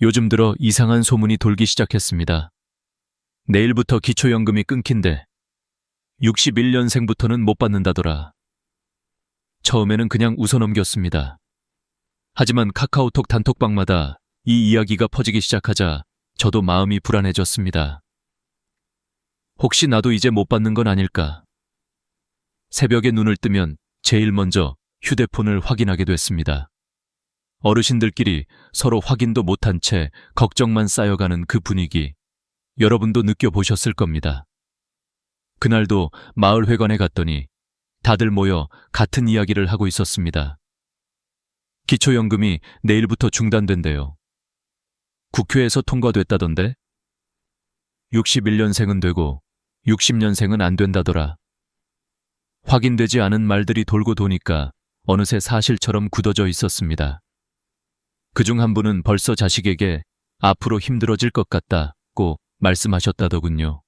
요즘 들어 이상한 소문이 돌기 시작했습니다. 내일부터 기초연금이 끊긴대. 61년생부터는 못 받는다더라. 처음에는 그냥 웃어넘겼습니다. 하지만 카카오톡 단톡방마다 이 이야기가 퍼지기 시작하자 저도 마음이 불안해졌습니다. 혹시 나도 이제 못 받는 건 아닐까? 새벽에 눈을 뜨면 제일 먼저 휴대폰을 확인하게 됐습니다. 어르신들끼리 서로 확인도 못한 채 걱정만 쌓여가는 그 분위기, 여러분도 느껴보셨을 겁니다. 그날도 마을회관에 갔더니 다들 모여 같은 이야기를 하고 있었습니다. 기초연금이 내일부터 중단된대요. 국회에서 통과됐다던데? 61년생은 되고 60년생은 안 된다더라. 확인되지 않은 말들이 돌고 도니까 어느새 사실처럼 굳어져 있었습니다. 그중 한 분은 벌써 자식에게 앞으로 힘들어질 것 같다고 말씀하셨다더군요.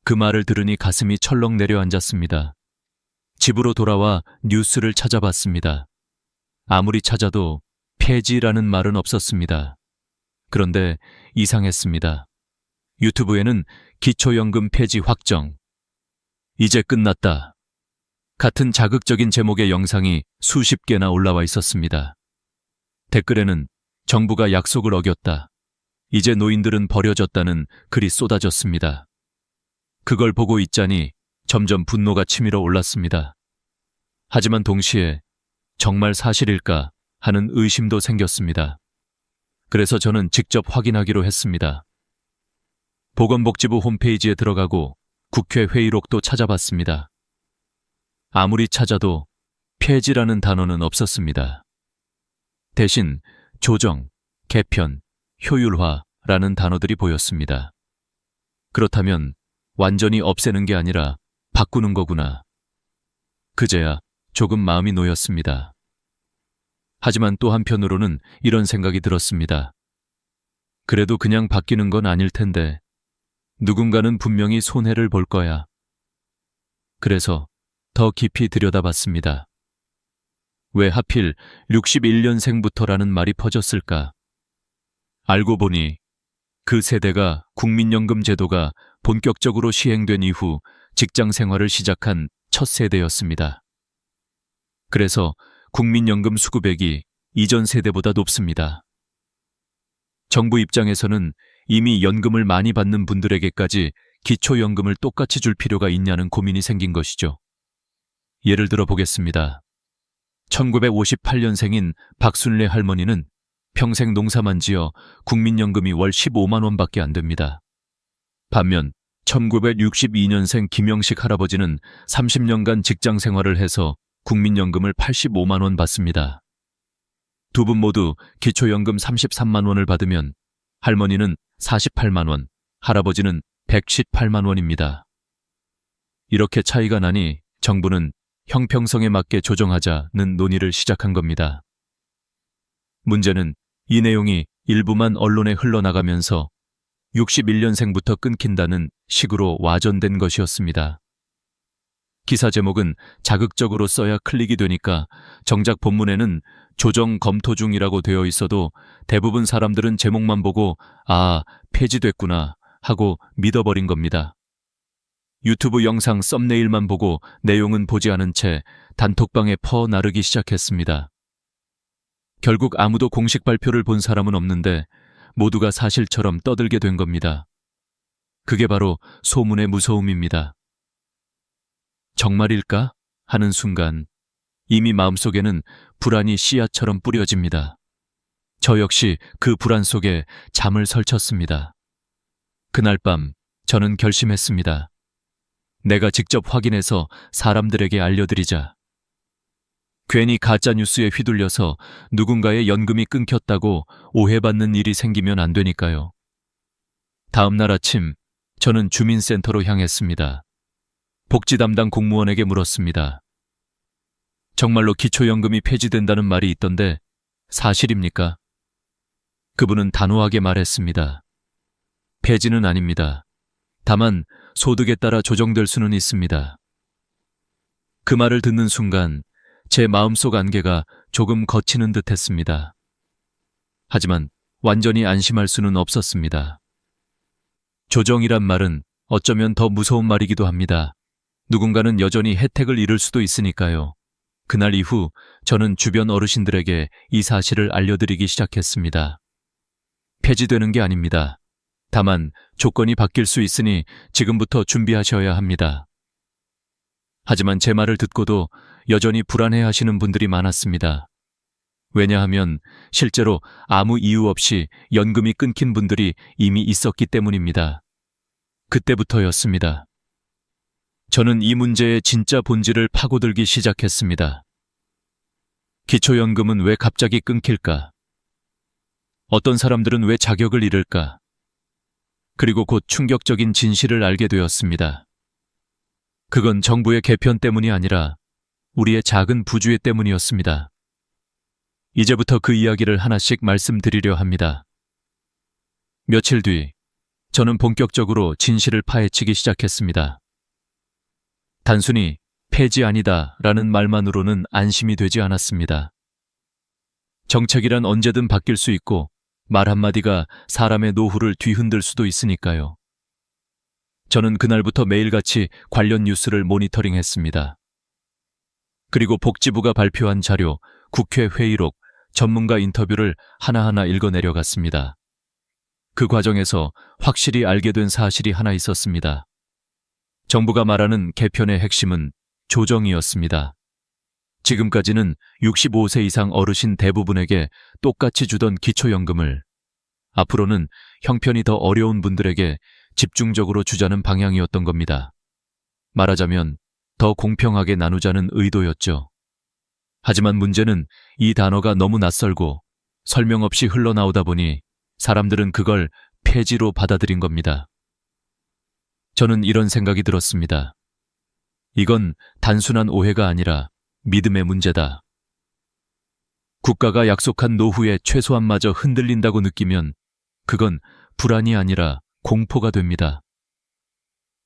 그 말을 들으니 가슴이 철렁 내려앉았습니다. 집으로 돌아와 뉴스를 찾아봤습니다. 아무리 찾아도 폐지라는 말은 없었습니다. 그런데 이상했습니다. 유튜브에는 기초연금 폐지 확정, 이제 끝났다, 같은 자극적인 제목의 영상이 수십 개나 올라와 있었습니다. 댓글에는 정부가 약속을 어겼다, 이제 노인들은 버려졌다는 글이 쏟아졌습니다. 그걸 보고 있자니 점점 분노가 치밀어 올랐습니다. 하지만 동시에 정말 사실일까 하는 의심도 생겼습니다. 그래서 저는 직접 확인하기로 했습니다. 보건복지부 홈페이지에 들어가고 국회 회의록도 찾아봤습니다. 아무리 찾아도 폐지라는 단어는 없었습니다. 대신 조정, 개편, 효율화라는 단어들이 보였습니다. 그렇다면 완전히 없애는 게 아니라 바꾸는 거구나. 그제야 조금 마음이 놓였습니다. 하지만 또 한편으로는 이런 생각이 들었습니다. 그래도 그냥 바뀌는 건 아닐 텐데 누군가는 분명히 손해를 볼 거야. 그래서 더 깊이 들여다봤습니다. 왜 하필 61년생부터라는 말이 퍼졌을까? 알고 보니 그 세대가 국민연금 제도가 본격적으로 시행된 이후 직장 생활을 시작한 첫 세대였습니다. 그래서 국민연금 수급액이 이전 세대보다 높습니다. 정부 입장에서는 이미 연금을 많이 받는 분들에게까지 기초연금을 똑같이 줄 필요가 있냐는 고민이 생긴 것이죠. 예를 들어 보겠습니다. 1958년생인 박순례 할머니는 평생 농사만 지어 국민연금이 월 15만 원밖에 안 됩니다. 반면 1962년생 김영식 할아버지는 30년간 직장 생활을 해서 국민연금을 85만 원 받습니다. 두 분 모두 기초연금 33만 원을 받으면 할머니는 48만 원, 할아버지는 118만 원입니다. 이렇게 차이가 나니 정부는 형평성에 맞게 조정하자는 논의를 시작한 겁니다. 문제는 이 내용이 일부만 언론에 흘러나가면서 61년생부터 끊긴다는 식으로 와전된 것이었습니다. 기사 제목은 자극적으로 써야 클릭이 되니까 정작 본문에는 조정 검토 중이라고 되어 있어도 대부분 사람들은 제목만 보고 아, 폐지됐구나 하고 믿어버린 겁니다. 유튜브 영상 썸네일만 보고 내용은 보지 않은 채 단톡방에 퍼나르기 시작했습니다. 결국 아무도 공식 발표를 본 사람은 없는데 모두가 사실처럼 떠들게 된 겁니다. 그게 바로 소문의 무서움입니다. 정말일까? 하는 순간 이미 마음속에는 불안이 씨앗처럼 뿌려집니다. 저 역시 그 불안 속에 잠을 설쳤습니다. 그날 밤 저는 결심했습니다. 내가 직접 확인해서 사람들에게 알려드리자. 괜히 가짜뉴스에 휘둘려서 누군가의 연금이 끊겼다고 오해받는 일이 생기면 안 되니까요. 다음 날 아침 저는 주민센터로 향했습니다. 복지 담당 공무원에게 물었습니다. 정말로 기초연금이 폐지된다는 말이 있던데 사실입니까? 그분은 단호하게 말했습니다. 폐지는 아닙니다. 다만 소득에 따라 조정될 수는 있습니다. 그 말을 듣는 순간 제 마음속 안개가 조금 걷히는 듯 했습니다. 하지만 완전히 안심할 수는 없었습니다. 조정이란 말은 어쩌면 더 무서운 말이기도 합니다. 누군가는 여전히 혜택을 잃을 수도 있으니까요. 그날 이후 저는 주변 어르신들에게 이 사실을 알려드리기 시작했습니다. 폐지되는 게 아닙니다. 다만 조건이 바뀔 수 있으니 지금부터 준비하셔야 합니다. 하지만 제 말을 듣고도 여전히 불안해하시는 분들이 많았습니다. 왜냐하면 실제로 아무 이유 없이 연금이 끊긴 분들이 이미 있었기 때문입니다. 그때부터였습니다. 저는 이 문제의 진짜 본질을 파고들기 시작했습니다. 기초연금은 왜 갑자기 끊길까? 어떤 사람들은 왜 자격을 잃을까? 그리고 곧 충격적인 진실을 알게 되었습니다. 그건 정부의 개편 때문이 아니라 우리의 작은 부주의 때문이었습니다. 이제부터 그 이야기를 하나씩 말씀드리려 합니다. 며칠 뒤, 저는 본격적으로 진실을 파헤치기 시작했습니다. 단순히 폐지 아니다 라는 말만으로는 안심이 되지 않았습니다. 정책이란 언제든 바뀔 수 있고 말 한마디가 사람의 노후를 뒤흔들 수도 있으니까요. 저는 그날부터 매일같이 관련 뉴스를 모니터링했습니다. 그리고 복지부가 발표한 자료, 국회 회의록, 전문가 인터뷰를 하나하나 읽어내려갔습니다. 그 과정에서 확실히 알게 된 사실이 하나 있었습니다. 정부가 말하는 개편의 핵심은 조정이었습니다. 지금까지는 65세 이상 어르신 대부분에게 똑같이 주던 기초연금을 앞으로는 형편이 더 어려운 분들에게 집중적으로 주자는 방향이었던 겁니다. 말하자면 더 공평하게 나누자는 의도였죠. 하지만 문제는 이 단어가 너무 낯설고 설명 없이 흘러나오다 보니 사람들은 그걸 폐지로 받아들인 겁니다. 저는 이런 생각이 들었습니다. 이건 단순한 오해가 아니라 믿음의 문제다. 국가가 약속한 노후의 최소한마저 흔들린다고 느끼면 그건 불안이 아니라 공포가 됩니다.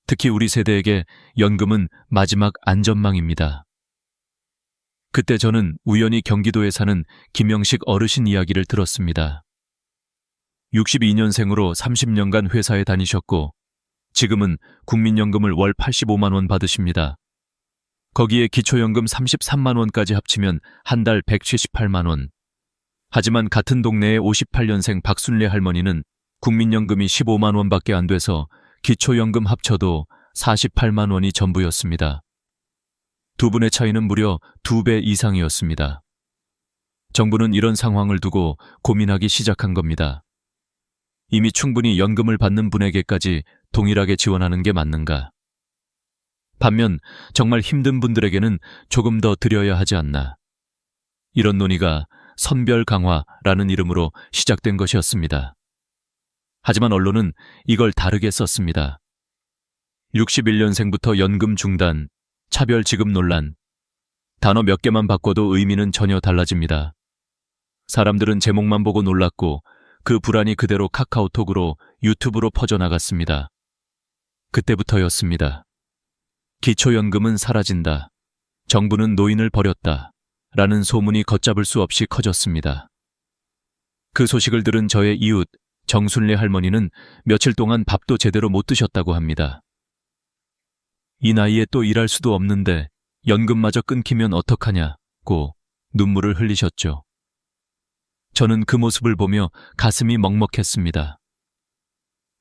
특히 우리 세대에게 연금은 마지막 안전망입니다. 그때 저는 우연히 경기도에 사는 김영식 어르신 이야기를 들었습니다. 62년생으로 30년간 회사에 다니셨고 지금은 국민연금을 월 85만 원 받으십니다. 거기에 기초연금 33만 원까지 합치면 한 달 178만 원. 하지만 같은 동네의 58년생 박순례 할머니는 국민연금이 15만 원밖에 안 돼서 기초연금 합쳐도 48만 원이 전부였습니다. 두 분의 차이는 무려 2배 이상이었습니다. 정부는 이런 상황을 두고 고민하기 시작한 겁니다. 이미 충분히 연금을 받는 분에게까지 동일하게 지원하는 게 맞는가? 반면 정말 힘든 분들에게는 조금 더 드려야 하지 않나? 이런 논의가 선별 강화라는 이름으로 시작된 것이었습니다. 하지만 언론은 이걸 다르게 썼습니다. 61년생부터 연금 중단, 차별 지급 논란. 단어 몇 개만 바꿔도 의미는 전혀 달라집니다. 사람들은 제목만 보고 놀랐고 그 불안이 그대로 카카오톡으로 유튜브로 퍼져나갔습니다. 그때부터였습니다. 기초연금은 사라진다. 정부는 노인을 버렸다. 라는 소문이 걷잡을 수 없이 커졌습니다. 그 소식을 들은 저의 이웃 정순례 할머니는 며칠 동안 밥도 제대로 못 드셨다고 합니다. 이 나이에 또 일할 수도 없는데 연금마저 끊기면 어떡하냐고 눈물을 흘리셨죠. 저는 그 모습을 보며 가슴이 먹먹했습니다.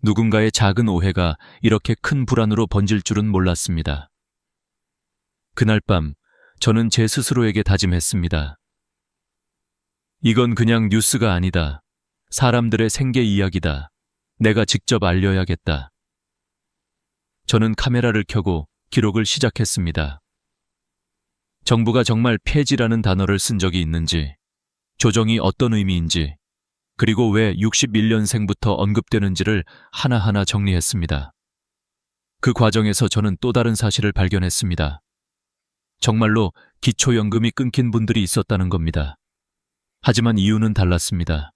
누군가의 작은 오해가 이렇게 큰 불안으로 번질 줄은 몰랐습니다. 그날 밤 저는 제 스스로에게 다짐했습니다. 이건 그냥 뉴스가 아니다. 사람들의 생계 이야기다. 내가 직접 알려야겠다. 저는 카메라를 켜고 기록을 시작했습니다. 정부가 정말 폐지라는 단어를 쓴 적이 있는지, 조정이 어떤 의미인지, 그리고 왜 61년생부터 언급되는지를 하나하나 정리했습니다. 그 과정에서 저는 또 다른 사실을 발견했습니다. 정말로 기초연금이 끊긴 분들이 있었다는 겁니다. 하지만 이유는 달랐습니다.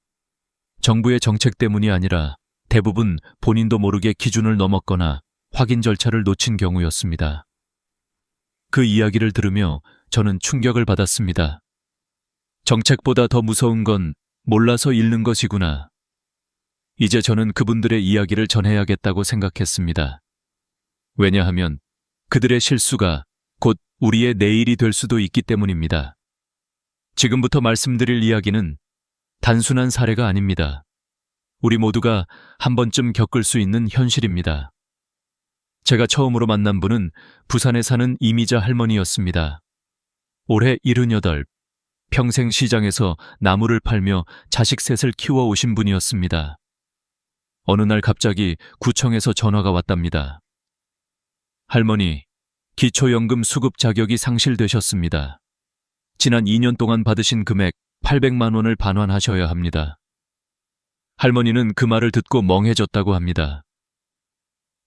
정부의 정책 때문이 아니라 대부분 본인도 모르게 기준을 넘었거나 확인 절차를 놓친 경우였습니다. 그 이야기를 들으며 저는 충격을 받았습니다. 정책보다 더 무서운 건 몰라서 잃는 것이구나 이제 저는 그분들의 이야기를 전해야겠다고 생각했습니다. 왜냐하면 그들의 실수가 곧 우리의 내일이 될 수도 있기 때문입니다. 지금부터 말씀드릴 이야기는 단순한 사례가 아닙니다. 우리 모두가 한 번쯤 겪을 수 있는 현실입니다. 제가 처음으로 만난 분은 부산에 사는 이미자 할머니였습니다. 올해 78, 평생 시장에서 나무를 팔며 자식 셋을 키워오신 분이었습니다. 어느 날 갑자기 구청에서 전화가 왔답니다. 할머니, 기초연금 수급 자격이 상실되셨습니다. 지난 2년 동안 받으신 금액 800만 원을 반환하셔야 합니다. 할머니는 그 말을 듣고 멍해졌다고 합니다.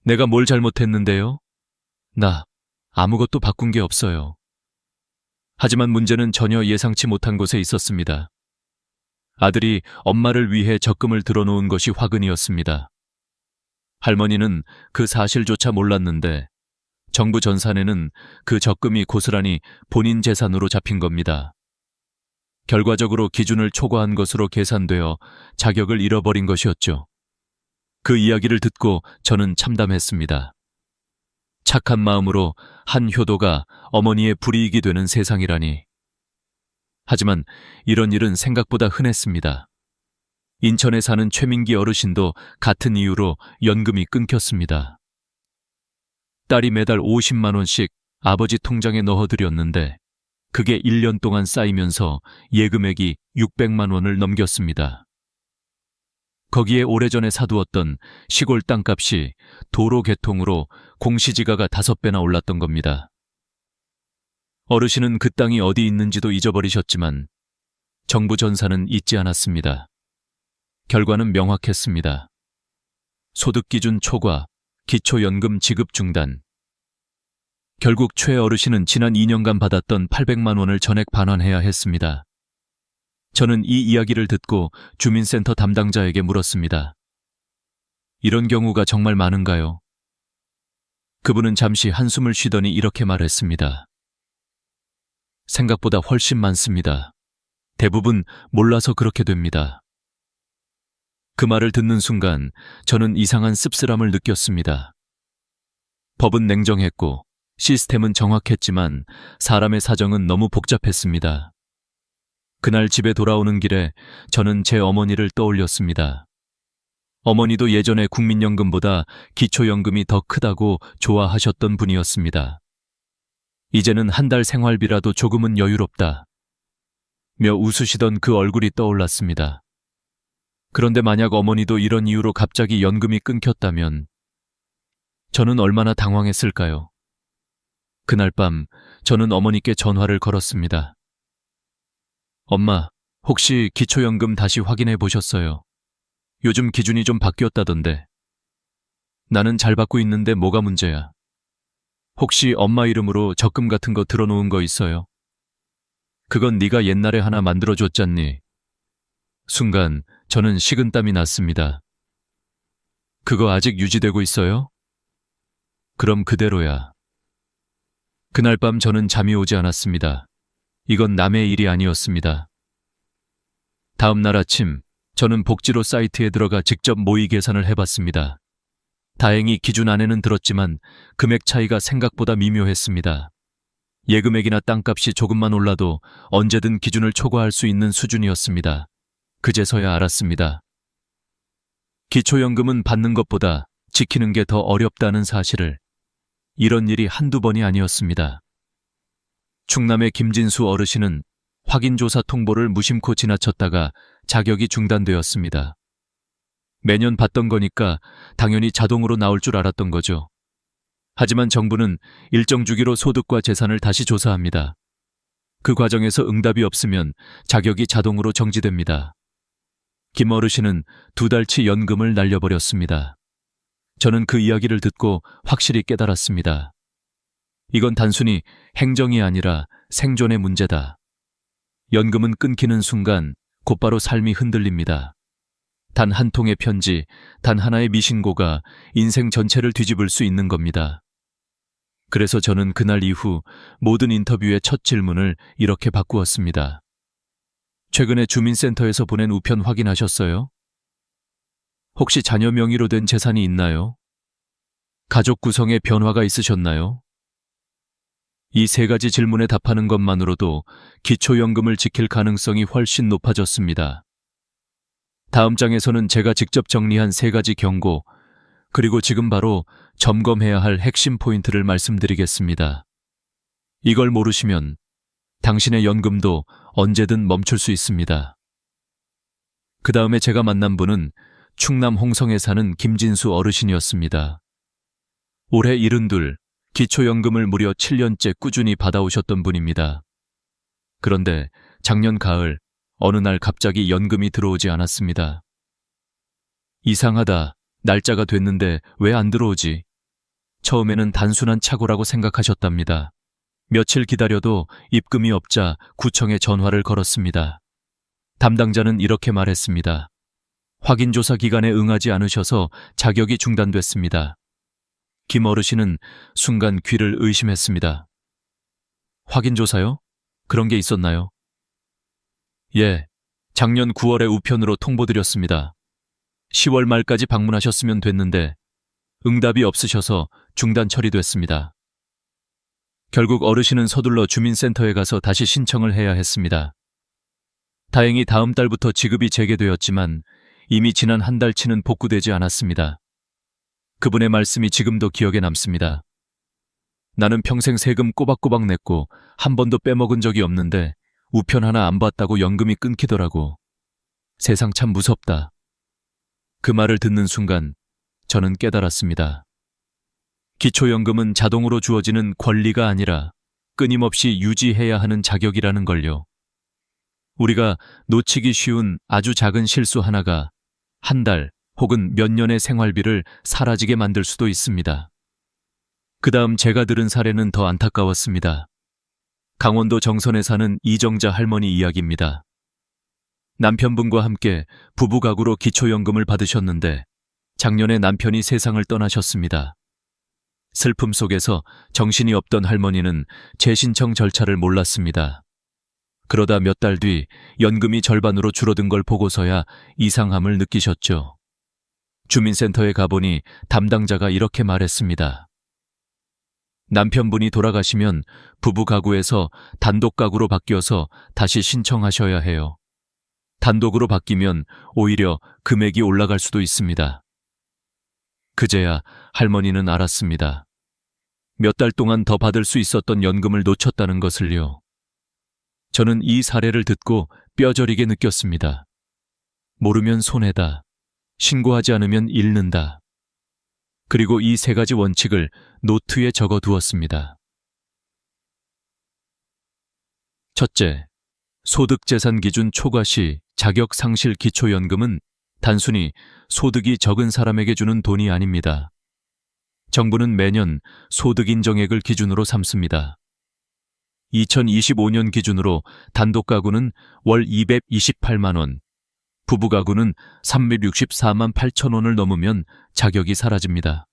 내가 뭘 잘못했는데요? 나 아무것도 바꾼 게 없어요. 하지만 문제는 전혀 예상치 못한 곳에 있었습니다. 아들이 엄마를 위해 적금을 들어놓은 것이 화근이었습니다. 할머니는 그 사실조차 몰랐는데 정부 전산에는 그 적금이 고스란히 본인 재산으로 잡힌 겁니다. 결과적으로 기준을 초과한 것으로 계산되어 자격을 잃어버린 것이었죠. 그 이야기를 듣고 저는 참담했습니다. 착한 마음으로 한 효도가 어머니의 불이익이 되는 세상이라니. 하지만 이런 일은 생각보다 흔했습니다. 인천에 사는 최민기 어르신도 같은 이유로 연금이 끊겼습니다. 딸이 매달 50만 원씩 아버지 통장에 넣어드렸는데 그게 1년 동안 쌓이면서 예금액이 600만 원을 넘겼습니다. 거기에 오래전에 사두었던 시골 땅값이 도로 개통으로 공시지가가 5배나 올랐던 겁니다. 어르신은 그 땅이 어디 있는지도 잊어버리셨지만 정부 전산은 잊지 않았습니다. 결과는 명확했습니다. 소득기준 초과, 기초연금 지급 중단. 결국 최 어르신은 지난 2년간 받았던 800만 원을 전액 반환해야 했습니다. 저는 이 이야기를 듣고 주민센터 담당자에게 물었습니다. 이런 경우가 정말 많은가요? 그분은 잠시 한숨을 쉬더니 이렇게 말했습니다. 생각보다 훨씬 많습니다. 대부분 몰라서 그렇게 됩니다. 그 말을 듣는 순간 저는 이상한 씁쓸함을 느꼈습니다. 법은 냉정했고 시스템은 정확했지만 사람의 사정은 너무 복잡했습니다. 그날 집에 돌아오는 길에 저는 제 어머니를 떠올렸습니다. 어머니도 예전에 국민연금보다 기초연금이 더 크다고 좋아하셨던 분이었습니다. 이제는 한 달 생활비라도 조금은 여유롭다 며 웃으시던 그 얼굴이 떠올랐습니다. 그런데 만약 어머니도 이런 이유로 갑자기 연금이 끊겼다면 저는 얼마나 당황했을까요? 그날 밤 저는 어머니께 전화를 걸었습니다. 엄마, 혹시 기초연금 다시 확인해 보셨어요? 요즘 기준이 좀 바뀌었다던데. 나는 잘 받고 있는데 뭐가 문제야? 혹시 엄마 이름으로 적금 같은 거 들어놓은 거 있어요? 그건 네가 옛날에 하나 만들어줬잖니. 순간 저는 식은땀이 났습니다. 그거 아직 유지되고 있어요? 그럼 그대로야. 그날 밤 저는 잠이 오지 않았습니다. 이건 남의 일이 아니었습니다. 다음 날 아침 저는 복지로 사이트에 들어가 직접 모의 계산을 해봤습니다. 다행히 기준 안에는 들었지만 금액 차이가 생각보다 미묘했습니다. 예금액이나 땅값이 조금만 올라도 언제든 기준을 초과할 수 있는 수준이었습니다. 그제서야 알았습니다. 기초연금은 받는 것보다 지키는 게 더 어렵다는 사실을. 이런 일이 한두 번이 아니었습니다. 충남의 김진수 어르신은 확인조사 통보를 무심코 지나쳤다가 자격이 중단되었습니다. 매년 받던 거니까 당연히 자동으로 나올 줄 알았던 거죠. 하지만 정부는 일정 주기로 소득과 재산을 다시 조사합니다. 그 과정에서 응답이 없으면 자격이 자동으로 정지됩니다. 김 어르신은 2달치 연금을 날려버렸습니다. 저는 그 이야기를 듣고 확실히 깨달았습니다. 이건 단순히 행정이 아니라 생존의 문제다. 연금은 끊기는 순간 곧바로 삶이 흔들립니다. 단 한 통의 편지, 단 하나의 미신고가 인생 전체를 뒤집을 수 있는 겁니다. 그래서 저는 그날 이후 모든 인터뷰의 첫 질문을 이렇게 바꾸었습니다. 최근에 주민센터에서 보낸 우편 확인하셨어요? 혹시 자녀 명의로 된 재산이 있나요? 가족 구성에 변화가 있으셨나요? 이 세 가지 질문에 답하는 것만으로도 기초연금을 지킬 가능성이 훨씬 높아졌습니다. 다음 장에서는 제가 직접 정리한 세 가지 경고, 그리고 지금 바로 점검해야 할 핵심 포인트를 말씀드리겠습니다. 이걸 모르시면 당신의 연금도 언제든 멈출 수 있습니다. 그 다음에 제가 만난 분은 충남 홍성에 사는 김진수 어르신이었습니다. 올해 72, 기초연금을 무려 7년째 꾸준히 받아오셨던 분입니다. 그런데 작년 가을 어느 날 갑자기 연금이 들어오지 않았습니다. 이상하다, 날짜가 됐는데 왜 안 들어오지? 처음에는 단순한 착오라고 생각하셨답니다. 며칠 기다려도 입금이 없자 구청에 전화를 걸었습니다. 담당자는 이렇게 말했습니다. 확인조사 기간에 응하지 않으셔서 자격이 중단됐습니다. 김 어르신은 순간 귀를 의심했습니다. 확인조사요? 그런 게 있었나요? 예, 작년 9월에 우편으로 통보드렸습니다. 10월 말까지 방문하셨으면 됐는데 응답이 없으셔서 중단 처리됐습니다. 결국 어르신은 서둘러 주민센터에 가서 다시 신청을 해야 했습니다. 다행히 다음 달부터 지급이 재개되었지만 이미 지난 한 달치는 복구되지 않았습니다. 그분의 말씀이 지금도 기억에 남습니다. 나는 평생 세금 꼬박꼬박 냈고 한 번도 빼먹은 적이 없는데 우편 하나 안 받다고 연금이 끊기더라고. 세상 참 무섭다. 그 말을 듣는 순간 저는 깨달았습니다. 기초연금은 자동으로 주어지는 권리가 아니라 끊임없이 유지해야 하는 자격이라는 걸요. 우리가 놓치기 쉬운 아주 작은 실수 하나가 한 달 혹은 몇 년의 생활비를 사라지게 만들 수도 있습니다. 그 다음 제가 들은 사례는 더 안타까웠습니다. 강원도 정선에 사는 이정자 할머니 이야기입니다. 남편분과 함께 부부 가구로 기초연금을 받으셨는데 작년에 남편이 세상을 떠나셨습니다. 슬픔 속에서 정신이 없던 할머니는 재신청 절차를 몰랐습니다. 그러다 몇 달 뒤 연금이 절반으로 줄어든 걸 보고서야 이상함을 느끼셨죠. 주민센터에 가보니 담당자가 이렇게 말했습니다. 남편분이 돌아가시면 부부 가구에서 단독 가구로 바뀌어서 다시 신청하셔야 해요. 단독으로 바뀌면 오히려 금액이 올라갈 수도 있습니다. 그제야 할머니는 알았습니다. 몇 달 동안 더 받을 수 있었던 연금을 놓쳤다는 것을요. 저는 이 사례를 듣고 뼈저리게 느꼈습니다. 모르면 손해다. 신고하지 않으면 잃는다. 그리고 이 세 가지 원칙을 노트에 적어 두었습니다. 첫째, 소득재산 기준 초과시 자격 상실 기초연금은 단순히 소득이 적은 사람에게 주는 돈이 아닙니다. 정부는 매년 소득 인정액을 기준으로 삼습니다. 2025년 기준으로 단독 가구는 월 228만 원, 부부 가구는 364만 8천 원을 넘으면 자격이 사라집니다.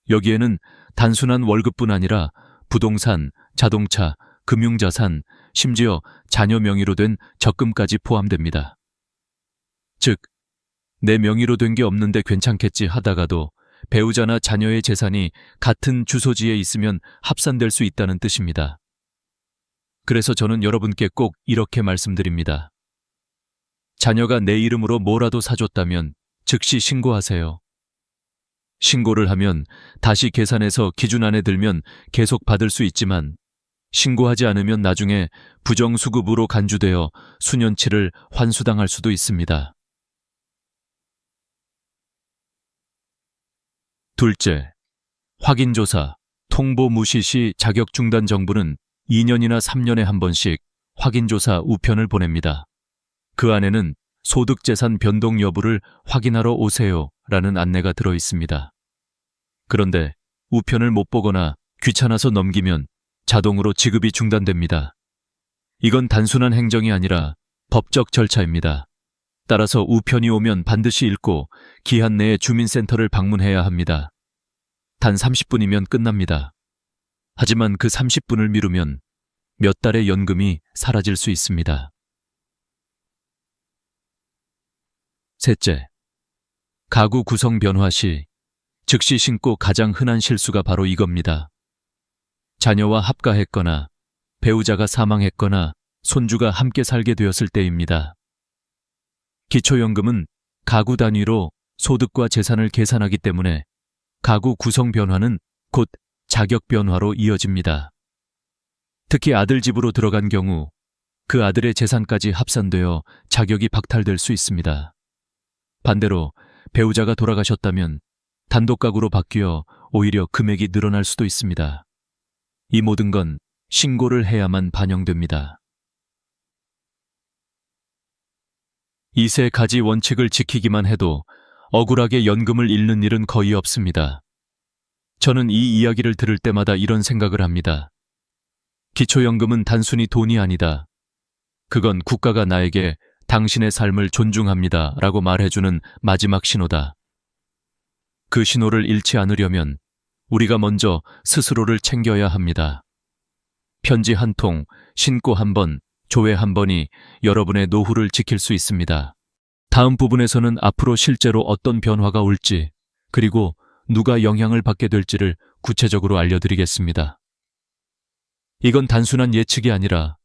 여기에는 단순한 월급뿐 아니라 부동산, 자동차, 금융자산, 심지어 자녀 명의로 된 적금까지 포함됩니다. 즉, 내 명의로 된 게 없는데 괜찮겠지 하다가도 배우자나 자녀의 재산이 같은 주소지에 있으면 합산될 수 있다는 뜻입니다. 그래서 저는 여러분께 꼭 이렇게 말씀드립니다. 자녀가 내 이름으로 뭐라도 사줬다면 즉시 신고하세요. 신고를 하면 다시 계산해서 기준 안에 들면 계속 받을 수 있지만 신고하지 않으면 나중에 부정수급으로 간주되어 수년치를 환수당할 수도 있습니다. 둘째, 확인조사, 통보 무시 시 자격 중단 정보는 2년이나 3년에 한 번씩 확인조사 우편을 보냅니다. 그 안에는 소득재산 변동 여부를 확인하러 오세요 라는 안내가 들어 있습니다. 그런데 우편을 못 보거나 귀찮아서 넘기면 자동으로 지급이 중단됩니다. 이건 단순한 행정이 아니라 법적 절차입니다. 따라서 우편이 오면 반드시 읽고 기한 내에 주민센터를 방문해야 합니다. 단 30분이면 끝납니다. 하지만 그 30분을 미루면 몇 달의 연금이 사라질 수 있습니다. 셋째, 가구 구성 변화 시 즉시 신고 가장 흔한 실수가 바로 이겁니다. 자녀와 합가했거나 배우자가 사망했거나 손주가 함께 살게 되었을 때입니다. 기초연금은 가구 단위로 소득과 재산을 계산하기 때문에 가구 구성 변화는 곧 자격 변화로 이어집니다. 특히 아들 집으로 들어간 경우 그 아들의 재산까지 합산되어 자격이 박탈될 수 있습니다. 반대로 배우자가 돌아가셨다면 단독 가구로 바뀌어 오히려 금액이 늘어날 수도 있습니다. 이 모든 건 신고를 해야만 반영됩니다. 이 세 가지 원칙을 지키기만 해도 억울하게 연금을 잃는 일은 거의 없습니다. 저는 이 이야기를 들을 때마다 이런 생각을 합니다. 기초연금은 단순히 돈이 아니다. 그건 국가가 나에게 당신의 삶을 존중합니다 라고 말해주는 마지막 신호다. 그 신호를 잃지 않으려면 우리가 먼저 스스로를 챙겨야 합니다. 편지 한 통, 신고 한 번, 조회 한 번이 여러분의 노후를 지킬 수 있습니다. 다음 부분에서는 앞으로 실제로 어떤 변화가 올지, 그리고 누가 영향을 받게 될지를 구체적으로 알려드리겠습니다. 이건 단순한 예측이 아니라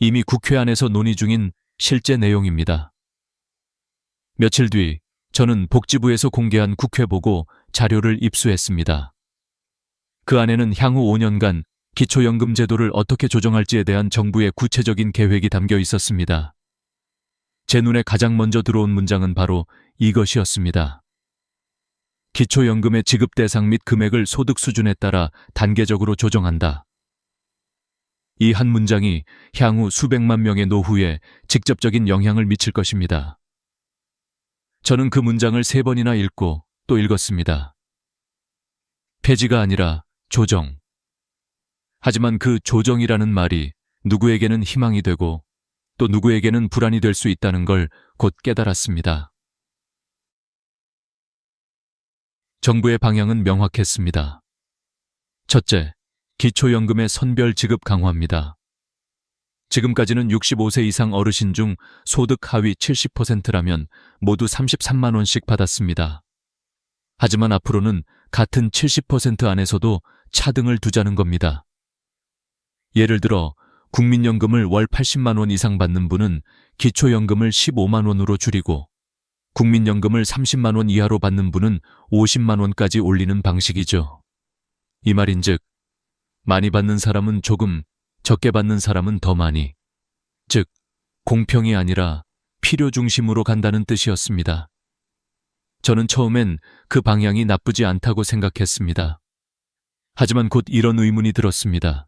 이미 국회 안에서 논의 중인 실제 내용입니다. 며칠 뒤 저는 복지부에서 공개한 국회 보고 자료를 입수했습니다. 그 안에는 향후 5년간 기초연금 제도를 어떻게 조정할지에 대한 정부의 구체적인 계획이 담겨 있었습니다. 제 눈에 가장 먼저 들어온 문장은 바로 이것이었습니다. 기초연금의 지급 대상 및 금액을 소득 수준에 따라 단계적으로 조정한다. 이 한 문장이 향후 수백만 명의 노후에 직접적인 영향을 미칠 것입니다. 저는 그 문장을 3번이나 읽고 또 읽었습니다. 폐지가 아니라 조정. 하지만 그 조정이라는 말이 누구에게는 희망이 되고 또 누구에게는 불안이 될 수 있다는 걸 곧 깨달았습니다. 정부의 방향은 명확했습니다. 첫째, 기초연금의 선별 지급 강화입니다. 지금까지는 65세 이상 어르신 중 소득 하위 70%라면 모두 33만 원씩 받았습니다. 하지만 앞으로는 같은 70% 안에서도 차등을 두자는 겁니다. 예를 들어 국민연금을 월 80만 원 이상 받는 분은 기초연금을 15만 원으로 줄이고 국민연금을 30만 원 이하로 받는 분은 50만 원까지 올리는 방식이죠. 이 말인즉 많이 받는 사람은 조금, 적게 받는 사람은 더 많이. 즉, 공평이 아니라 필요 중심으로 간다는 뜻이었습니다. 저는 처음엔 그 방향이 나쁘지 않다고 생각했습니다. 하지만 곧 이런 의문이 들었습니다.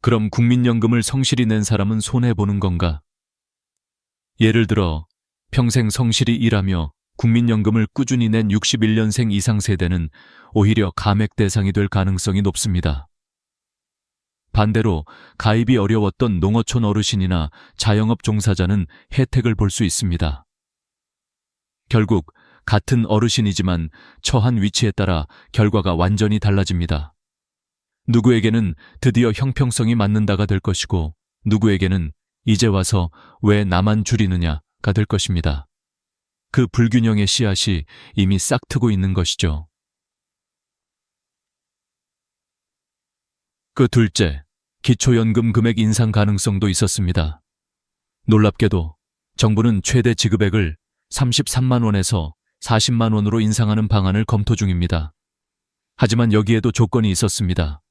그럼 국민연금을 성실히 낸 사람은 손해보는 건가? 예를 들어 평생 성실히 일하며 국민연금을 꾸준히 낸 61년생 이상 세대는 오히려 감액 대상이 될 가능성이 높습니다. 반대로 가입이 어려웠던 농어촌 어르신이나 자영업 종사자는 혜택을 볼 수 있습니다. 결국 같은 어르신이지만 처한 위치에 따라 결과가 완전히 달라집니다. 누구에게는 드디어 형평성이 맞는다가 될 것이고 누구에게는 이제 와서 왜 나만 줄이느냐가 될 것입니다. 그 불균형의 씨앗이 이미 싹트고 있는 것이죠. 그 둘째, 기초연금 금액 인상 가능성도 있었습니다. 놀랍게도 정부는 최대 지급액을 33만 원에서 40만 원으로 인상하는 방안을 검토 중입니다. 하지만 여기에도 조건이 있었습니다.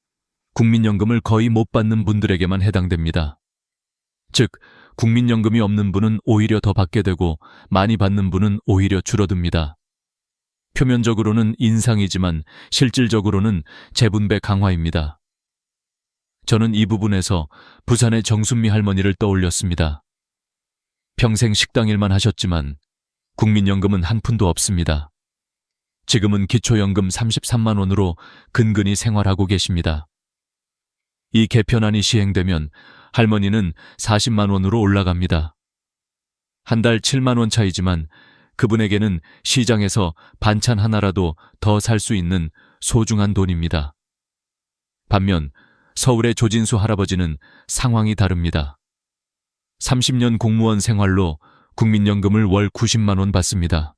국민연금을 거의 못 받는 분들에게만 해당됩니다. 즉, 국민연금이 없는 분은 오히려 더 받게 되고 많이 받는 분은 오히려 줄어듭니다. 표면적으로는 인상이지만 실질적으로는 재분배 강화입니다. 저는 이 부분에서 부산의 정순미 할머니를 떠올렸습니다. 평생 식당일만 하셨지만 국민연금은 한 푼도 없습니다. 지금은 기초연금 33만 원으로 근근히 생활하고 계십니다. 이 개편안이 시행되면 할머니는 40만 원으로 올라갑니다. 한 달 7만 원 차이지만 그분에게는 시장에서 반찬 하나라도 더 살 수 있는 소중한 돈입니다. 반면 서울의 조진수 할아버지는 상황이 다릅니다. 30년 공무원 생활로 국민연금을 월 90만 원 받습니다.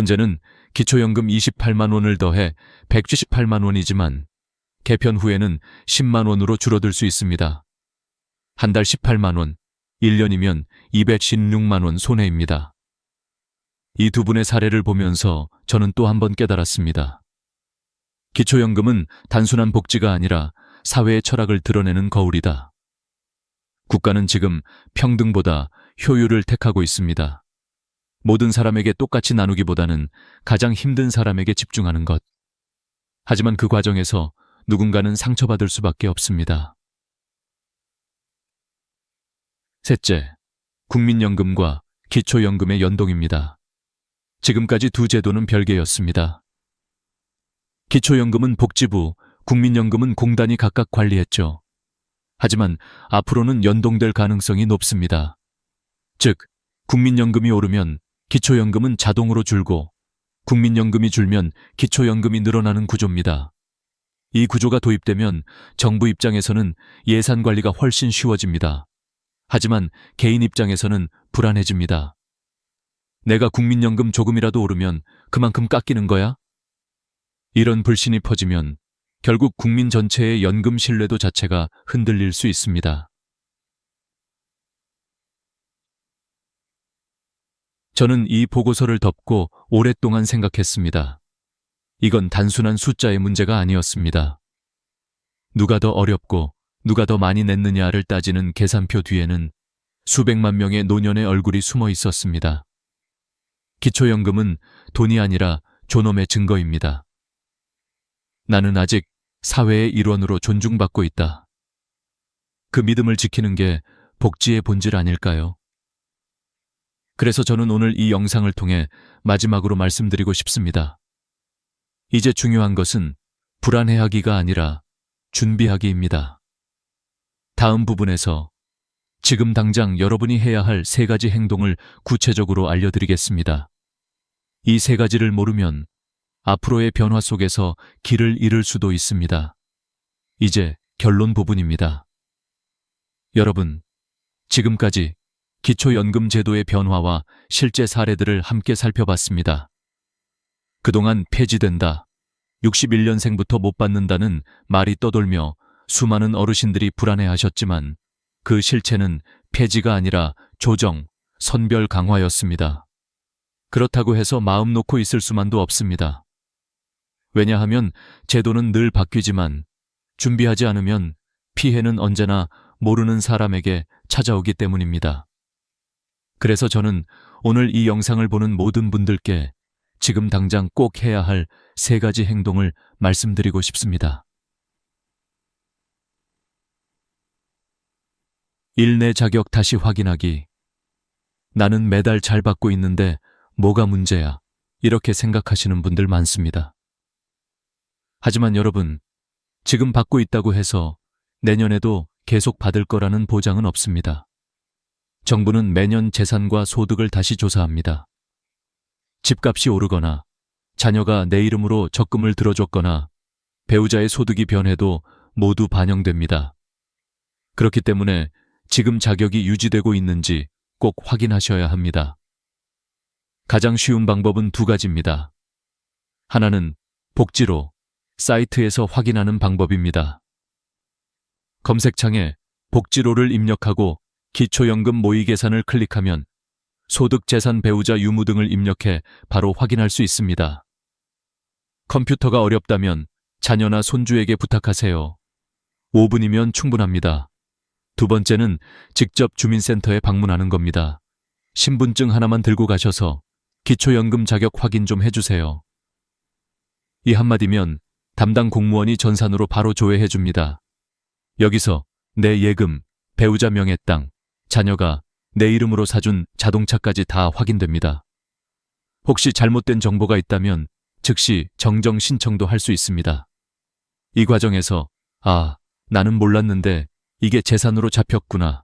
현재는 기초연금 28만 원을 더해 178만 원이지만 개편 후에는 10만 원으로 줄어들 수 있습니다. 한 달 18만 원, 1년이면 216만 원 손해입니다. 이 두 분의 사례를 보면서 저는 또 한 번 깨달았습니다. 기초연금은 단순한 복지가 아니라 사회의 철학을 드러내는 거울이다. 국가는 지금 평등보다 효율을 택하고 있습니다. 모든 사람에게 똑같이 나누기보다는 가장 힘든 사람에게 집중하는 것. 하지만 그 과정에서 누군가는 상처받을 수밖에 없습니다. 셋째, 국민연금과 기초연금의 연동입니다. 지금까지 두 제도는 별개였습니다. 기초연금은 복지부, 국민연금은 공단이 각각 관리했죠. 하지만 앞으로는 연동될 가능성이 높습니다. 즉, 국민연금이 오르면 기초연금은 자동으로 줄고 국민연금이 줄면 기초연금이 늘어나는 구조입니다. 이 구조가 도입되면 정부 입장에서는 예산 관리가 훨씬 쉬워집니다. 하지만 개인 입장에서는 불안해집니다. 내가 국민연금 조금이라도 오르면 그만큼 깎이는 거야? 이런 불신이 퍼지면 결국 국민 전체의 연금 신뢰도 자체가 흔들릴 수 있습니다. 저는 이 보고서를 덮고 오랫동안 생각했습니다. 이건 단순한 숫자의 문제가 아니었습니다. 누가 더 어렵고 누가 더 많이 냈느냐를 따지는 계산표 뒤에는 수백만 명의 노년의 얼굴이 숨어 있었습니다. 기초연금은 돈이 아니라 존엄의 증거입니다. 나는 아직 사회의 일원으로 존중받고 있다. 그 믿음을 지키는 게 복지의 본질 아닐까요? 그래서 저는 오늘 이 영상을 통해 마지막으로 말씀드리고 싶습니다. 이제 중요한 것은 불안해하기가 아니라 준비하기입니다. 다음 부분에서 지금 당장 여러분이 해야 할 3가지 행동을 구체적으로 알려드리겠습니다. 이 3가지를 모르면 앞으로의 변화 속에서 길을 잃을 수도 있습니다. 이제 결론 부분입니다. 여러분, 지금까지 기초연금 제도의 변화와 실제 사례들을 함께 살펴봤습니다. 그동안 폐지된다, 61년생부터 못 받는다는 말이 떠돌며 수많은 어르신들이 불안해하셨지만 그 실체는 폐지가 아니라 조정, 선별 강화였습니다. 그렇다고 해서 마음 놓고 있을 수만도 없습니다. 왜냐하면 제도는 늘 바뀌지만 준비하지 않으면 피해는 언제나 모르는 사람에게 찾아오기 때문입니다. 그래서 저는 오늘 이 영상을 보는 모든 분들께 지금 당장 꼭 해야 할 3가지 행동을 말씀드리고 싶습니다. 1. 내 자격 다시 확인하기. 나는 매달 잘 받고 있는데 뭐가 문제야? 이렇게 생각하시는 분들 많습니다. 하지만 여러분, 지금 받고 있다고 해서 내년에도 계속 받을 거라는 보장은 없습니다. 정부는 매년 재산과 소득을 다시 조사합니다. 집값이 오르거나 자녀가 내 이름으로 적금을 들어줬거나 배우자의 소득이 변해도 모두 반영됩니다. 그렇기 때문에 지금 자격이 유지되고 있는지 꼭 확인하셔야 합니다. 가장 쉬운 방법은 2가지입니다. 하나는 복지로 사이트에서 확인하는 방법입니다. 검색창에 복지로를 입력하고 기초연금 모의 계산을 클릭하면 소득, 재산, 배우자, 유무 등을 입력해 바로 확인할 수 있습니다. 컴퓨터가 어렵다면 자녀나 손주에게 부탁하세요. 5분이면 충분합니다. 2번째는 직접 주민센터에 방문하는 겁니다. 신분증 하나만 들고 가셔서 기초연금 자격 확인 좀 해주세요. 이 한마디면 담당 공무원이 전산으로 바로 조회해 줍니다. 여기서 내 예금, 배우자 명의 땅, 자녀가 내 이름으로 사준 자동차까지 다 확인됩니다. 혹시 잘못된 정보가 있다면 즉시 정정 신청도 할 수 있습니다. 이 과정에서 나는 몰랐는데 이게 재산으로 잡혔구나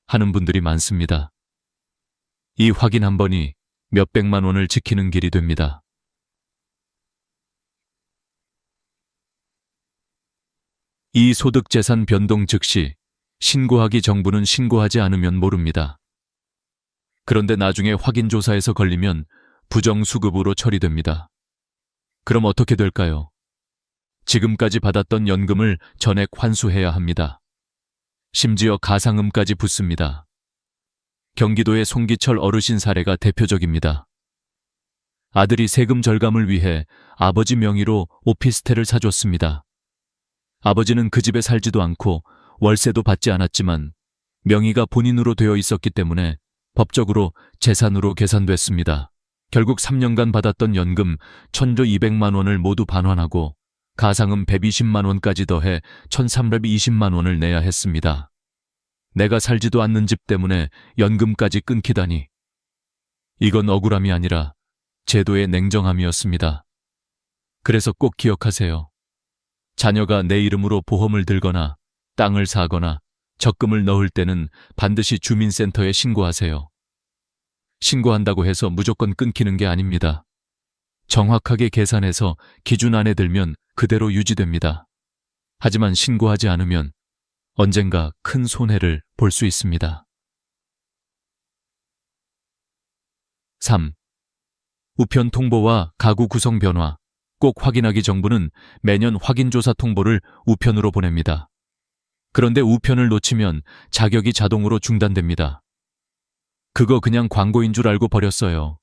하는 분들이 많습니다. 이 확인 한 번이 몇백만 원을 지키는 길이 됩니다. 이 소득 재산 변동 즉시 신고하기 정부는 신고하지 않으면 모릅니다. 그런데 나중에 확인조사에서 걸리면 부정수급으로 처리됩니다. 그럼 어떻게 될까요? 지금까지 받았던 연금을 전액 환수해야 합니다. 심지어 가상음까지 붙습니다. 경기도의 송기철 어르신 사례가 대표적입니다. 아들이 세금 절감을 위해 아버지 명의로 오피스텔을 사줬습니다. 아버지는 그 집에 살지도 않고 월세도 받지 않았지만 명의가 본인으로 되어 있었기 때문에 법적으로 재산으로 계산됐습니다. 결국 3년간 받았던 연금 1,200만 원을 모두 반환하고 가상음 120만 원까지 더해 1,320만 원을 내야 했습니다. 내가 살지도 않는 집 때문에 연금까지 끊기다니. 이건 억울함이 아니라 제도의 냉정함이었습니다. 그래서 꼭 기억하세요. 자녀가 내 이름으로 보험을 들거나 땅을 사거나 적금을 넣을 때는 반드시 주민센터에 신고하세요. 신고한다고 해서 무조건 끊기는 게 아닙니다. 정확하게 계산해서 기준 안에 들면 그대로 유지됩니다. 하지만 신고하지 않으면 언젠가 큰 손해를 볼 수 있습니다. 3. 우편 통보와 가구 구성 변화, 꼭 확인하기 정부는 매년 확인조사 통보를 우편으로 보냅니다. 그런데 우편을 놓치면 자격이 자동으로 중단됩니다. 그거 그냥 광고인 줄 알고 버렸어요.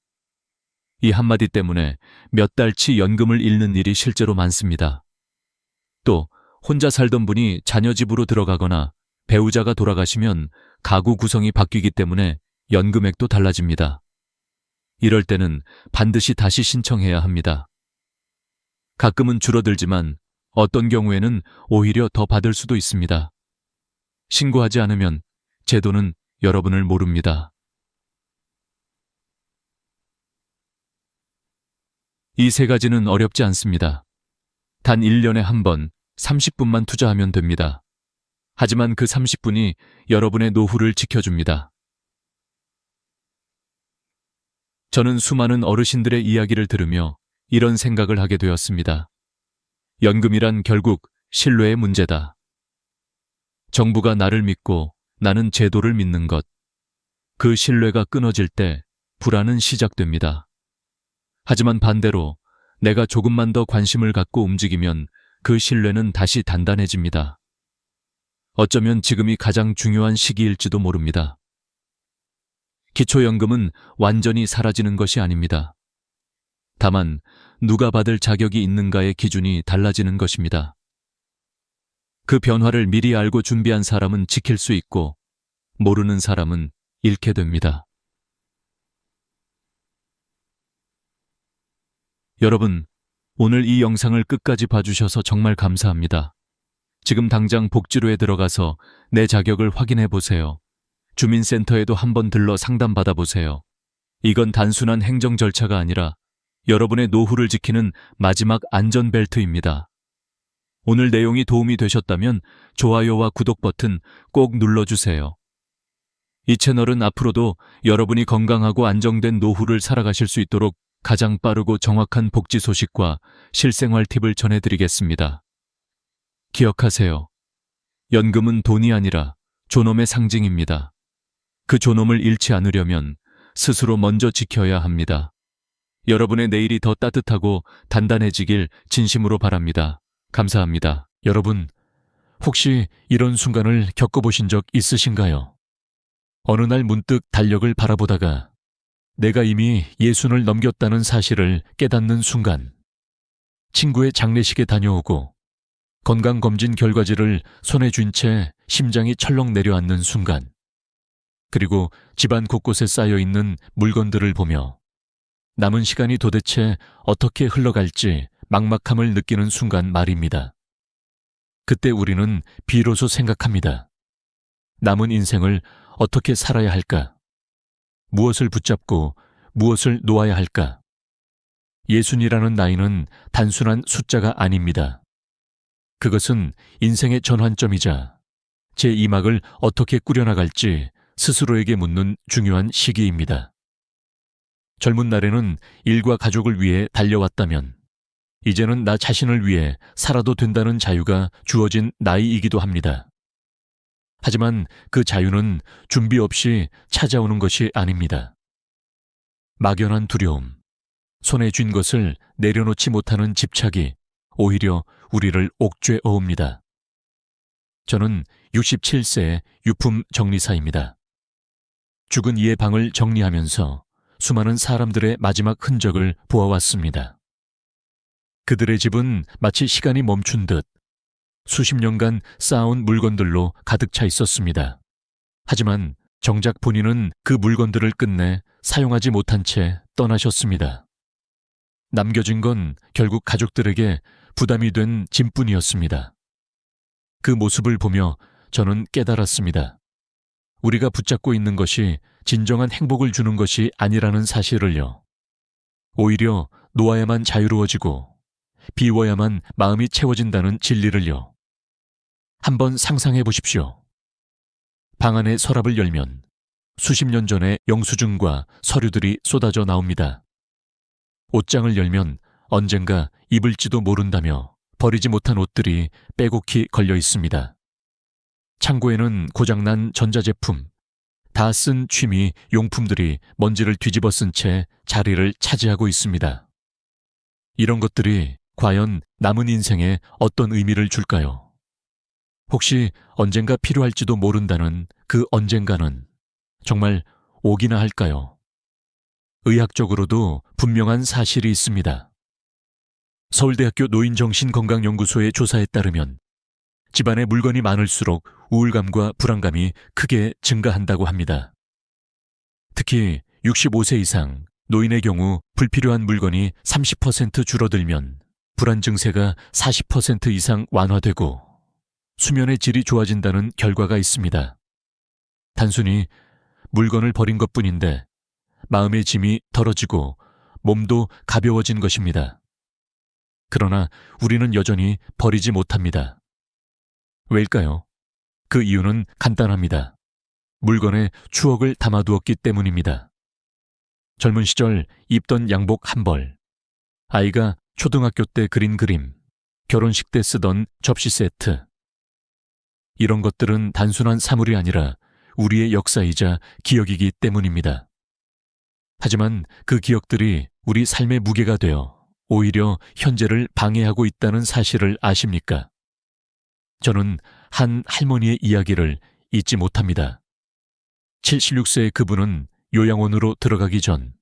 이 한마디 때문에 몇 달치 연금을 잃는 일이 실제로 많습니다. 또 혼자 살던 분이 자녀 집으로 들어가거나 배우자가 돌아가시면 가구 구성이 바뀌기 때문에 연금액도 달라집니다. 이럴 때는 반드시 다시 신청해야 합니다. 가끔은 줄어들지만 어떤 경우에는 오히려 더 받을 수도 있습니다. 신고하지 않으면 제도는 여러분을 모릅니다. 이 세 가지는 어렵지 않습니다. 단 1년에 한 번 30분만 투자하면 됩니다. 하지만 그 30분이 여러분의 노후를 지켜줍니다. 저는 수많은 어르신들의 이야기를 들으며 이런 생각을 하게 되었습니다. 연금이란 결국 신뢰의 문제다. 정부가 나를 믿고 나는 제도를 믿는 것. 그 신뢰가 끊어질 때 불안은 시작됩니다. 하지만 반대로 내가 조금만 더 관심을 갖고 움직이면 그 신뢰는 다시 단단해집니다. 어쩌면 지금이 가장 중요한 시기일지도 모릅니다. 기초연금은 완전히 사라지는 것이 아닙니다. 다만 누가 받을 자격이 있는가의 기준이 달라지는 것입니다. 그 변화를 미리 알고 준비한 사람은 지킬 수 있고 모르는 사람은 잃게 됩니다. 여러분, 오늘 이 영상을 끝까지 봐주셔서 정말 감사합니다. 지금 당장 복지로에 들어가서 내 자격을 확인해 보세요. 주민센터에도 한번 들러 상담받아 보세요. 이건 단순한 행정 절차가 아니라 여러분의 노후를 지키는 마지막 안전벨트입니다. 오늘 내용이 도움이 되셨다면 좋아요와 구독 버튼 꼭 눌러주세요. 이 채널은 앞으로도 여러분이 건강하고 안정된 노후를 살아가실 수 있도록 가장 빠르고 정확한 복지 소식과 실생활 팁을 전해드리겠습니다. 기억하세요. 연금은 돈이 아니라 존엄의 상징입니다. 그 존엄을 잃지 않으려면 스스로 먼저 지켜야 합니다. 여러분의 내일이 더 따뜻하고 단단해지길 진심으로 바랍니다. 감사합니다. 여러분, 혹시 이런 순간을 겪어보신 적 있으신가요? 어느 날 문득 달력을 바라보다가 내가 이미 60을 넘겼다는 사실을 깨닫는 순간, 친구의 장례식에 다녀오고 건강검진 결과지를 손에 쥔 채 심장이 철렁 내려앉는 순간, 그리고 집안 곳곳에 쌓여있는 물건들을 보며 남은 시간이 도대체 어떻게 흘러갈지 막막함을 느끼는 순간 말입니다. 그때 우리는 비로소 생각합니다. 남은 인생을 어떻게 살아야 할까? 무엇을 붙잡고 무엇을 놓아야 할까? 60이라는 나이는 단순한 숫자가 아닙니다. 그것은 인생의 전환점이자 제 2막을 어떻게 꾸려나갈지 스스로에게 묻는 중요한 시기입니다. 젊은 날에는 일과 가족을 위해 달려왔다면 이제는 나 자신을 위해 살아도 된다는 자유가 주어진 나이이기도 합니다. 하지만 그 자유는 준비 없이 찾아오는 것이 아닙니다. 막연한 두려움, 손에 쥔 것을 내려놓지 못하는 집착이 오히려 우리를 옥죄어 옵니다. 저는 67세의 유품 정리사입니다. 죽은 이의 방을 정리하면서 수많은 사람들의 마지막 흔적을 보아왔습니다. 그들의 집은 마치 시간이 멈춘 듯 수십 년간 쌓아온 물건들로 가득 차 있었습니다. 하지만 정작 본인은 그 물건들을 끝내 사용하지 못한 채 떠나셨습니다. 남겨진 건 결국 가족들에게 부담이 된 짐뿐이었습니다. 그 모습을 보며 저는 깨달았습니다. 우리가 붙잡고 있는 것이 진정한 행복을 주는 것이 아니라는 사실을요. 오히려 놓아야만 자유로워지고 비워야만 마음이 채워진다는 진리를요. 한번 상상해 보십시오. 방 안의 서랍을 열면 수십 년 전의 영수증과 서류들이 쏟아져 나옵니다. 옷장을 열면 언젠가 입을지도 모른다며 버리지 못한 옷들이 빼곡히 걸려 있습니다. 창고에는 고장난 전자제품, 다 쓴 취미, 용품들이 먼지를 뒤집어 쓴 채 자리를 차지하고 있습니다. 이런 것들이 과연 남은 인생에 어떤 의미를 줄까요? 혹시 언젠가 필요할지도 모른다는 그 언젠가는 정말 오기나 할까요? 의학적으로도 분명한 사실이 있습니다. 서울대학교 노인정신건강연구소의 조사에 따르면 집안에 물건이 많을수록 우울감과 불안감이 크게 증가한다고 합니다. 특히 65세 이상 노인의 경우 불필요한 물건이 30% 줄어들면 불안 증세가 40% 이상 완화되고 수면의 질이 좋아진다는 결과가 있습니다. 단순히 물건을 버린 것뿐인데 마음의 짐이 덜어지고 몸도 가벼워진 것입니다. 그러나 우리는 여전히 버리지 못합니다. 왜일까요? 그 이유는 간단합니다. 물건에 추억을 담아두었기 때문입니다. 젊은 시절 입던 양복 한 벌, 아이가 초등학교 때 그린 그림, 결혼식 때 쓰던 접시 세트. 이런 것들은 단순한 사물이 아니라 우리의 역사이자 기억이기 때문입니다. 하지만 그 기억들이 우리 삶의 무게가 되어 오히려 현재를 방해하고 있다는 사실을 아십니까? 저는 한 할머니의 이야기를 잊지 못합니다. 76세의 그분은 요양원으로 들어가기 전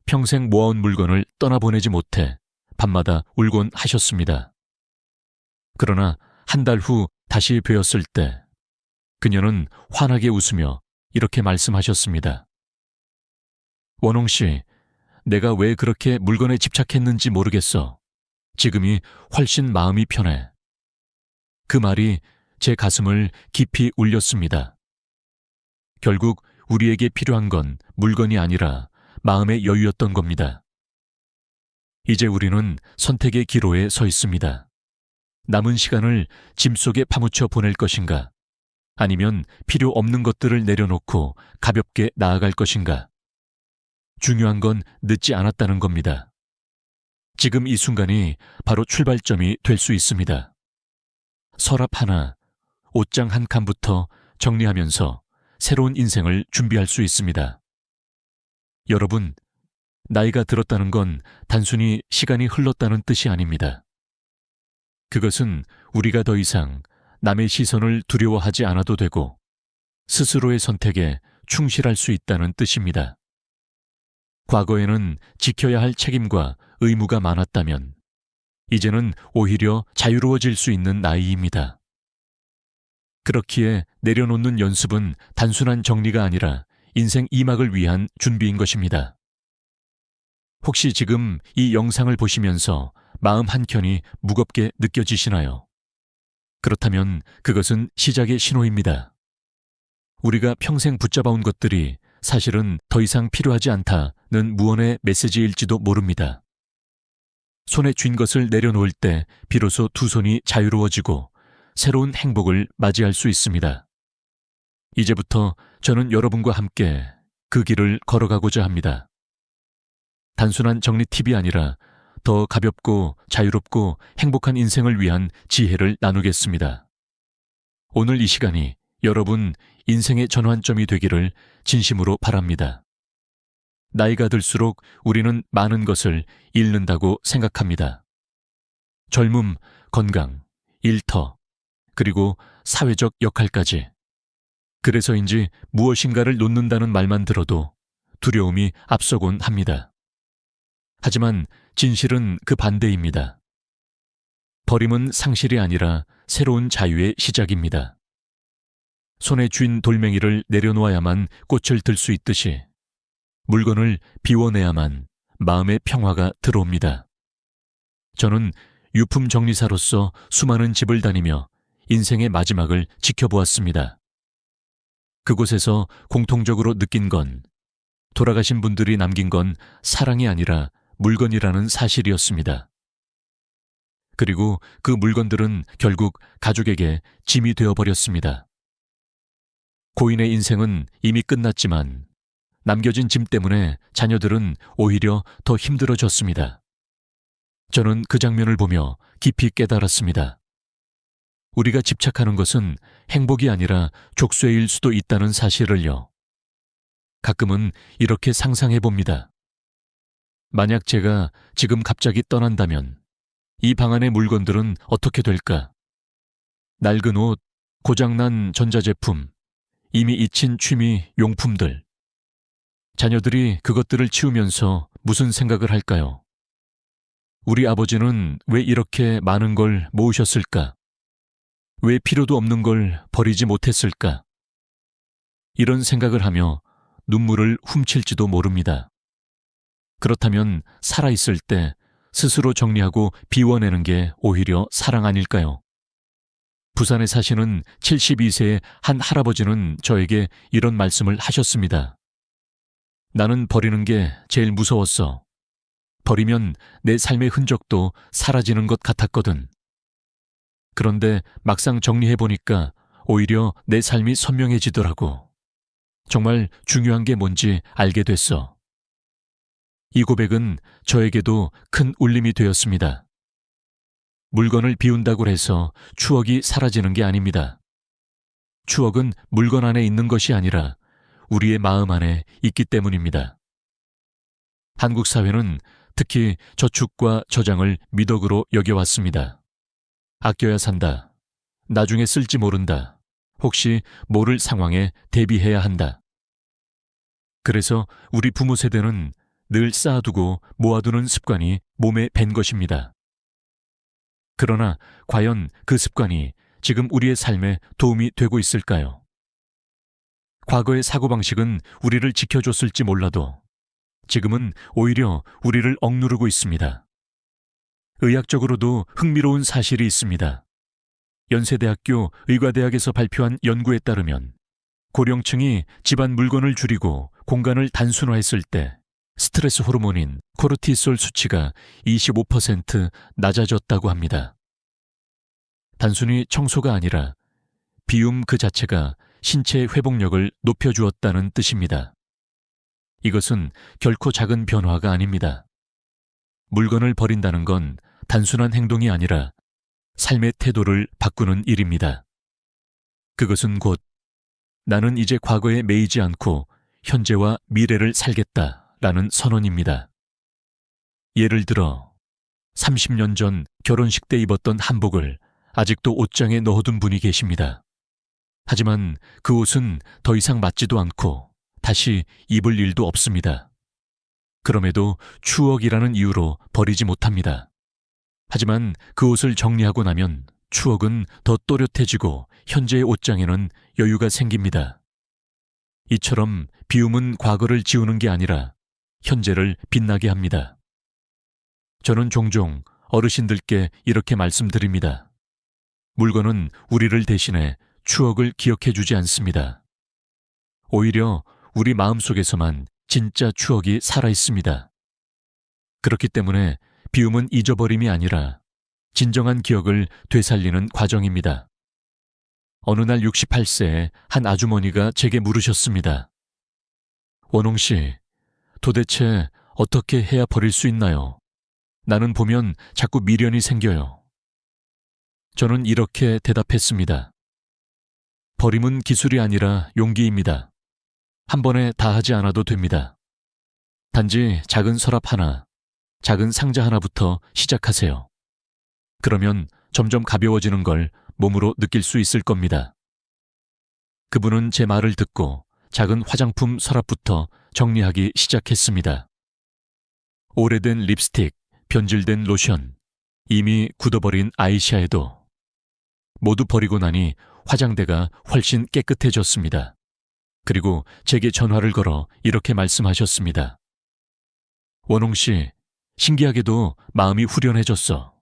평생 모아온 물건을 떠나보내지 못해 밤마다 울곤 하셨습니다. 그러나 한 달 후 다시 뵈었을 때 그녀는 환하게 웃으며 이렇게 말씀하셨습니다. 원홍 씨, 내가 왜 그렇게 물건에 집착했는지 모르겠어. 지금이 훨씬 마음이 편해. 그 말이 제 가슴을 깊이 울렸습니다. 결국 우리에게 필요한 건 물건이 아니라 마음의 여유였던 겁니다. 이제 우리는 선택의 기로에 서 있습니다. 남은 시간을 짐 속에 파묻혀 보낼 것인가? 아니면 필요 없는 것들을 내려놓고 가볍게 나아갈 것인가? 중요한 건 늦지 않았다는 겁니다. 지금 이 순간이 바로 출발점이 될 수 있습니다. 서랍 하나, 옷장 한 칸부터 정리하면서 새로운 인생을 준비할 수 있습니다. 여러분, 나이가 들었다는 건 단순히 시간이 흘렀다는 뜻이 아닙니다. 그것은 우리가 더 이상 남의 시선을 두려워하지 않아도 되고 스스로의 선택에 충실할 수 있다는 뜻입니다. 과거에는 지켜야 할 책임과 의무가 많았다면 이제는 오히려 자유로워질 수 있는 나이입니다. 그렇기에 내려놓는 연습은 단순한 정리가 아니라 인생 2막을 위한 준비인 것입니다. 혹시 지금 이 영상을 보시면서 마음 한켠이 무겁게 느껴지시나요? 그렇다면 그것은 시작의 신호입니다. 우리가 평생 붙잡아온 것들이 사실은 더 이상 필요하지 않다는 무언의 메시지일지도 모릅니다. 손에 쥔 것을 내려놓을 때 비로소 두 손이 자유로워지고 새로운 행복을 맞이할 수 있습니다. 이제부터 저는 여러분과 함께 그 길을 걸어가고자 합니다. 단순한 정리 팁이 아니라 더 가볍고 자유롭고 행복한 인생을 위한 지혜를 나누겠습니다. 오늘 이 시간이 여러분 인생의 전환점이 되기를 진심으로 바랍니다. 나이가 들수록 우리는 많은 것을 잃는다고 생각합니다. 젊음, 건강, 일터, 그리고 사회적 역할까지. 그래서인지 무엇인가를 놓는다는 말만 들어도 두려움이 앞서곤 합니다. 하지만 진실은 그 반대입니다. 버림은 상실이 아니라 새로운 자유의 시작입니다. 손에 쥔 돌멩이를 내려놓아야만 꽃을 들 수 있듯이 물건을 비워내야만 마음의 평화가 들어옵니다. 저는 유품 정리사로서 수많은 집을 다니며 인생의 마지막을 지켜보았습니다. 그곳에서 공통적으로 느낀 건 돌아가신 분들이 남긴 건 사랑이 아니라 물건이라는 사실이었습니다. 그리고 그 물건들은 결국 가족에게 짐이 되어버렸습니다. 고인의 인생은 이미 끝났지만 남겨진 짐 때문에 자녀들은 오히려 더 힘들어졌습니다. 저는 그 장면을 보며 깊이 깨달았습니다. 우리가 집착하는 것은 행복이 아니라 족쇄일 수도 있다는 사실을요. 가끔은 이렇게 상상해 봅니다. 만약 제가 지금 갑자기 떠난다면 이 방 안의 물건들은 어떻게 될까? 낡은 옷, 고장난 전자제품, 이미 잊힌 취미, 용품들. 자녀들이 그것들을 치우면서 무슨 생각을 할까요? 우리 아버지는 왜 이렇게 많은 걸 모으셨을까? 왜 필요도 없는 걸 버리지 못했을까? 이런 생각을 하며 눈물을 훔칠지도 모릅니다. 그렇다면 살아있을 때 스스로 정리하고 비워내는 게 오히려 사랑 아닐까요? 부산에 사시는 72세의 한 할아버지는 저에게 이런 말씀을 하셨습니다. 나는 버리는 게 제일 무서웠어. 버리면 내 삶의 흔적도 사라지는 것 같았거든. 그런데 막상 정리해보니까 오히려 내 삶이 선명해지더라고. 정말 중요한 게 뭔지 알게 됐어. 이 고백은 저에게도 큰 울림이 되었습니다. 물건을 비운다고 해서 추억이 사라지는 게 아닙니다. 추억은 물건 안에 있는 것이 아니라 우리의 마음 안에 있기 때문입니다. 한국 사회는 특히 저축과 저장을 미덕으로 여겨왔습니다. 아껴야 산다. 나중에 쓸지 모른다. 혹시 모를 상황에 대비해야 한다. 그래서 우리 부모 세대는 늘 쌓아두고 모아두는 습관이 몸에 밴 것입니다. 그러나 과연 그 습관이 지금 우리의 삶에 도움이 되고 있을까요? 과거의 사고방식은 우리를 지켜줬을지 몰라도 지금은 오히려 우리를 억누르고 있습니다. 의학적으로도 흥미로운 사실이 있습니다. 연세대학교 의과대학에서 발표한 연구에 따르면 고령층이 집안 물건을 줄이고 공간을 단순화했을 때 스트레스 호르몬인 코르티솔 수치가 25% 낮아졌다고 합니다. 단순히 청소가 아니라 비움 그 자체가 신체의 회복력을 높여주었다는 뜻입니다. 이것은 결코 작은 변화가 아닙니다. 물건을 버린다는 건 단순한 행동이 아니라 삶의 태도를 바꾸는 일입니다. 그것은 곧 나는 이제 과거에 매이지 않고 현재와 미래를 살겠다라는 선언입니다. 예를 들어 30년 전 결혼식 때 입었던 한복을 아직도 옷장에 넣어둔 분이 계십니다. 하지만 그 옷은 더 이상 맞지도 않고 다시 입을 일도 없습니다. 그럼에도 추억이라는 이유로 버리지 못합니다. 하지만 그 옷을 정리하고 나면 추억은 더 또렷해지고 현재의 옷장에는 여유가 생깁니다. 이처럼 비움은 과거를 지우는 게 아니라 현재를 빛나게 합니다. 저는 종종 어르신들께 이렇게 말씀드립니다. 물건은 우리를 대신해 추억을 기억해주지 않습니다. 오히려 우리 마음속에서만 진짜 추억이 살아있습니다. 그렇기 때문에 비움은 잊어버림이 아니라 진정한 기억을 되살리는 과정입니다. 어느 날 68세의 한 아주머니가 제게 물으셨습니다. 원홍 씨, 도대체 어떻게 해야 버릴 수 있나요? 나는 보면 자꾸 미련이 생겨요. 저는 이렇게 대답했습니다. 버림은 기술이 아니라 용기입니다. 한 번에 다 하지 않아도 됩니다. 단지 작은 서랍 하나, 작은 상자 하나부터 시작하세요. 그러면 점점 가벼워지는 걸 몸으로 느낄 수 있을 겁니다. 그분은 제 말을 듣고 작은 화장품 서랍부터 정리하기 시작했습니다. 오래된 립스틱, 변질된 로션, 이미 굳어버린 아이샤에도 모두 버리고 나니 화장대가 훨씬 깨끗해졌습니다. 그리고 제게 전화를 걸어 이렇게 말씀하셨습니다. 원홍 씨, 신기하게도 마음이 후련해졌어.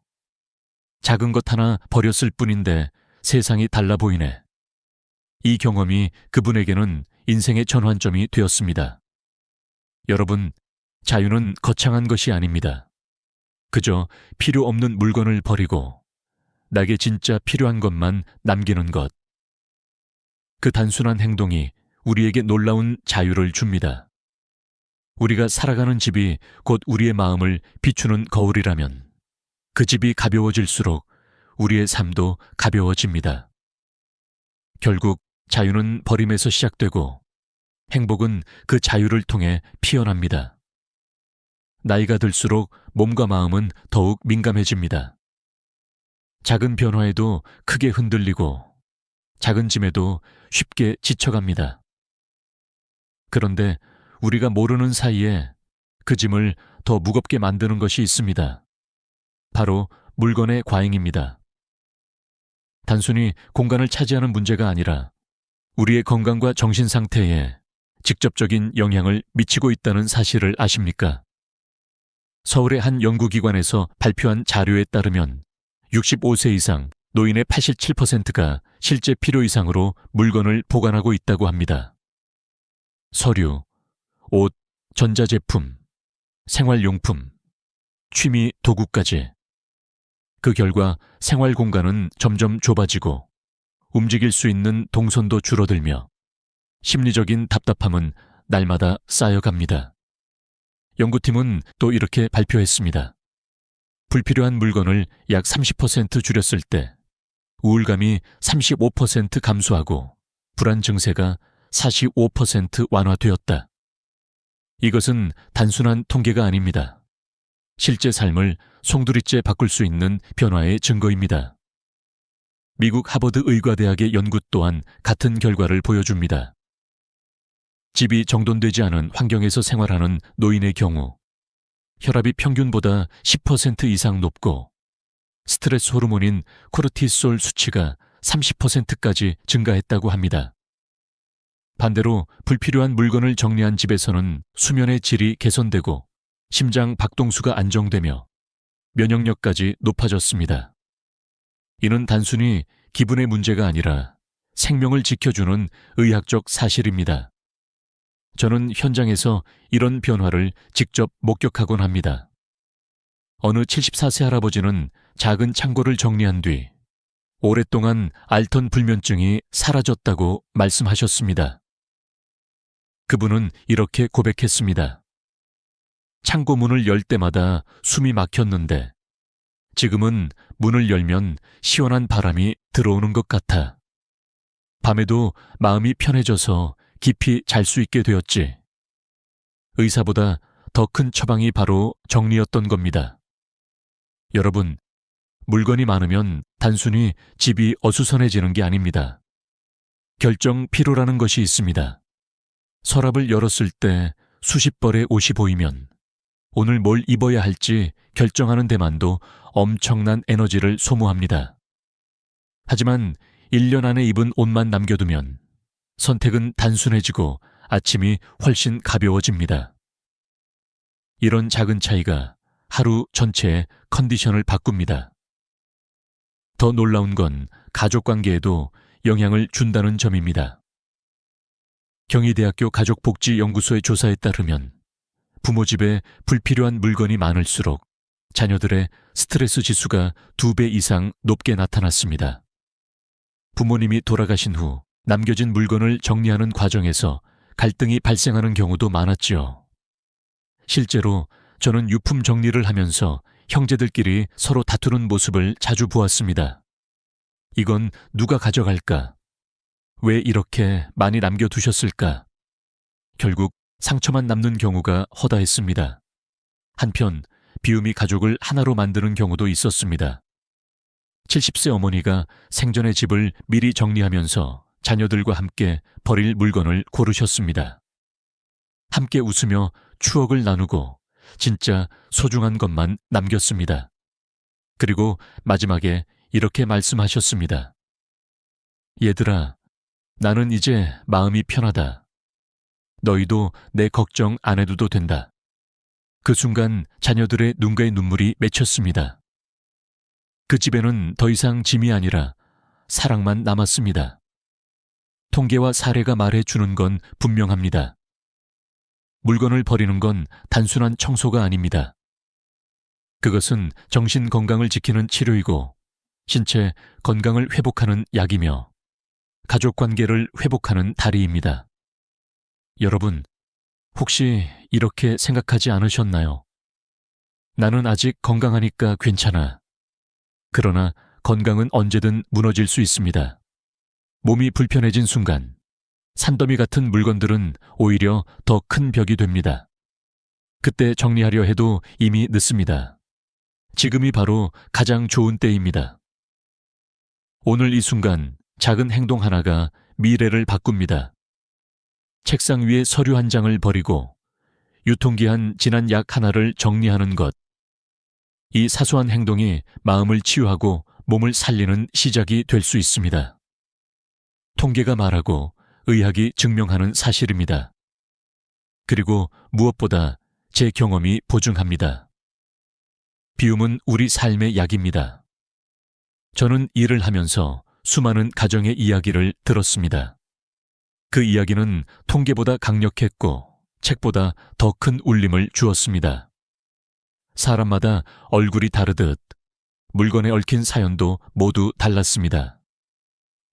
작은 것 하나 버렸을 뿐인데 세상이 달라 보이네. 이 경험이 그분에게는 인생의 전환점이 되었습니다. 여러분, 자유는 거창한 것이 아닙니다. 그저 필요 없는 물건을 버리고 나에게 진짜 필요한 것만 남기는 것. 그 단순한 행동이 우리에게 놀라운 자유를 줍니다. 우리가 살아가는 집이 곧 우리의 마음을 비추는 거울이라면 그 집이 가벼워질수록 우리의 삶도 가벼워집니다. 결국 자유는 버림에서 시작되고 행복은 그 자유를 통해 피어납니다. 나이가 들수록 몸과 마음은 더욱 민감해집니다. 작은 변화에도 크게 흔들리고 작은 짐에도 쉽게 지쳐갑니다. 그런데 우리가 모르는 사이에 그 짐을 더 무겁게 만드는 것이 있습니다. 바로 물건의 과잉입니다. 단순히 공간을 차지하는 문제가 아니라 우리의 건강과 정신 상태에 직접적인 영향을 미치고 있다는 사실을 아십니까? 서울의 한 연구기관에서 발표한 자료에 따르면 65세 이상 노인의 87%가 실제 필요 이상으로 물건을 보관하고 있다고 합니다. 서류, 옷, 전자제품, 생활용품, 취미 도구까지. 그 결과 생활 공간은 점점 좁아지고 움직일 수 있는 동선도 줄어들며 심리적인 답답함은 날마다 쌓여갑니다. 연구팀은 또 이렇게 발표했습니다. 불필요한 물건을 약 30% 줄였을 때 우울감이 35% 감소하고 불안 증세가 45% 완화되었다. 이것은 단순한 통계가 아닙니다. 실제 삶을 송두리째 바꿀 수 있는 변화의 증거입니다. 미국 하버드 의과대학의 연구 또한 같은 결과를 보여줍니다. 집이 정돈되지 않은 환경에서 생활하는 노인의 경우 혈압이 평균보다 10% 이상 높고 스트레스 호르몬인 코르티솔 수치가 30%까지 증가했다고 합니다. 반대로 불필요한 물건을 정리한 집에서는 수면의 질이 개선되고 심장 박동수가 안정되며 면역력까지 높아졌습니다. 이는 단순히 기분의 문제가 아니라 생명을 지켜주는 의학적 사실입니다. 저는 현장에서 이런 변화를 직접 목격하곤 합니다. 어느 74세 할아버지는 작은 창고를 정리한 뒤 오랫동안 앓던 불면증이 사라졌다고 말씀하셨습니다. 그분은 이렇게 고백했습니다. 창고 문을 열 때마다 숨이 막혔는데 지금은 문을 열면 시원한 바람이 들어오는 것 같아. 밤에도 마음이 편해져서 깊이 잘 수 있게 되었지. 의사보다 더 큰 처방이 바로 정리였던 겁니다. 여러분, 물건이 많으면 단순히 집이 어수선해지는 게 아닙니다. 결정 피로라는 것이 있습니다. 서랍을 열었을 때 수십 벌의 옷이 보이면 오늘 뭘 입어야 할지 결정하는 데만도 엄청난 에너지를 소모합니다. 하지만 1년 안에 입은 옷만 남겨두면 선택은 단순해지고 아침이 훨씬 가벼워집니다. 이런 작은 차이가 하루 전체의 컨디션을 바꿉니다. 더 놀라운 건 가족 관계에도 영향을 준다는 점입니다. 경희대학교 가족복지연구소의 조사에 따르면 부모 집에 불필요한 물건이 많을수록 자녀들의 스트레스 지수가 2배 이상 높게 나타났습니다. 부모님이 돌아가신 후 남겨진 물건을 정리하는 과정에서 갈등이 발생하는 경우도 많았지요. 실제로 저는 유품 정리를 하면서 형제들끼리 서로 다투는 모습을 자주 보았습니다. 이건 누가 가져갈까? 왜 이렇게 많이 남겨두셨을까? 결국 상처만 남는 경우가 허다했습니다. 한편 비움이 가족을 하나로 만드는 경우도 있었습니다. 70세 어머니가 생전의 집을 미리 정리하면서 자녀들과 함께 버릴 물건을 고르셨습니다. 함께 웃으며 추억을 나누고 진짜 소중한 것만 남겼습니다. 그리고 마지막에 이렇게 말씀하셨습니다. 얘들아, 나는 이제 마음이 편하다. 너희도 내 걱정 안 해도 된다. 그 순간 자녀들의 눈가에 눈물이 맺혔습니다. 그 집에는 더 이상 짐이 아니라 사랑만 남았습니다. 통계와 사례가 말해주는 건 분명합니다. 물건을 버리는 건 단순한 청소가 아닙니다. 그것은 정신 건강을 지키는 치료이고 신체 건강을 회복하는 약이며 가족 관계를 회복하는 다리입니다. 여러분, 혹시 이렇게 생각하지 않으셨나요? 나는 아직 건강하니까 괜찮아. 그러나 건강은 언제든 무너질 수 있습니다. 몸이 불편해진 순간 산더미 같은 물건들은 오히려 더 큰 벽이 됩니다. 그때 정리하려 해도 이미 늦습니다. 지금이 바로 가장 좋은 때입니다. 오늘 이 순간 작은 행동 하나가 미래를 바꿉니다. 책상 위에 서류 한 장을 버리고 유통기한 지난 약 하나를 정리하는 것. 이 사소한 행동이 마음을 치유하고 몸을 살리는 시작이 될 수 있습니다. 통계가 말하고 의학이 증명하는 사실입니다. 그리고 무엇보다 제 경험이 보증합니다. 비움은 우리 삶의 약입니다. 저는 일을 하면서 수많은 가정의 이야기를 들었습니다. 그 이야기는 통계보다 강력했고 책보다 더 큰 울림을 주었습니다. 사람마다 얼굴이 다르듯 물건에 얽힌 사연도 모두 달랐습니다.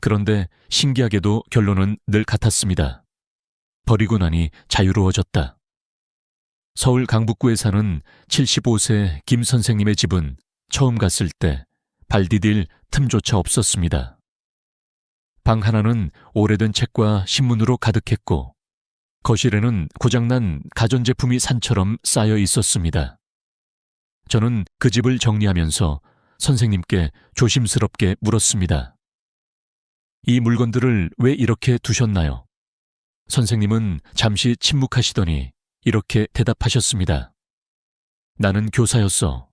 그런데 신기하게도 결론은 늘 같았습니다. 버리고 나니 자유로워졌다. 서울 강북구에 사는 75세 김 선생님의 집은 처음 갔을 때 발 디딜 틈조차 없었습니다. 방 하나는 오래된 책과 신문으로 가득했고 거실에는 고장난 가전제품이 산처럼 쌓여 있었습니다. 저는 그 집을 정리하면서 선생님께 조심스럽게 물었습니다. 이 물건들을 왜 이렇게 두셨나요? 선생님은 잠시 침묵하시더니 이렇게 대답하셨습니다. 나는 교사였어.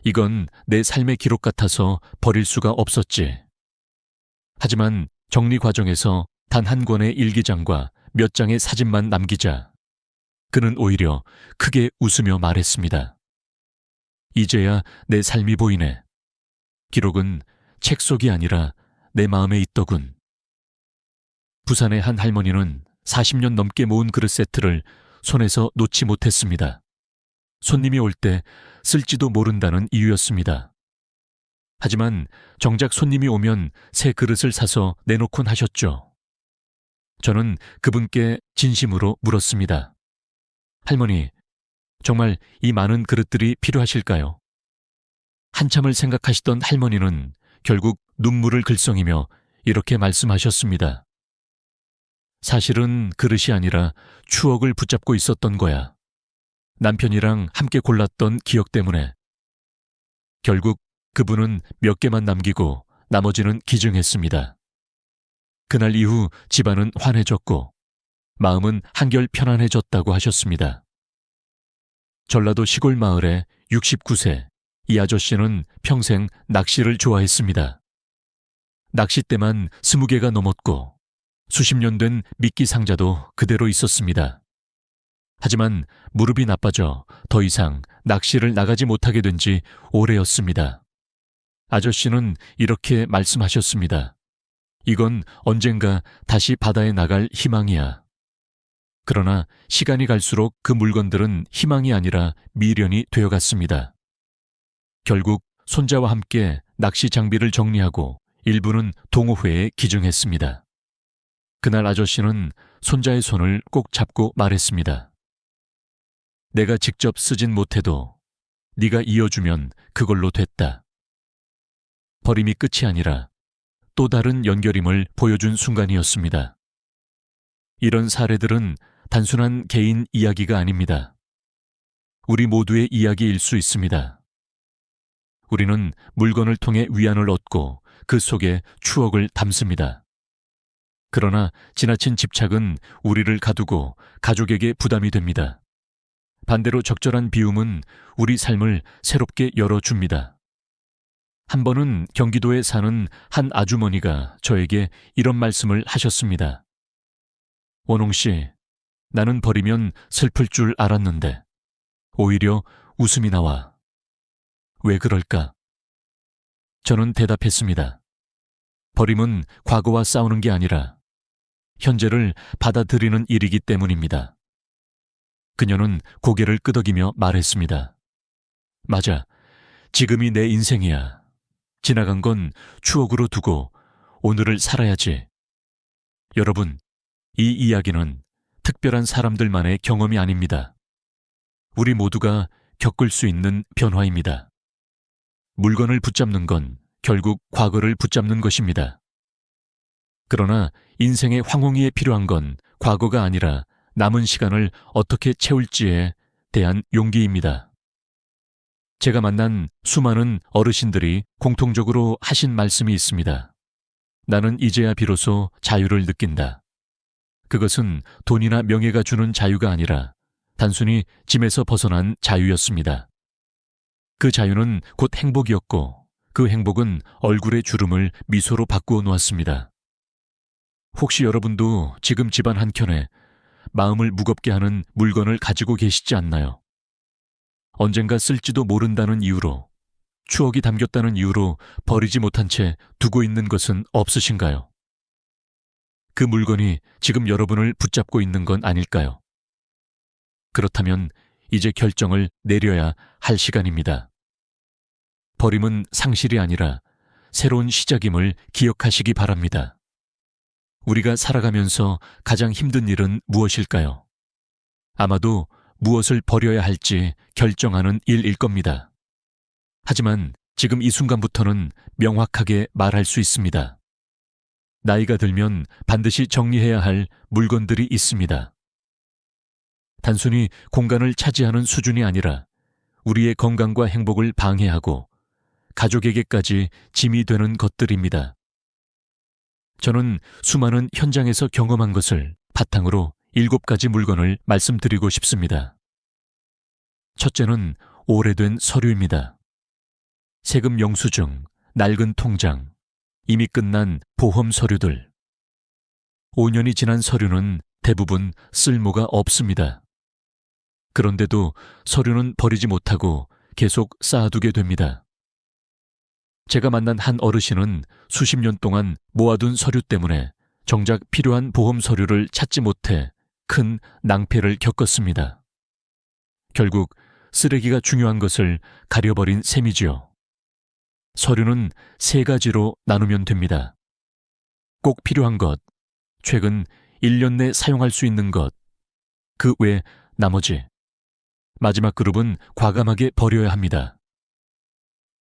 이건 내 삶의 기록 같아서 버릴 수가 없었지. 하지만 정리 과정에서 단 한 권의 일기장과 몇 장의 사진만 남기자 그는 오히려 크게 웃으며 말했습니다. 이제야 내 삶이 보이네. 기록은 책 속이 아니라 내 마음에 있더군. 부산의 한 할머니는 40년 넘게 모은 그릇 세트를 손에서 놓지 못했습니다. 손님이 올 때 쓸지도 모른다는 이유였습니다. 하지만 정작 손님이 오면 새 그릇을 사서 내놓곤 하셨죠. 저는 그분께 진심으로 물었습니다. 할머니, 정말 이 많은 그릇들이 필요하실까요? 한참을 생각하시던 할머니는 결국 눈물을 글썽이며 이렇게 말씀하셨습니다. 사실은 그릇이 아니라 추억을 붙잡고 있었던 거야. 남편이랑 함께 골랐던 기억 때문에. 결국 그분은 몇 개만 남기고 나머지는 기증했습니다. 그날 이후 집안은 환해졌고 마음은 한결 편안해졌다고 하셨습니다. 전라도 시골 마을의 69세 이 아저씨는 평생 낚시를 좋아했습니다. 낚싯대만 20개가 넘었고 수십 년 된 미끼 상자도 그대로 있었습니다. 하지만 무릎이 나빠져 더 이상 낚시를 나가지 못하게 된 지 오래였습니다. 아저씨는 이렇게 말씀하셨습니다. 이건 언젠가 다시 바다에 나갈 희망이야. 그러나 시간이 갈수록 그 물건들은 희망이 아니라 미련이 되어갔습니다. 결국 손자와 함께 낚시 장비를 정리하고 일부는 동호회에 기증했습니다. 그날 아저씨는 손자의 손을 꼭 잡고 말했습니다. 내가 직접 쓰진 못해도 네가 이어주면 그걸로 됐다. 버림이 끝이 아니라 또 다른 연결임을 보여준 순간이었습니다. 이런 사례들은 단순한 개인 이야기가 아닙니다. 우리 모두의 이야기일 수 있습니다. 우리는 물건을 통해 위안을 얻고 그 속에 추억을 담습니다. 그러나 지나친 집착은 우리를 가두고 가족에게 부담이 됩니다. 반대로 적절한 비움은 우리 삶을 새롭게 열어줍니다. 한 번은 경기도에 사는 한 아주머니가 저에게 이런 말씀을 하셨습니다. 원홍 씨, 나는 버리면 슬플 줄 알았는데 오히려 웃음이 나와. 왜 그럴까? 저는 대답했습니다. 버림은 과거와 싸우는 게 아니라 현재를 받아들이는 일이기 때문입니다. 그녀는 고개를 끄덕이며 말했습니다. 맞아. 지금이 내 인생이야. 지나간 건 추억으로 두고 오늘을 살아야지. 여러분, 이 이야기는 특별한 사람들만의 경험이 아닙니다. 우리 모두가 겪을 수 있는 변화입니다. 물건을 붙잡는 건 결국 과거를 붙잡는 것입니다. 그러나 인생의 황홍이에 필요한 건 과거가 아니라 남은 시간을 어떻게 채울지에 대한 용기입니다. 제가 만난 수많은 어르신들이 공통적으로 하신 말씀이 있습니다. 나는 이제야 비로소 자유를 느낀다. 그것은 돈이나 명예가 주는 자유가 아니라 단순히 짐에서 벗어난 자유였습니다. 그 자유는 곧 행복이었고 그 행복은 얼굴의 주름을 미소로 바꾸어 놓았습니다. 혹시 여러분도 지금 집안 한켠에 마음을 무겁게 하는 물건을 가지고 계시지 않나요? 언젠가 쓸지도 모른다는 이유로, 추억이 담겼다는 이유로 버리지 못한 채 두고 있는 것은 없으신가요? 그 물건이 지금 여러분을 붙잡고 있는 건 아닐까요? 그렇다면 이제 결정을 내려야 할 시간입니다. 버림은 상실이 아니라 새로운 시작임을 기억하시기 바랍니다. 우리가 살아가면서 가장 힘든 일은 무엇일까요? 아마도 무엇을 버려야 할지 결정하는 일일 겁니다. 하지만 지금 이 순간부터는 명확하게 말할 수 있습니다. 나이가 들면 반드시 정리해야 할 물건들이 있습니다. 단순히 공간을 차지하는 수준이 아니라 우리의 건강과 행복을 방해하고 가족에게까지 짐이 되는 것들입니다. 저는 수많은 현장에서 경험한 것을 바탕으로 7가지 물건을 말씀드리고 싶습니다. 첫째는 오래된 서류입니다. 세금 영수증, 낡은 통장, 이미 끝난 보험 서류들. 5년이 지난 서류는 대부분 쓸모가 없습니다. 그런데도 서류는 버리지 못하고 계속 쌓아두게 됩니다. 제가 만난 한 어르신은 수십 년 동안 모아둔 서류 때문에 정작 필요한 보험 서류를 찾지 못해 큰 낭패를 겪었습니다. 결국 쓰레기가 중요한 것을 가려버린 셈이지요. 서류는 3가지로 나누면 됩니다. 꼭 필요한 것, 최근 1년 내 사용할 수 있는 것, 그 외 나머지. 마지막 그룹은 과감하게 버려야 합니다.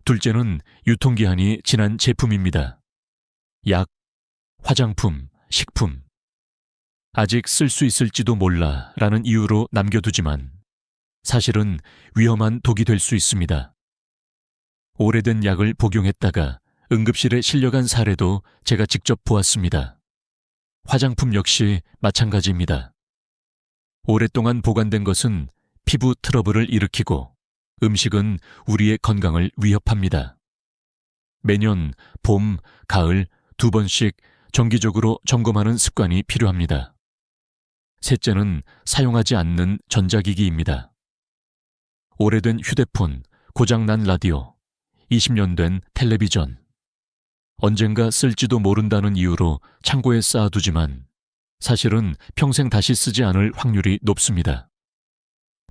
둘째는 유통기한이 지난 제품입니다. 약, 화장품, 식품. 아직 쓸 수 있을지도 몰라 라는 이유로 남겨두지만 사실은 위험한 독이 될 수 있습니다. 오래된 약을 복용했다가 응급실에 실려간 사례도 제가 직접 보았습니다. 화장품 역시 마찬가지입니다. 오랫동안 보관된 것은 피부 트러블을 일으키고 음식은 우리의 건강을 위협합니다. 매년 봄, 가을 2번씩 정기적으로 점검하는 습관이 필요합니다. 셋째는 사용하지 않는 전자기기입니다. 오래된 휴대폰, 고장난 라디오, 20년 된 텔레비전. 언젠가 쓸지도 모른다는 이유로 창고에 쌓아두지만 사실은 평생 다시 쓰지 않을 확률이 높습니다.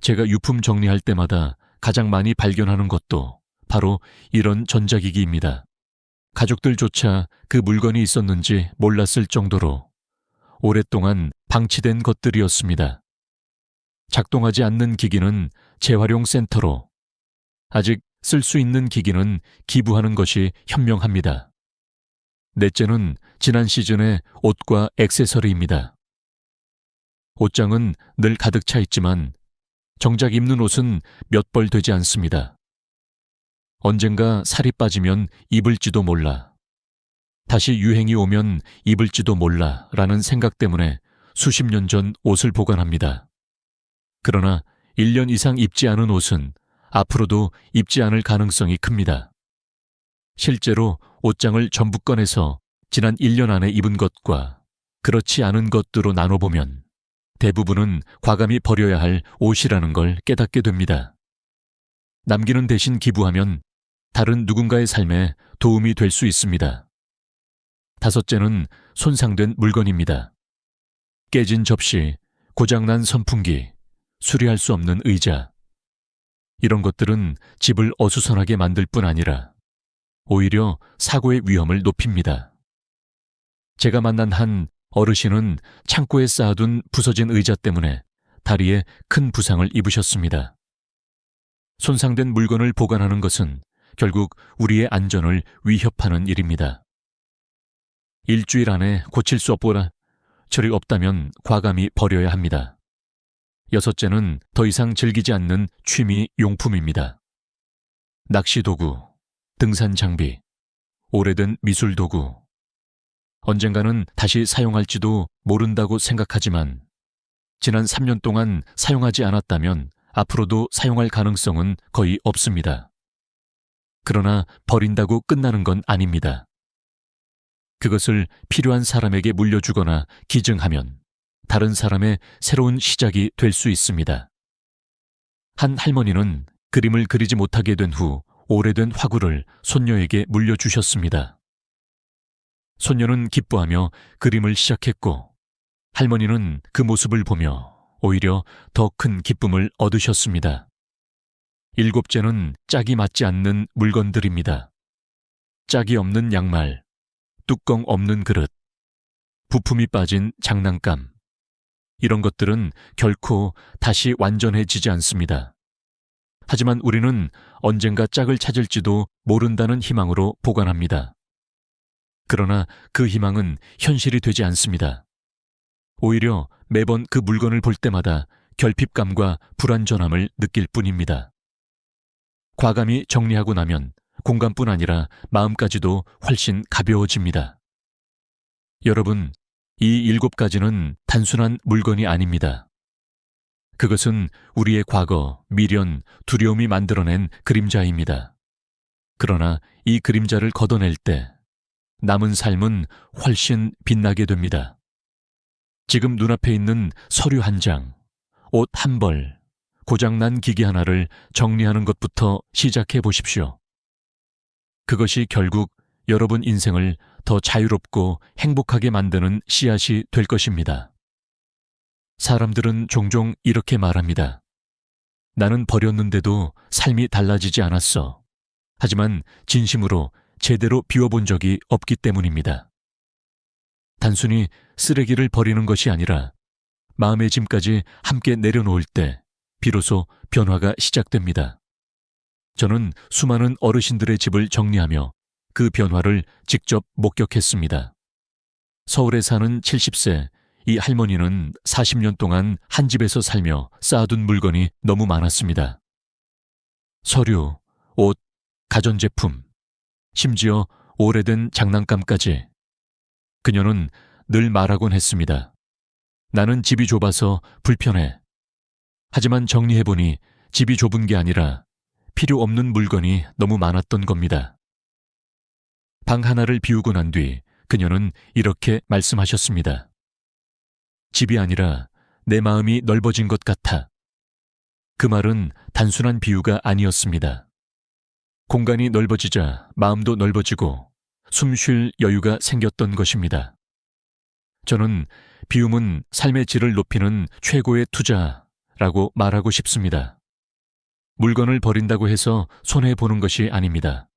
제가 유품 정리할 때마다 가장 많이 발견하는 것도 바로 이런 전자기기입니다. 가족들조차 그 물건이 있었는지 몰랐을 정도로 오랫동안 방치된 것들이었습니다. 작동하지 않는 기기는 재활용 센터로, 아직 쓸 수 있는 기기는 기부하는 것이 현명합니다. 넷째는 지난 시즌의 옷과 액세서리입니다. 옷장은 늘 가득 차 있지만 정작 입는 옷은 몇 벌 되지 않습니다. 언젠가 살이 빠지면 입을지도 몰라. 다시 유행이 오면 입을지도 몰라 라는 생각 때문에 수십 년 전 옷을 보관합니다. 그러나 1년 이상 입지 않은 옷은 앞으로도 입지 않을 가능성이 큽니다. 실제로 옷장을 전부 꺼내서 지난 1년 안에 입은 것과 그렇지 않은 것들로 나눠보면 대부분은 과감히 버려야 할 옷이라는 걸 깨닫게 됩니다. 남기는 대신 기부하면 다른 누군가의 삶에 도움이 될 수 있습니다. 다섯째는 손상된 물건입니다. 깨진 접시, 고장난 선풍기, 수리할 수 없는 의자. 이런 것들은 집을 어수선하게 만들 뿐 아니라 오히려 사고의 위험을 높입니다. 제가 만난 한 어르신은 창고에 쌓아둔 부서진 의자 때문에 다리에 큰 부상을 입으셨습니다. 손상된 물건을 보관하는 것은 결국 우리의 안전을 위협하는 일입니다. 일주일 안에 고칠 수 없거나 철이 없다면 과감히 버려야 합니다. 여섯째는 더 이상 즐기지 않는 취미 용품입니다. 낚시 도구, 등산 장비, 오래된 미술 도구. 언젠가는 다시 사용할지도 모른다고 생각하지만 지난 3년 동안 사용하지 않았다면 앞으로도 사용할 가능성은 거의 없습니다. 그러나 버린다고 끝나는 건 아닙니다. 그것을 필요한 사람에게 물려주거나 기증하면 다른 사람의 새로운 시작이 될 수 있습니다. 한 할머니는 그림을 그리지 못하게 된 후 오래된 화구를 손녀에게 물려주셨습니다. 손녀는 기뻐하며 그림을 시작했고 할머니는 그 모습을 보며 오히려 더 큰 기쁨을 얻으셨습니다. 일곱째는 짝이 맞지 않는 물건들입니다. 짝이 없는 양말, 뚜껑 없는 그릇, 부품이 빠진 장난감. 이런 것들은 결코 다시 완전해지지 않습니다. 하지만 우리는 언젠가 짝을 찾을지도 모른다는 희망으로 보관합니다. 그러나 그 희망은 현실이 되지 않습니다. 오히려 매번 그 물건을 볼 때마다 결핍감과 불안전함을 느낄 뿐입니다. 과감히 정리하고 나면 공간뿐 아니라 마음까지도 훨씬 가벼워집니다. 여러분, 이 7가지는 단순한 물건이 아닙니다. 그것은 우리의 과거, 미련, 두려움이 만들어낸 그림자입니다. 그러나 이 그림자를 걷어낼 때 남은 삶은 훨씬 빛나게 됩니다. 지금 눈앞에 있는 서류 한 장, 옷 한 벌, 고장난 기계 하나를 정리하는 것부터 시작해 보십시오. 그것이 결국 여러분 인생을 더 자유롭고 행복하게 만드는 씨앗이 될 것입니다. 사람들은 종종 이렇게 말합니다. 나는 버렸는데도 삶이 달라지지 않았어. 하지만 진심으로 제대로 비워본 적이 없기 때문입니다. 단순히 쓰레기를 버리는 것이 아니라 마음의 짐까지 함께 내려놓을 때 비로소 변화가 시작됩니다. 저는 수많은 어르신들의 집을 정리하며 그 변화를 직접 목격했습니다. 서울에 사는 70세 이 할머니는 40년 동안 한 집에서 살며 쌓아둔 물건이 너무 많았습니다. 서류, 옷, 가전제품, 심지어 오래된 장난감까지. 그녀는 늘 말하곤 했습니다. 나는 집이 좁아서 불편해. 하지만 정리해보니 집이 좁은 게 아니라 필요 없는 물건이 너무 많았던 겁니다. 방 하나를 비우고 난 뒤 그녀는 이렇게 말씀하셨습니다. 집이 아니라 내 마음이 넓어진 것 같아. 그 말은 단순한 비유가 아니었습니다. 공간이 넓어지자 마음도 넓어지고 숨 쉴 여유가 생겼던 것입니다. 저는 비움은 삶의 질을 높이는 최고의 투자라고 말하고 싶습니다. 물건을 버린다고 해서 손해보는 것이 아닙니다.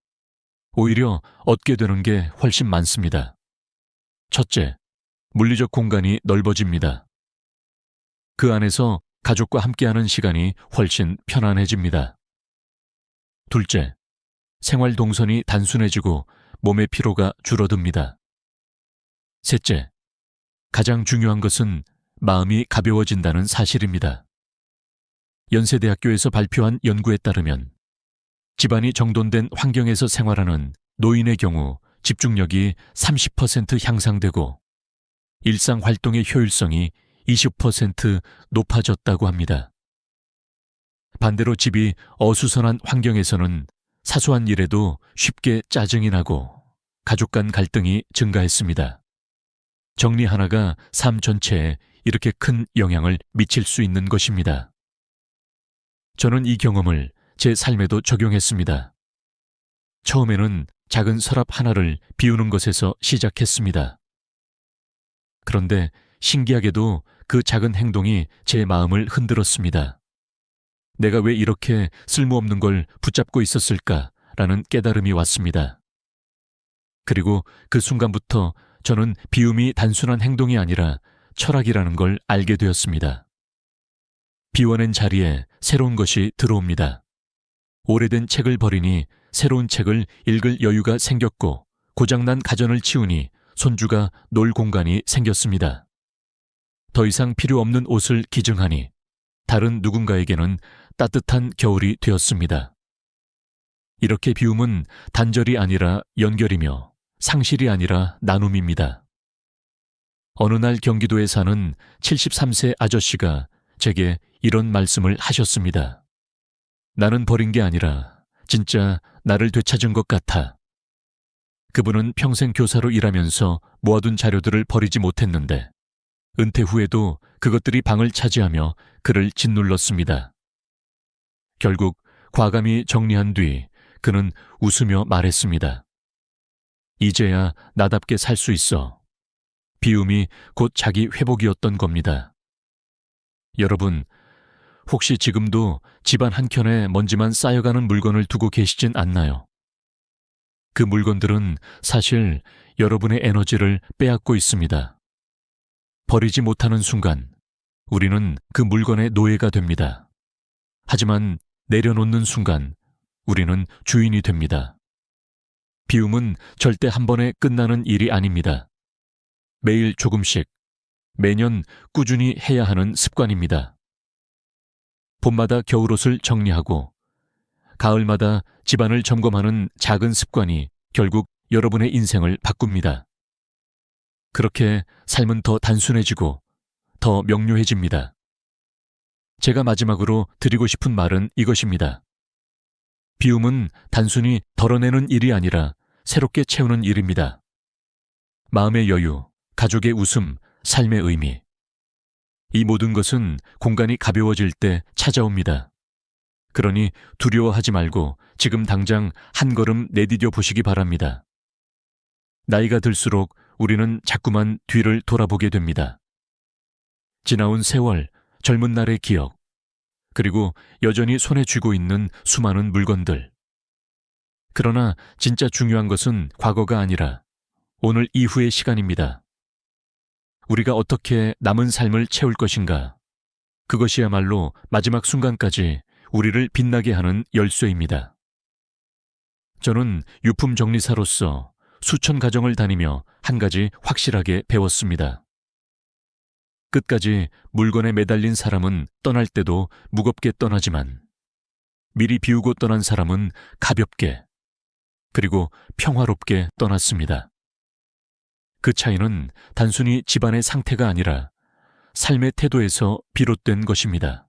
오히려 얻게 되는 게 훨씬 많습니다. 첫째, 물리적 공간이 넓어집니다. 그 안에서 가족과 함께하는 시간이 훨씬 편안해집니다. 둘째, 생활 동선이 단순해지고 몸의 피로가 줄어듭니다. 셋째, 가장 중요한 것은 마음이 가벼워진다는 사실입니다. 연세대학교에서 발표한 연구에 따르면 집안이 정돈된 환경에서 생활하는 노인의 경우 집중력이 30% 향상되고 일상 활동의 효율성이 20% 높아졌다고 합니다. 반대로 집이 어수선한 환경에서는 사소한 일에도 쉽게 짜증이 나고 가족 간 갈등이 증가했습니다. 정리 하나가 삶 전체에 이렇게 큰 영향을 미칠 수 있는 것입니다. 저는 이 경험을 제 삶에도 적용했습니다. 처음에는 작은 서랍 하나를 비우는 것에서 시작했습니다. 그런데 신기하게도 그 작은 행동이 제 마음을 흔들었습니다. 내가 왜 이렇게 쓸모없는 걸 붙잡고 있었을까라는 깨달음이 왔습니다. 그리고 그 순간부터 저는 비움이 단순한 행동이 아니라 철학이라는 걸 알게 되었습니다. 비워낸 자리에 새로운 것이 들어옵니다. 오래된 책을 버리니 새로운 책을 읽을 여유가 생겼고 고장난 가전을 치우니 손주가 놀 공간이 생겼습니다. 더 이상 필요 없는 옷을 기증하니 다른 누군가에게는 따뜻한 겨울이 되었습니다. 이렇게 비움은 단절이 아니라 연결이며 상실이 아니라 나눔입니다. 어느 날 경기도에 사는 73세 아저씨가 제게 이런 말씀을 하셨습니다. 나는 버린 게 아니라 진짜 나를 되찾은 것 같아. 그분은 평생 교사로 일하면서 모아둔 자료들을 버리지 못했는데 은퇴 후에도 그것들이 방을 차지하며 그를 짓눌렀습니다. 결국 과감히 정리한 뒤 그는 웃으며 말했습니다. 이제야 나답게 살 수 있어. 비움이 곧 자기 회복이었던 겁니다. 여러분, 혹시 지금도 집안 한켠에 먼지만 쌓여가는 물건을 두고 계시진 않나요? 그 물건들은 사실 여러분의 에너지를 빼앗고 있습니다. 버리지 못하는 순간 우리는 그 물건의 노예가 됩니다. 하지만 내려놓는 순간 우리는 주인이 됩니다. 비움은 절대 한 번에 끝나는 일이 아닙니다. 매일 조금씩, 매년 꾸준히 해야 하는 습관입니다. 봄마다 겨울옷을 정리하고 가을마다 집안을 점검하는 작은 습관이 결국 여러분의 인생을 바꿉니다. 그렇게 삶은 더 단순해지고 더 명료해집니다. 제가 마지막으로 드리고 싶은 말은 이것입니다. 비움은 단순히 덜어내는 일이 아니라 새롭게 채우는 일입니다. 마음의 여유, 가족의 웃음, 삶의 의미. 이 모든 것은 공간이 가벼워질 때 찾아옵니다. 그러니 두려워하지 말고 지금 당장 한 걸음 내디뎌 보시기 바랍니다. 나이가 들수록 우리는 자꾸만 뒤를 돌아보게 됩니다. 지나온 세월, 젊은 날의 기억, 그리고 여전히 손에 쥐고 있는 수많은 물건들. 그러나 진짜 중요한 것은 과거가 아니라 오늘 이후의 시간입니다. 우리가 어떻게 남은 삶을 채울 것인가? 그것이야말로 마지막 순간까지 우리를 빛나게 하는 열쇠입니다. 저는 유품 정리사로서 수천 가정을 다니며 한 가지 확실하게 배웠습니다. 끝까지 물건에 매달린 사람은 떠날 때도 무겁게 떠나지만 미리 비우고 떠난 사람은 가볍게 그리고 평화롭게 떠났습니다. 그 차이는 단순히 집안의 상태가 아니라 삶의 태도에서 비롯된 것입니다.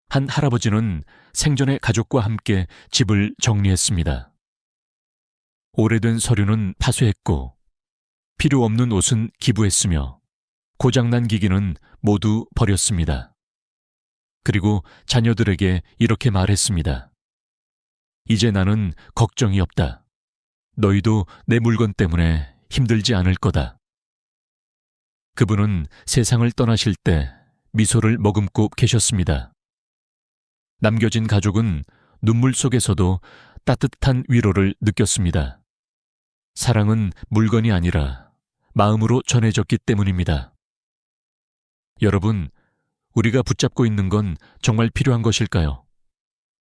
한 할아버지는 생전에 가족과 함께 집을 정리했습니다. 오래된 서류는 파쇄했고 필요 없는 옷은 기부했으며 고장난 기기는 모두 버렸습니다. 그리고 자녀들에게 이렇게 말했습니다. 이제 나는 걱정이 없다. 너희도 내 물건 때문에 힘들지 않을 거다. 그분은 세상을 떠나실 때 미소를 머금고 계셨습니다. 남겨진 가족은 눈물 속에서도 따뜻한 위로를 느꼈습니다. 사랑은 물건이 아니라 마음으로 전해졌기 때문입니다. 여러분, 우리가 붙잡고 있는 건 정말 필요한 것일까요?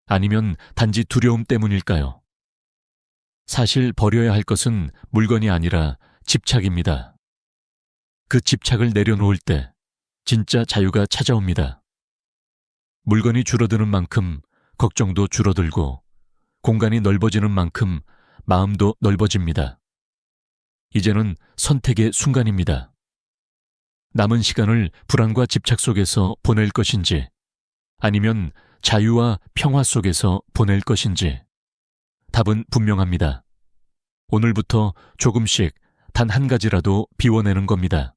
아니면 단지 두려움 때문일까요? 사실 버려야 할 것은 물건이 아니라 집착입니다. 그 집착을 내려놓을 때 진짜 자유가 찾아옵니다. 물건이 줄어드는 만큼 걱정도 줄어들고 공간이 넓어지는 만큼 마음도 넓어집니다. 이제는 선택의 순간입니다. 남은 시간을 불안과 집착 속에서 보낼 것인지 아니면 자유와 평화 속에서 보낼 것인지 답은 분명합니다. 오늘부터 조금씩 단 한 가지라도 비워내는 겁니다.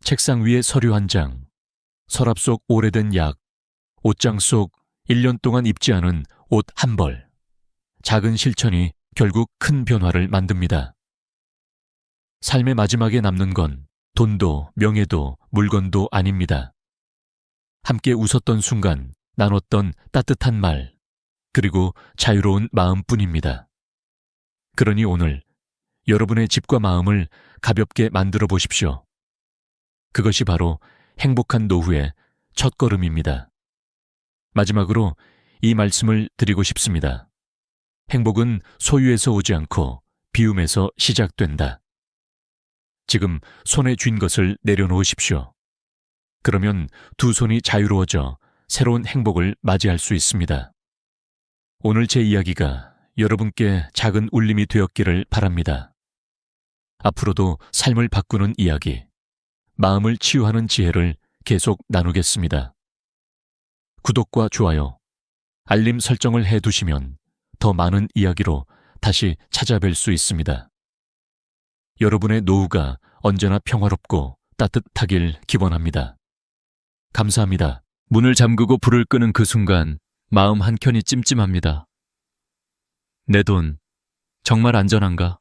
책상 위에 서류 한 장, 서랍 속 오래된 약, 옷장 속 1년 동안 입지 않은 옷 한 벌. 작은 실천이 결국 큰 변화를 만듭니다. 삶의 마지막에 남는 건 돈도 명예도 물건도 아닙니다. 함께 웃었던 순간, 나눴던 따뜻한 말, 그리고 자유로운 마음뿐입니다. 그러니 오늘 여러분의 집과 마음을 가볍게 만들어 보십시오. 그것이 바로 행복한 노후의 첫걸음입니다. 마지막으로 이 말씀을 드리고 싶습니다. 행복은 소유에서 오지 않고 비움에서 시작된다. 지금 손에 쥔 것을 내려놓으십시오. 그러면 두 손이 자유로워져 새로운 행복을 맞이할 수 있습니다. 오늘 제 이야기가 여러분께 작은 울림이 되었기를 바랍니다. 앞으로도 삶을 바꾸는 이야기, 마음을 치유하는 지혜를 계속 나누겠습니다. 구독과 좋아요, 알림 설정을 해두시면 더 많은 이야기로 다시 찾아뵐 수 있습니다. 여러분의 노후가 언제나 평화롭고 따뜻하길 기원합니다. 감사합니다. 문을 잠그고 불을 끄는 그 순간 마음 한켠이 찜찜합니다. 내 돈 정말 안전한가?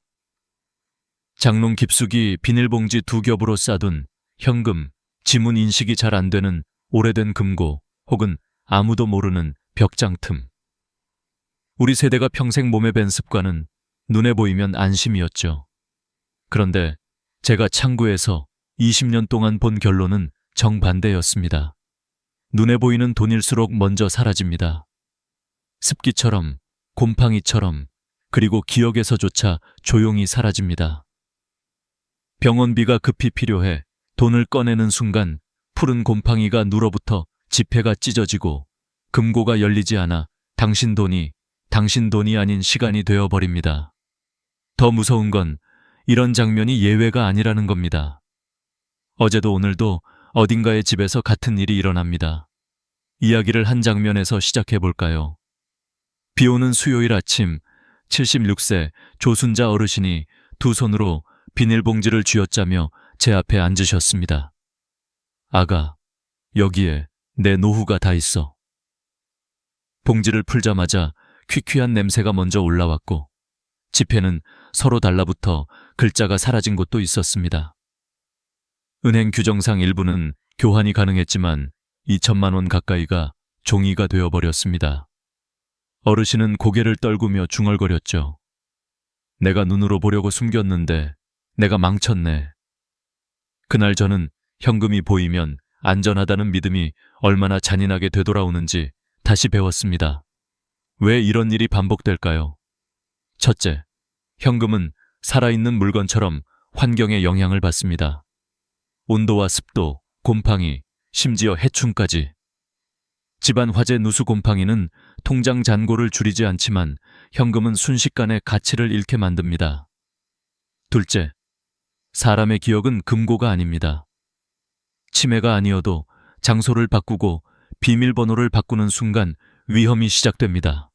장롱 깊숙이 비닐봉지 2겹으로 싸둔 현금, 지문 인식이 잘 안 되는 오래된 금고 혹은 아무도 모르는 벽장 틈. 우리 세대가 평생 몸에 밴 습관은 눈에 보이면 안심이었죠. 그런데 제가 창구에서 20년 동안 본 결론은 정반대였습니다. 눈에 보이는 돈일수록 먼저 사라집니다. 습기처럼, 곰팡이처럼, 그리고 기억에서조차 조용히 사라집니다. 병원비가 급히 필요해 돈을 꺼내는 순간 푸른 곰팡이가 눌어붙어 지폐가 찢어지고 금고가 열리지 않아 당신 돈이 아닌 시간이 되어버립니다. 더 무서운 건 이런 장면이 예외가 아니라는 겁니다. 어제도 오늘도 어딘가의 집에서 같은 일이 일어납니다. 이야기를 한 장면에서 시작해 볼까요? 비 오는 수요일 아침 76세 조순자 어르신이 두 손으로 비닐봉지를 쥐어짜며 제 앞에 앉으셨습니다. 아가, 여기에 내 노후가 다 있어. 봉지를 풀자마자 퀴퀴한 냄새가 먼저 올라왔고 지폐는 서로 달라붙어 글자가 사라진 곳도 있었습니다. 은행 규정상 일부는 교환이 가능했지만 2천만 원 가까이가 종이가 되어버렸습니다. 어르신은 고개를 떨구며 중얼거렸죠. 내가 눈으로 보려고 숨겼는데 내가 망쳤네. 그날 저는 현금이 보이면 안전하다는 믿음이 얼마나 잔인하게 되돌아오는지 다시 배웠습니다. 왜 이런 일이 반복될까요? 첫째, 현금은 살아있는 물건처럼 환경에 영향을 받습니다. 온도와 습도, 곰팡이, 심지어 해충까지. 집안 화재 누수 곰팡이는 통장 잔고를 줄이지 않지만 현금은 순식간에 가치를 잃게 만듭니다. 둘째, 사람의 기억은 금고가 아닙니다. 치매가 아니어도 장소를 바꾸고 비밀번호를 바꾸는 순간 위험이 시작됩니다.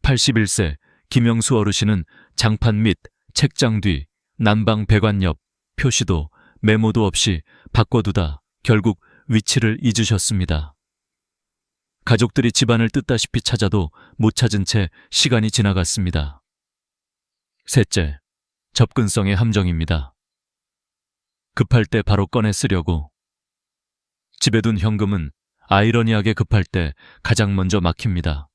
81세 김영수 어르신은 장판 및 책장 뒤, 난방 배관 옆, 표시도 메모도 없이 바꿔두다 결국 위치를 잊으셨습니다. 가족들이 집안을 뜯다시피 찾아도 못 찾은 채 시간이 지나갔습니다. 셋째, 접근성의 함정입니다. 급할 때 바로 꺼내 쓰려고. 집에 둔 현금은 아이러니하게 급할 때 가장 먼저 막힙니다.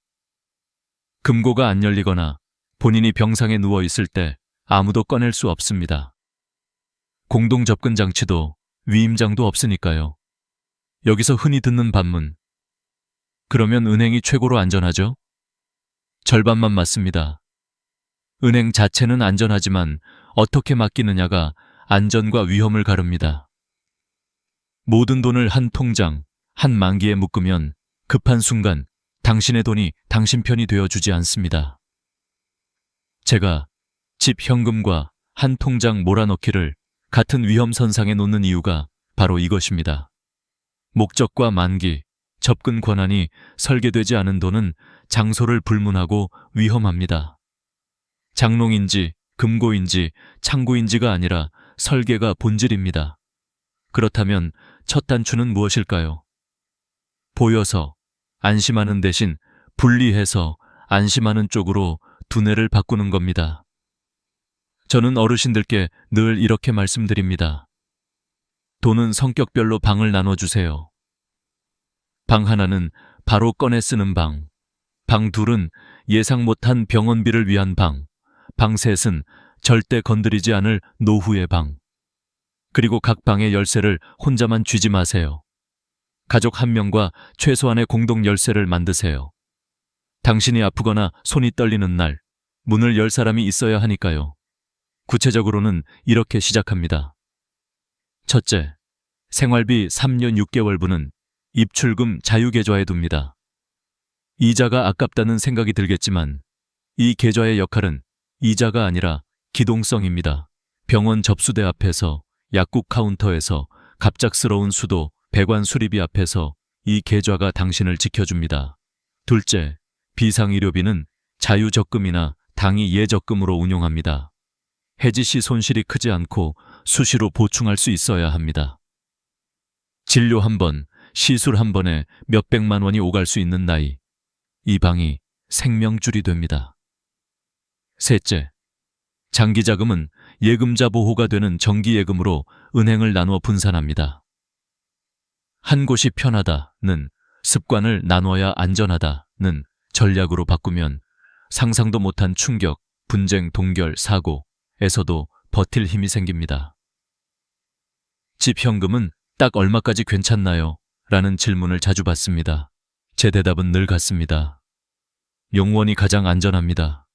금고가 안 열리거나 본인이 병상에 누워 있을 때 아무도 꺼낼 수 없습니다. 공동 접근 장치도 위임장도 없으니까요. 여기서 흔히 듣는 반문. 그러면 은행이 최고로 안전하죠? 절반만 맞습니다. 은행 자체는 안전하지만 어떻게 맡기느냐가 안전과 위험을 가릅니다. 모든 돈을 한 통장, 한 만기에 묶으면 급한 순간 당신의 돈이 당신 편이 되어주지 않습니다. 제가 집 현금과 한 통장 몰아넣기를 같은 위험선상에 놓는 이유가 바로 이것입니다. 목적과 만기, 접근 권한이 설계되지 않은 돈은 장소를 불문하고 위험합니다. 장롱인지 금고인지 창고인지가 아니라 설계가 본질입니다. 그렇다면 첫 단추는 무엇일까요? 보여서 안심하는 대신 분리해서 안심하는 쪽으로 두뇌를 바꾸는 겁니다. 저는 어르신들께 늘 이렇게 말씀드립니다. 돈은 성격별로 방을 나눠주세요. 방 하나는 바로 꺼내 쓰는 방, 방 둘은 예상 못한 병원비를 위한 방, 방 셋은 절대 건드리지 않을 노후의 방. 그리고 각 방의 열쇠를 혼자만 쥐지 마세요. 가족 한 명과 최소한의 공동 열쇠를 만드세요. 당신이 아프거나 손이 떨리는 날, 문을 열 사람이 있어야 하니까요. 구체적으로는 이렇게 시작합니다. 첫째, 생활비 3년 6개월분은 입출금 자유계좌에 둡니다. 이자가 아깝다는 생각이 들겠지만 이 계좌의 역할은 이자가 아니라 기동성입니다. 병원 접수대 앞에서, 약국 카운터에서, 갑작스러운 수도, 배관 수리비 앞에서 이 계좌가 당신을 지켜줍니다. 둘째, 비상의료비는 자유적금이나 당위 예적금으로 운용합니다. 해지 시 손실이 크지 않고 수시로 보충할 수 있어야 합니다. 진료 한 번, 시술 한 번에 몇백만 원이 오갈 수 있는 나이, 이 방이 생명줄이 됩니다. 셋째, 장기자금은 예금자 보호가 되는 정기예금으로 은행을 나누어 분산합니다. 한 곳이 편하다는 습관을 나눠야 안전하다는 전략으로 바꾸면 상상도 못한 충격, 분쟁, 동결, 사고에서도 버틸 힘이 생깁니다. 집 현금은 딱 얼마까지 괜찮나요? 라는 질문을 자주 받습니다. 제 대답은 늘 같습니다. 영원히 가장 안전합니다.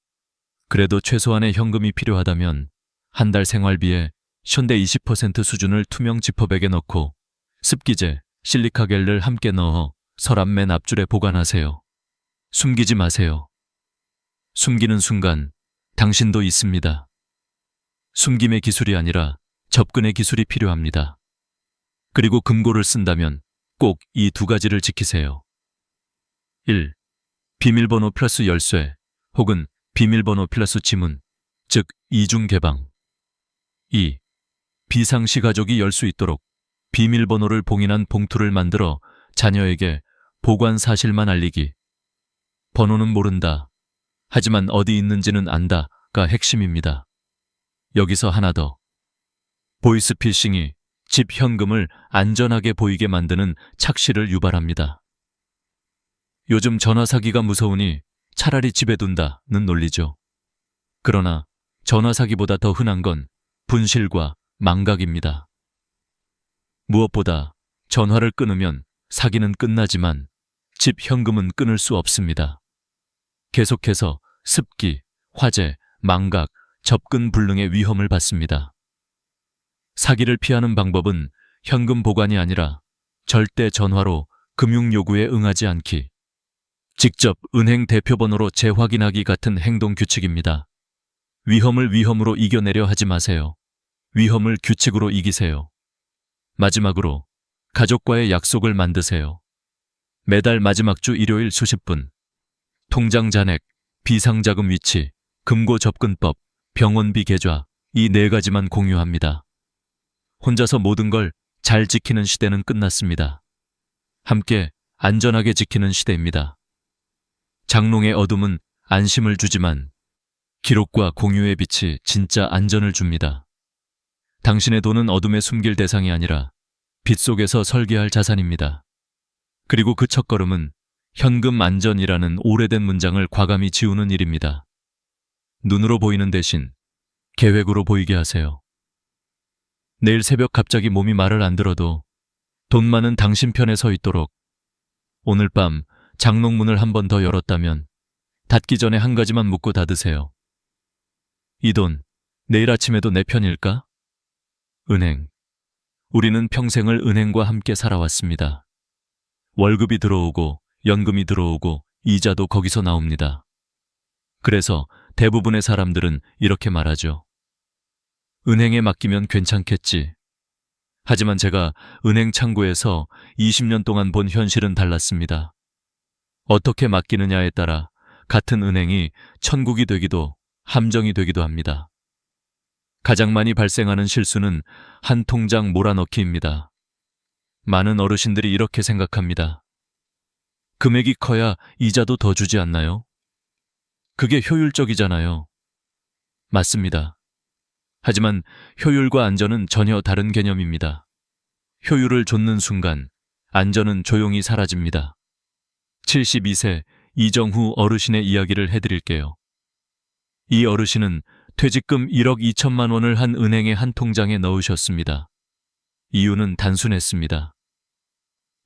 그래도 최소한의 현금이 필요하다면 한 달 생활비에 현대 20% 수준을 투명 지퍼백에 넣고 습기제, 실리카겔을 함께 넣어 서랍 맨 앞줄에 보관하세요. 숨기지 마세요. 숨기는 순간 당신도 있습니다. 숨김의 기술이 아니라 접근의 기술이 필요합니다. 그리고 금고를 쓴다면 꼭 이 두 가지를 지키세요. 1. 비밀번호 플러스 열쇠 혹은 비밀번호 플러스 지문, 즉 이중 개방. 2. 비상시 가족이 열 수 있도록 비밀번호를 봉인한 봉투를 만들어 자녀에게 보관 사실만 알리기. 번호는 모른다. 하지만 어디 있는지는 안다가 핵심입니다. 여기서 하나 더. 보이스피싱이 집 현금을 안전하게 보이게 만드는 착시를 유발합니다. 요즘 전화 사기가 무서우니 차라리 집에 둔다는 논리죠. 그러나 전화 사기보다 더 흔한 건 분실과 망각입니다. 무엇보다 전화를 끊으면 사기는 끝나지만 집 현금은 끊을 수 없습니다. 계속해서 습기, 화재, 망각, 접근 불능의 위험을 받습니다. 사기를 피하는 방법은 현금 보관이 아니라 절대 전화로 금융 요구에 응하지 않기. 직접 은행 대표번호로 재확인하기 같은 행동 규칙입니다. 위험을 위험으로 이겨내려 하지 마세요. 위험을 규칙으로 이기세요. 마지막으로 가족과의 약속을 만드세요. 매달 마지막 주 일요일 수십 분. 통장 잔액, 비상자금 위치, 금고 접근법, 병원비 계좌, 이 네 가지만 공유합니다. 혼자서 모든 걸 잘 지키는 시대는 끝났습니다. 함께 안전하게 지키는 시대입니다. 장롱의 어둠은 안심을 주지만 기록과 공유의 빛이 진짜 안전을 줍니다. 당신의 돈은 어둠에 숨길 대상이 아니라 빛 속에서 설계할 자산입니다. 그리고 그 첫걸음은 현금 안전이라는 오래된 문장을 과감히 지우는 일입니다. 눈으로 보이는 대신 계획으로 보이게 하세요. 내일 새벽 갑자기 몸이 말을 안 들어도 돈 많은 당신 편에 서 있도록 오늘 밤 장롱문을 한 번 더 열었다면 닫기 전에 한 가지만 묻고 닫으세요. 이 돈 내일 아침에도 내 편일까? 은행. 우리는 평생을 은행과 함께 살아왔습니다. 월급이 들어오고 연금이 들어오고 이자도 거기서 나옵니다. 그래서 대부분의 사람들은 이렇게 말하죠. 은행에 맡기면 괜찮겠지. 하지만 제가 은행 창구에서 20년 동안 본 현실은 달랐습니다. 어떻게 맡기느냐에 따라 같은 은행이 천국이 되기도 함정이 되기도 합니다. 가장 많이 발생하는 실수는 한 통장 몰아넣기입니다. 많은 어르신들이 이렇게 생각합니다. 금액이 커야 이자도 더 주지 않나요? 그게 효율적이잖아요. 맞습니다. 하지만 효율과 안전은 전혀 다른 개념입니다. 효율을 좇는 순간 안전은 조용히 사라집니다. 72세 이정후 어르신의 이야기를 해드릴게요. 이 어르신은 퇴직금 1억 2천만 원을 한 은행의 한 통장에 넣으셨습니다. 이유는 단순했습니다.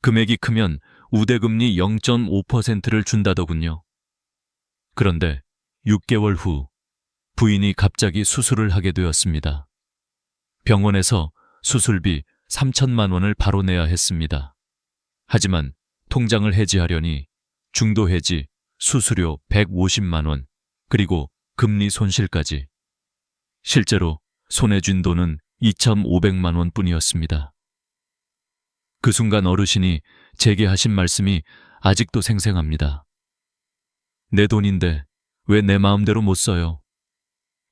금액이 크면 우대금리 0.5%를 준다더군요. 그런데 6개월 후 부인이 갑자기 수술을 하게 되었습니다. 병원에서 수술비 3천만 원을 바로 내야 했습니다. 하지만 통장을 해지하려니 중도 해지, 수수료 150만 원, 그리고 금리 손실까지. 실제로 손에 쥔 돈은 2,500만 원 뿐이었습니다. 그 순간 어르신이 제게 하신 말씀이 아직도 생생합니다. 내 돈인데 왜 내 마음대로 못 써요?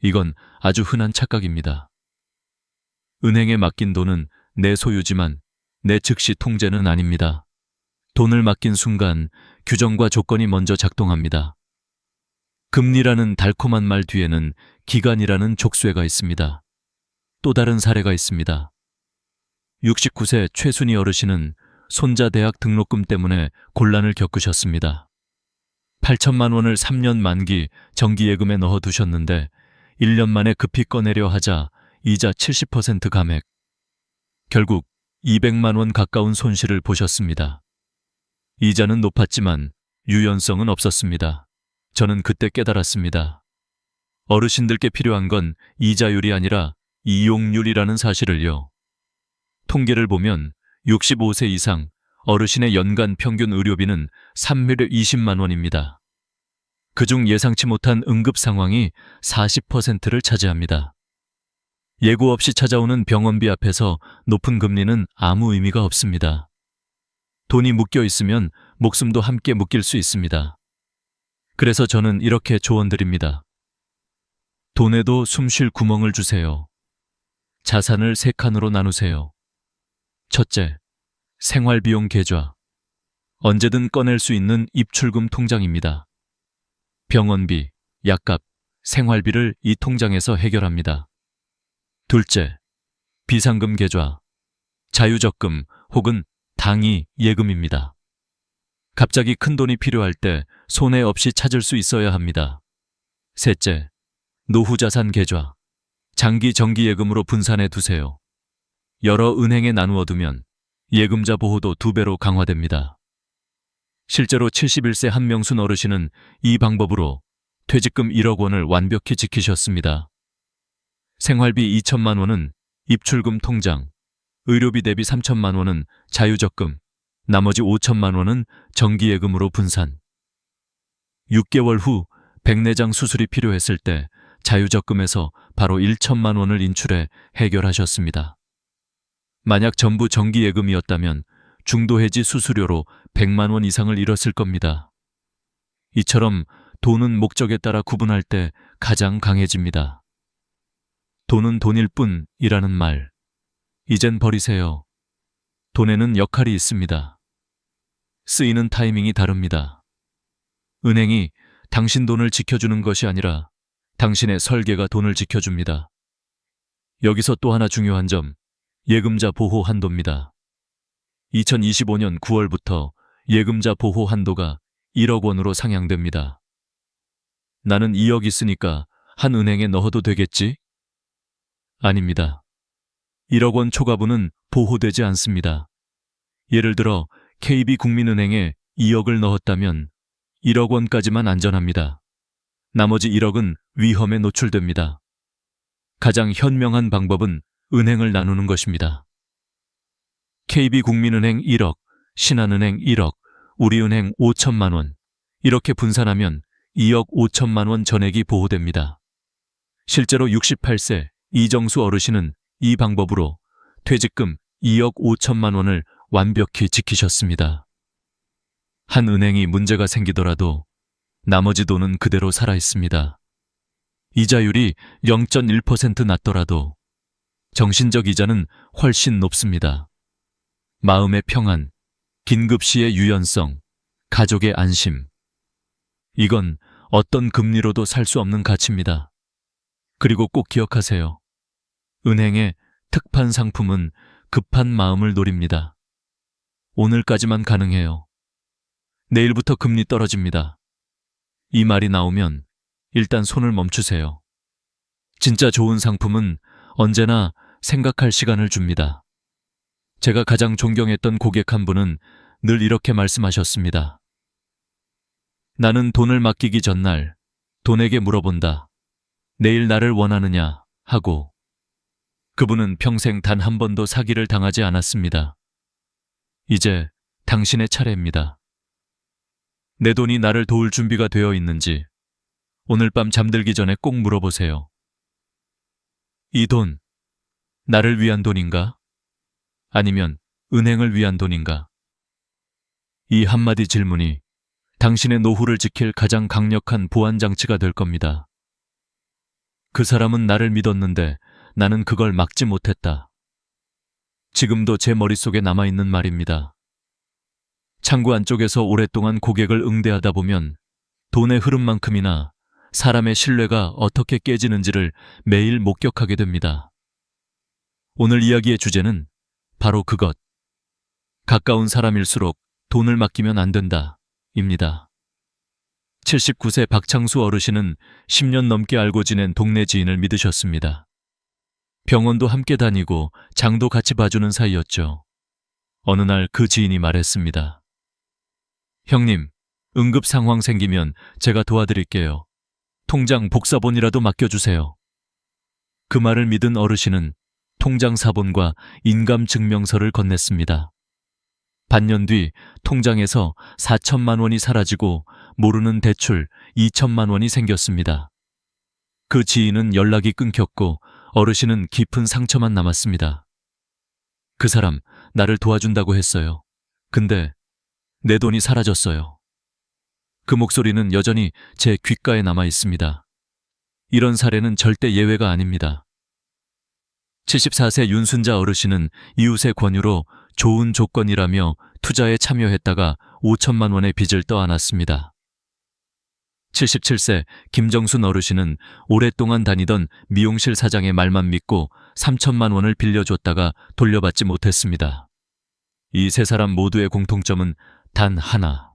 이건 아주 흔한 착각입니다. 은행에 맡긴 돈은 내 소유지만 내 즉시 통제는 아닙니다. 돈을 맡긴 순간 규정과 조건이 먼저 작동합니다. 금리라는 달콤한 말 뒤에는 기간이라는 족쇄가 있습니다. 또 다른 사례가 있습니다. 69세 최순희 어르신은 손자 대학 등록금 때문에 곤란을 겪으셨습니다. 8천만 원을 3년 만기 정기예금에 넣어두셨는데 1년 만에 급히 꺼내려 하자 이자 70% 감액. 결국 200만 원 가까운 손실을 보셨습니다. 이자는 높았지만 유연성은 없었습니다. 저는 그때 깨달았습니다. 어르신들께 필요한 건 이자율이 아니라 이용률이라는 사실을요. 통계를 보면 65세 이상 어르신의 연간 평균 의료비는 320만 원입니다. 그중 예상치 못한 응급 상황이 40%를 차지합니다. 예고 없이 찾아오는 병원비 앞에서 높은 금리는 아무 의미가 없습니다. 돈이 묶여 있으면 목숨도 함께 묶일 수 있습니다. 그래서 저는 이렇게 조언드립니다. 돈에도 숨 쉴 구멍을 주세요. 자산을 3칸으로 나누세요. 첫째, 생활비용 계좌. 언제든 꺼낼 수 있는 입출금 통장입니다. 병원비, 약값, 생활비를 이 통장에서 해결합니다. 둘째, 비상금 계좌. 자유적금 혹은 당위 예금입니다. 갑자기 큰 돈이 필요할 때 손해 없이 찾을 수 있어야 합니다. 셋째, 노후자산 계좌. 장기 정기예금으로 분산해 두세요. 여러 은행에 나누어 두면 예금자 보호도 2배로 강화됩니다. 실제로 71세 한명순 어르신은 이 방법으로 퇴직금 1억 원을 완벽히 지키셨습니다. 생활비 2천만 원은 입출금 통장, 의료비 대비 3천만 원은 자유적금, 나머지 5천만 원은 정기예금으로 분산. 6개월 후 백내장 수술이 필요했을 때 자유적금에서 바로 1천만 원을 인출해 해결하셨습니다. 만약 전부 정기예금이었다면 중도해지 수수료로 100만 원 이상을 잃었을 겁니다. 이처럼 돈은 목적에 따라 구분할 때 가장 강해집니다. 돈은 돈일 뿐이라는 말, 이젠 버리세요. 돈에는 역할이 있습니다. 쓰이는 타이밍이 다릅니다. 은행이 당신 돈을 지켜주는 것이 아니라 당신의 설계가 돈을 지켜줍니다. 여기서 또 하나 중요한 점, 예금자 보호 한도입니다. 2025년 9월부터 예금자 보호 한도가 1억 원으로 상향됩니다. 나는 2억 있으니까 한 은행에 넣어도 되겠지? 아닙니다. 1억 원 초과분은 보호되지 않습니다. 예를 들어 KB국민은행에 2억을 넣었다면 1억 원까지만 안전합니다. 나머지 1억은 위험에 노출됩니다. 가장 현명한 방법은 은행을 나누는 것입니다. KB국민은행 1억, 신한은행 1억, 우리은행 5천만 원. 이렇게 분산하면 2억 5천만 원 전액이 보호됩니다. 실제로 68세 이정수 어르신은 이 방법으로 퇴직금 2억 5천만 원을 완벽히 지키셨습니다. 한 은행이 문제가 생기더라도 나머지 돈은 그대로 살아있습니다. 이자율이 0.1% 낮더라도 정신적 이자는 훨씬 높습니다. 마음의 평안, 긴급시의 유연성, 가족의 안심. 이건 어떤 금리로도 살 수 없는 가치입니다. 그리고 꼭 기억하세요. 은행의 특판 상품은 급한 마음을 노립니다. 오늘까지만 가능해요. 내일부터 금리 떨어집니다. 이 말이 나오면 일단 손을 멈추세요. 진짜 좋은 상품은 언제나 생각할 시간을 줍니다. 제가 가장 존경했던 고객 한 분은 늘 이렇게 말씀하셨습니다. 나는 돈을 맡기기 전날 돈에게 물어본다. 내일 나를 원하느냐 하고. 그분은 평생 단 한 번도 사기를 당하지 않았습니다. 이제 당신의 차례입니다. 내 돈이 나를 도울 준비가 되어 있는지 오늘 밤 잠들기 전에 꼭 물어보세요. 이 돈, 나를 위한 돈인가? 아니면 은행을 위한 돈인가? 이 한마디 질문이 당신의 노후를 지킬 가장 강력한 보안장치가 될 겁니다. 그 사람은 나를 믿었는데 나는 그걸 막지 못했다. 지금도 제 머릿속에 남아있는 말입니다. 창구 안쪽에서 오랫동안 고객을 응대하다 보면 돈의 흐름만큼이나 사람의 신뢰가 어떻게 깨지는지를 매일 목격하게 됩니다. 오늘 이야기의 주제는 바로 그것. 가까운 사람일수록 돈을 맡기면 안 된다. 입니다. 79세 박창수 어르신은 10년 넘게 알고 지낸 동네 지인을 믿으셨습니다. 병원도 함께 다니고 장도 같이 봐주는 사이였죠. 어느 날 그 지인이 말했습니다. 형님, 응급 상황 생기면 제가 도와드릴게요. 통장 복사본이라도 맡겨주세요. 그 말을 믿은 어르신은 통장 사본과 인감증명서를 건넸습니다. 반년 뒤 통장에서 4천만 원이 사라지고 모르는 대출 2천만 원이 생겼습니다. 그 지인은 연락이 끊겼고 어르신은 깊은 상처만 남았습니다. 그 사람 나를 도와준다고 했어요. 근데 내 돈이 사라졌어요. 그 목소리는 여전히 제 귓가에 남아 있습니다. 이런 사례는 절대 예외가 아닙니다. 74세 윤순자 어르신은 이웃의 권유로 좋은 조건이라며 투자에 참여했다가 5천만 원의 빚을 떠안았습니다. 77세 김정순 어르신은 오랫동안 다니던 미용실 사장의 말만 믿고 3천만 원을 빌려줬다가 돌려받지 못했습니다. 이 세 사람 모두의 공통점은 단 하나.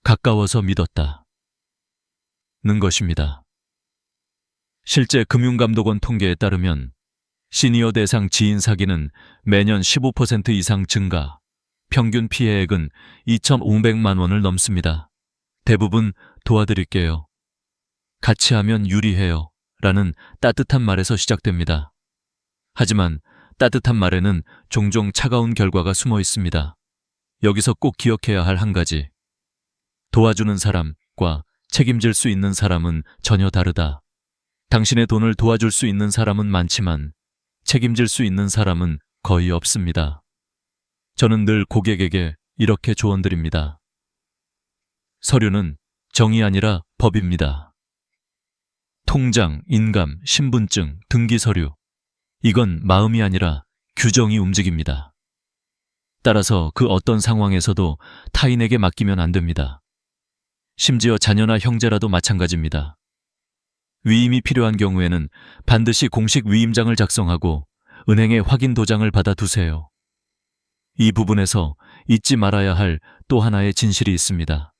가까워서 믿었다. 는 것입니다. 실제 금융감독원 통계에 따르면 시니어 대상 지인 사기는 매년 15% 이상 증가, 평균 피해액은 2,500만 원을 넘습니다. 대부분 도와드릴게요. 같이 하면 유리해요. 라는 따뜻한 말에서 시작됩니다. 하지만 따뜻한 말에는 종종 차가운 결과가 숨어 있습니다. 여기서 꼭 기억해야 할 한 가지. 도와주는 사람과 책임질 수 있는 사람은 전혀 다르다. 당신의 돈을 도와줄 수 있는 사람은 많지만 책임질 수 있는 사람은 거의 없습니다. 저는 늘 고객에게 이렇게 조언드립니다. 서류는 정이 아니라 법입니다. 통장, 인감, 신분증, 등기 서류. 이건 마음이 아니라 규정이 움직입니다. 따라서 그 어떤 상황에서도 타인에게 맡기면 안 됩니다. 심지어 자녀나 형제라도 마찬가지입니다. 위임이 필요한 경우에는 반드시 공식 위임장을 작성하고 은행에 확인 도장을 받아두세요. 이 부분에서 잊지 말아야 할 또 하나의 진실이 있습니다.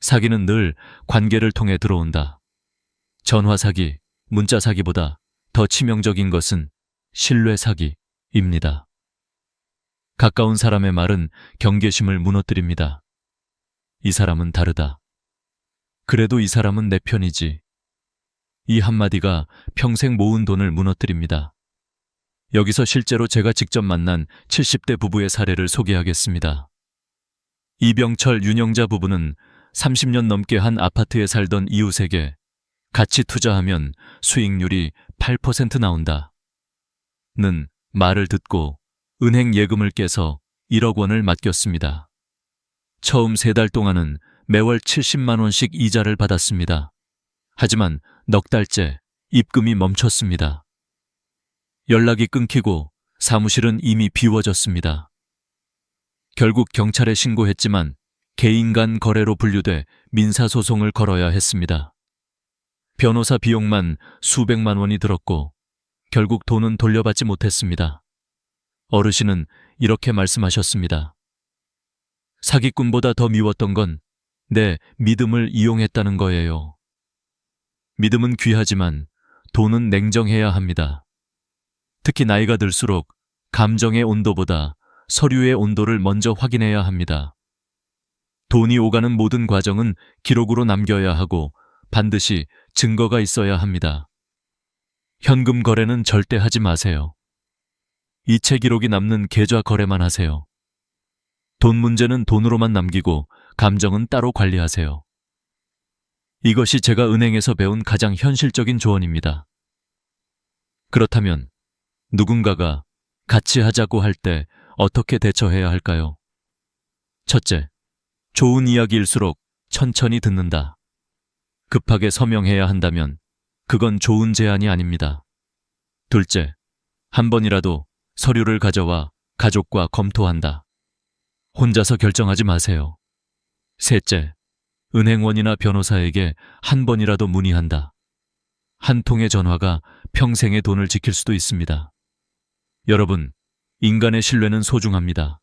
사기는 늘 관계를 통해 들어온다. 전화 사기, 문자 사기보다 더 치명적인 것은 신뢰 사기입니다. 가까운 사람의 말은 경계심을 무너뜨립니다. 이 사람은 다르다. 그래도 이 사람은 내 편이지. 이 한마디가 평생 모은 돈을 무너뜨립니다. 여기서 실제로 제가 직접 만난 70대 부부의 사례를 소개하겠습니다. 이병철, 윤영자 부부는 30년 넘게 한 아파트에 살던 이웃에게 같이 투자하면 수익률이 8% 나온다 는 말을 듣고 은행 예금을 깨서 1억 원을 맡겼습니다. 처음 3달 동안은 매월 70만 원씩 이자를 받았습니다. 하지만 넉 달째 입금이 멈췄습니다. 연락이 끊기고 사무실은 이미 비워졌습니다. 결국 경찰에 신고했지만 개인 간 거래로 분류돼 민사소송을 걸어야 했습니다. 변호사 비용만 수백만 원이 들었고 결국 돈은 돌려받지 못했습니다. 어르신은 이렇게 말씀하셨습니다. 사기꾼보다 더 미웠던 건 내 믿음을 이용했다는 거예요. 믿음은 귀하지만 돈은 냉정해야 합니다. 특히 나이가 들수록 감정의 온도보다 서류의 온도를 먼저 확인해야 합니다. 돈이 오가는 모든 과정은 기록으로 남겨야 하고 반드시 증거가 있어야 합니다. 현금 거래는 절대 하지 마세요. 이체 기록이 남는 계좌 거래만 하세요. 돈 문제는 돈으로만 남기고 감정은 따로 관리하세요. 이것이 제가 은행에서 배운 가장 현실적인 조언입니다. 그렇다면 누군가가 같이 하자고 할 때 어떻게 대처해야 할까요? 첫째, 좋은 이야기일수록 천천히 듣는다. 급하게 서명해야 한다면 그건 좋은 제안이 아닙니다. 둘째, 한 번이라도 서류를 가져와 가족과 검토한다. 혼자서 결정하지 마세요. 셋째, 은행원이나 변호사에게 한 번이라도 문의한다. 한 통의 전화가 평생의 돈을 지킬 수도 있습니다. 여러분, 인간의 신뢰는 소중합니다.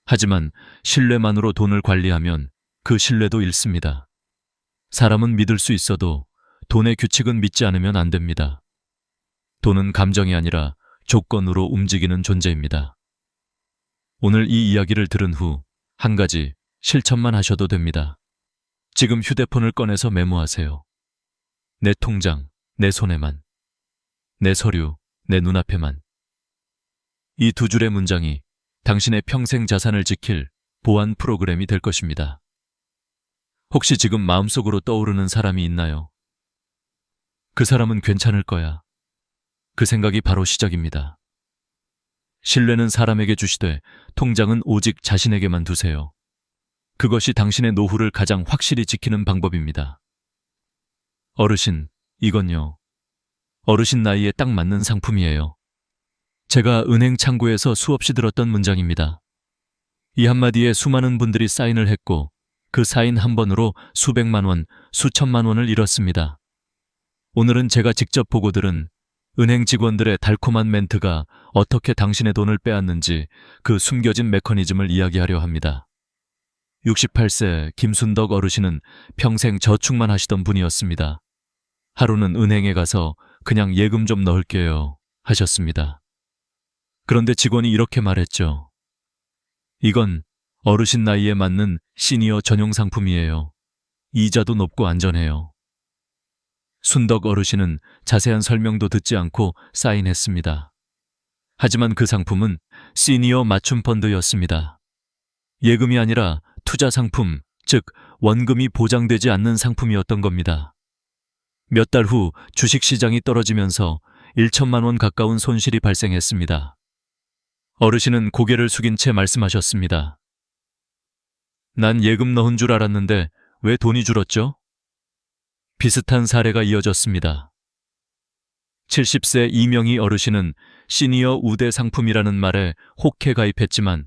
하지만 신뢰만으로 돈을 관리하면 그 신뢰도 잃습니다. 사람은 믿을 수 있어도 돈의 규칙은 믿지 않으면 안 됩니다. 돈은 감정이 아니라 조건으로 움직이는 존재입니다. 오늘 이 이야기를 들은 후 한 가지 실천만 하셔도 됩니다. 지금 휴대폰을 꺼내서 메모하세요. 내 통장, 내 손에만. 내 서류, 내 눈앞에만. 이 두 줄의 문장이 당신의 평생 자산을 지킬 보안 프로그램이 될 것입니다. 혹시 지금 마음속으로 떠오르는 사람이 있나요? 그 사람은 괜찮을 거야. 그 생각이 바로 시작입니다. 신뢰는 사람에게 주시되 통장은 오직 자신에게만 두세요. 그것이 당신의 노후를 가장 확실히 지키는 방법입니다. 어르신, 이건요. 어르신 나이에 딱 맞는 상품이에요. 제가 은행 창구에서 수없이 들었던 문장입니다. 이 한마디에 수많은 분들이 사인을 했고 그 사인 한 번으로 수백만 원, 수천만 원을 잃었습니다. 오늘은 제가 직접 보고 들은 은행 직원들의 달콤한 멘트가 어떻게 당신의 돈을 빼앗는지 그 숨겨진 메커니즘을 이야기하려 합니다. 68세 김순덕 어르신은 평생 저축만 하시던 분이었습니다. 하루는 은행에 가서 그냥 예금 좀 넣을게요 하셨습니다. 그런데 직원이 이렇게 말했죠. 이건 어르신 나이에 맞는 시니어 전용 상품이에요. 이자도 높고 안전해요. 순덕 어르신은 자세한 설명도 듣지 않고 사인했습니다. 하지만 그 상품은 시니어 맞춤 펀드였습니다. 예금이 아니라 투자 상품, 즉 원금이 보장되지 않는 상품이었던 겁니다. 몇 달 후 주식시장이 떨어지면서 1천만 원 가까운 손실이 발생했습니다. 어르신은 고개를 숙인 채 말씀하셨습니다. 난 예금 넣은 줄 알았는데 왜 돈이 줄었죠? 비슷한 사례가 이어졌습니다. 70세 이명희 어르신은 시니어 우대 상품이라는 말에 혹해 가입했지만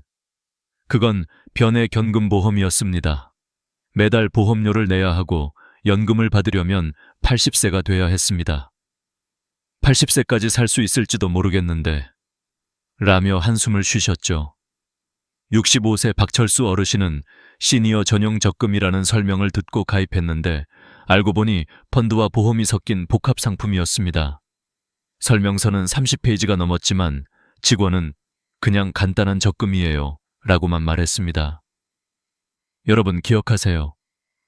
그건 변의 견금보험이었습니다. 매달 보험료를 내야 하고 연금을 받으려면 80세가 돼야 했습니다. 80세까지 살 수 있을지도 모르겠는데 라며 한숨을 쉬셨죠. 65세 박철수 어르신은 시니어 전용 적금이라는 설명을 듣고 가입했는데 알고 보니 펀드와 보험이 섞인 복합 상품이었습니다. 설명서는 30페이지가 넘었지만 직원은 그냥 간단한 적금이에요 라고만 말했습니다. 여러분 기억하세요.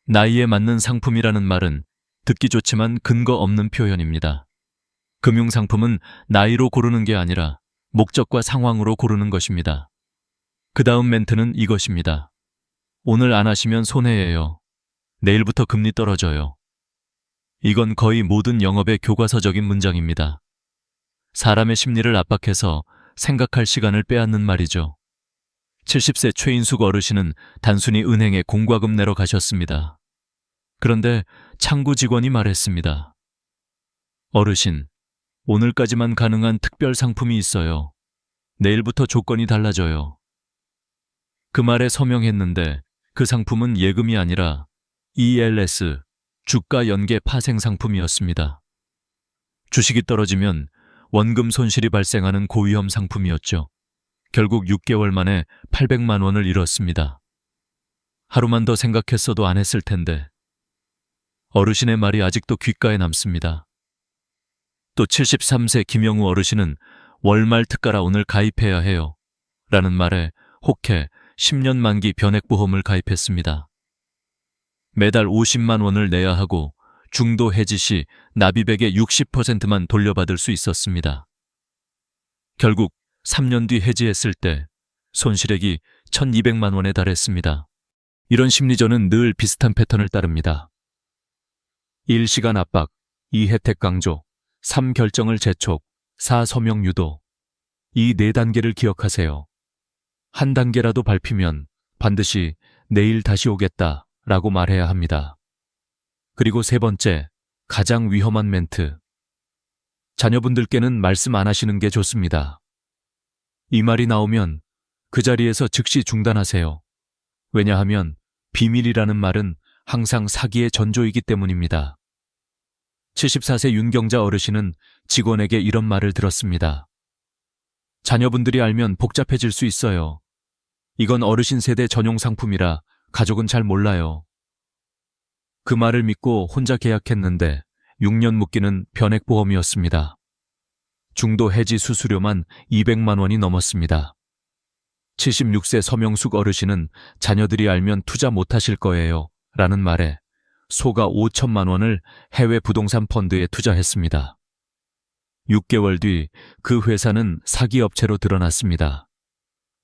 나이에 맞는 상품이라는 말은 듣기 좋지만 근거 없는 표현입니다. 금융상품은 나이로 고르는 게 아니라 목적과 상황으로 고르는 것입니다. 그 다음 멘트는 이것입니다. 오늘 안 하시면 손해예요. 내일부터 금리 떨어져요. 이건 거의 모든 영업의 교과서적인 문장입니다. 사람의 심리를 압박해서 생각할 시간을 빼앗는 말이죠. 70세 최인숙 어르신은 단순히 은행에 공과금 내러 가셨습니다. 그런데 창구 직원이 말했습니다. 어르신, 오늘까지만 가능한 특별 상품이 있어요. 내일부터 조건이 달라져요. 그 말에 서명했는데 그 상품은 예금이 아니라 ELS, 주가 연계 파생 상품이었습니다. 주식이 떨어지면 원금 손실이 발생하는 고위험 상품이었죠. 결국 6개월 만에 800만 원을 잃었습니다. 하루만 더 생각했어도 안 했을 텐데. 어르신의 말이 아직도 귓가에 남습니다. 또 73세 김영우 어르신은 월말 특가라 오늘 가입해야 해요. 라는 말에 혹해 10년 만기 변액보험을 가입했습니다. 매달 50만 원을 내야 하고 중도 해지 시 납입액의 60%만 돌려받을 수 있었습니다. 결국 3년 뒤 해지했을 때 손실액이 1,200만 원에 달했습니다. 이런 심리전은 늘 비슷한 패턴을 따릅니다. 1. 시간 압박, 2. 혜택 강조, 3. 결정을 재촉, 4. 서명 유도. 이 4단계를 기억하세요. 한 단계라도 밟히면 반드시 내일 다시 오겠다 라고 말해야 합니다. 그리고 3번째, 가장 위험한 멘트. 자녀분들께는 말씀 안 하시는 게 좋습니다. 이 말이 나오면 그 자리에서 즉시 중단하세요. 왜냐하면 비밀이라는 말은 항상 사기의 전조이기 때문입니다. 74세 윤경자 어르신은 직원에게 이런 말을 들었습니다. 자녀분들이 알면 복잡해질 수 있어요. 이건 어르신 세대 전용 상품이라 가족은 잘 몰라요. 그 말을 믿고 혼자 계약했는데 6년 묶이는 변액보험이었습니다. 중도 해지 수수료만 200만 원이 넘었습니다. 76세 서명숙 어르신은 자녀들이 알면 투자 못하실 거예요. 라는 말에 소가 5천만 원을 해외 부동산 펀드에 투자했습니다. 6개월 뒤 그 회사는 사기업체로 드러났습니다.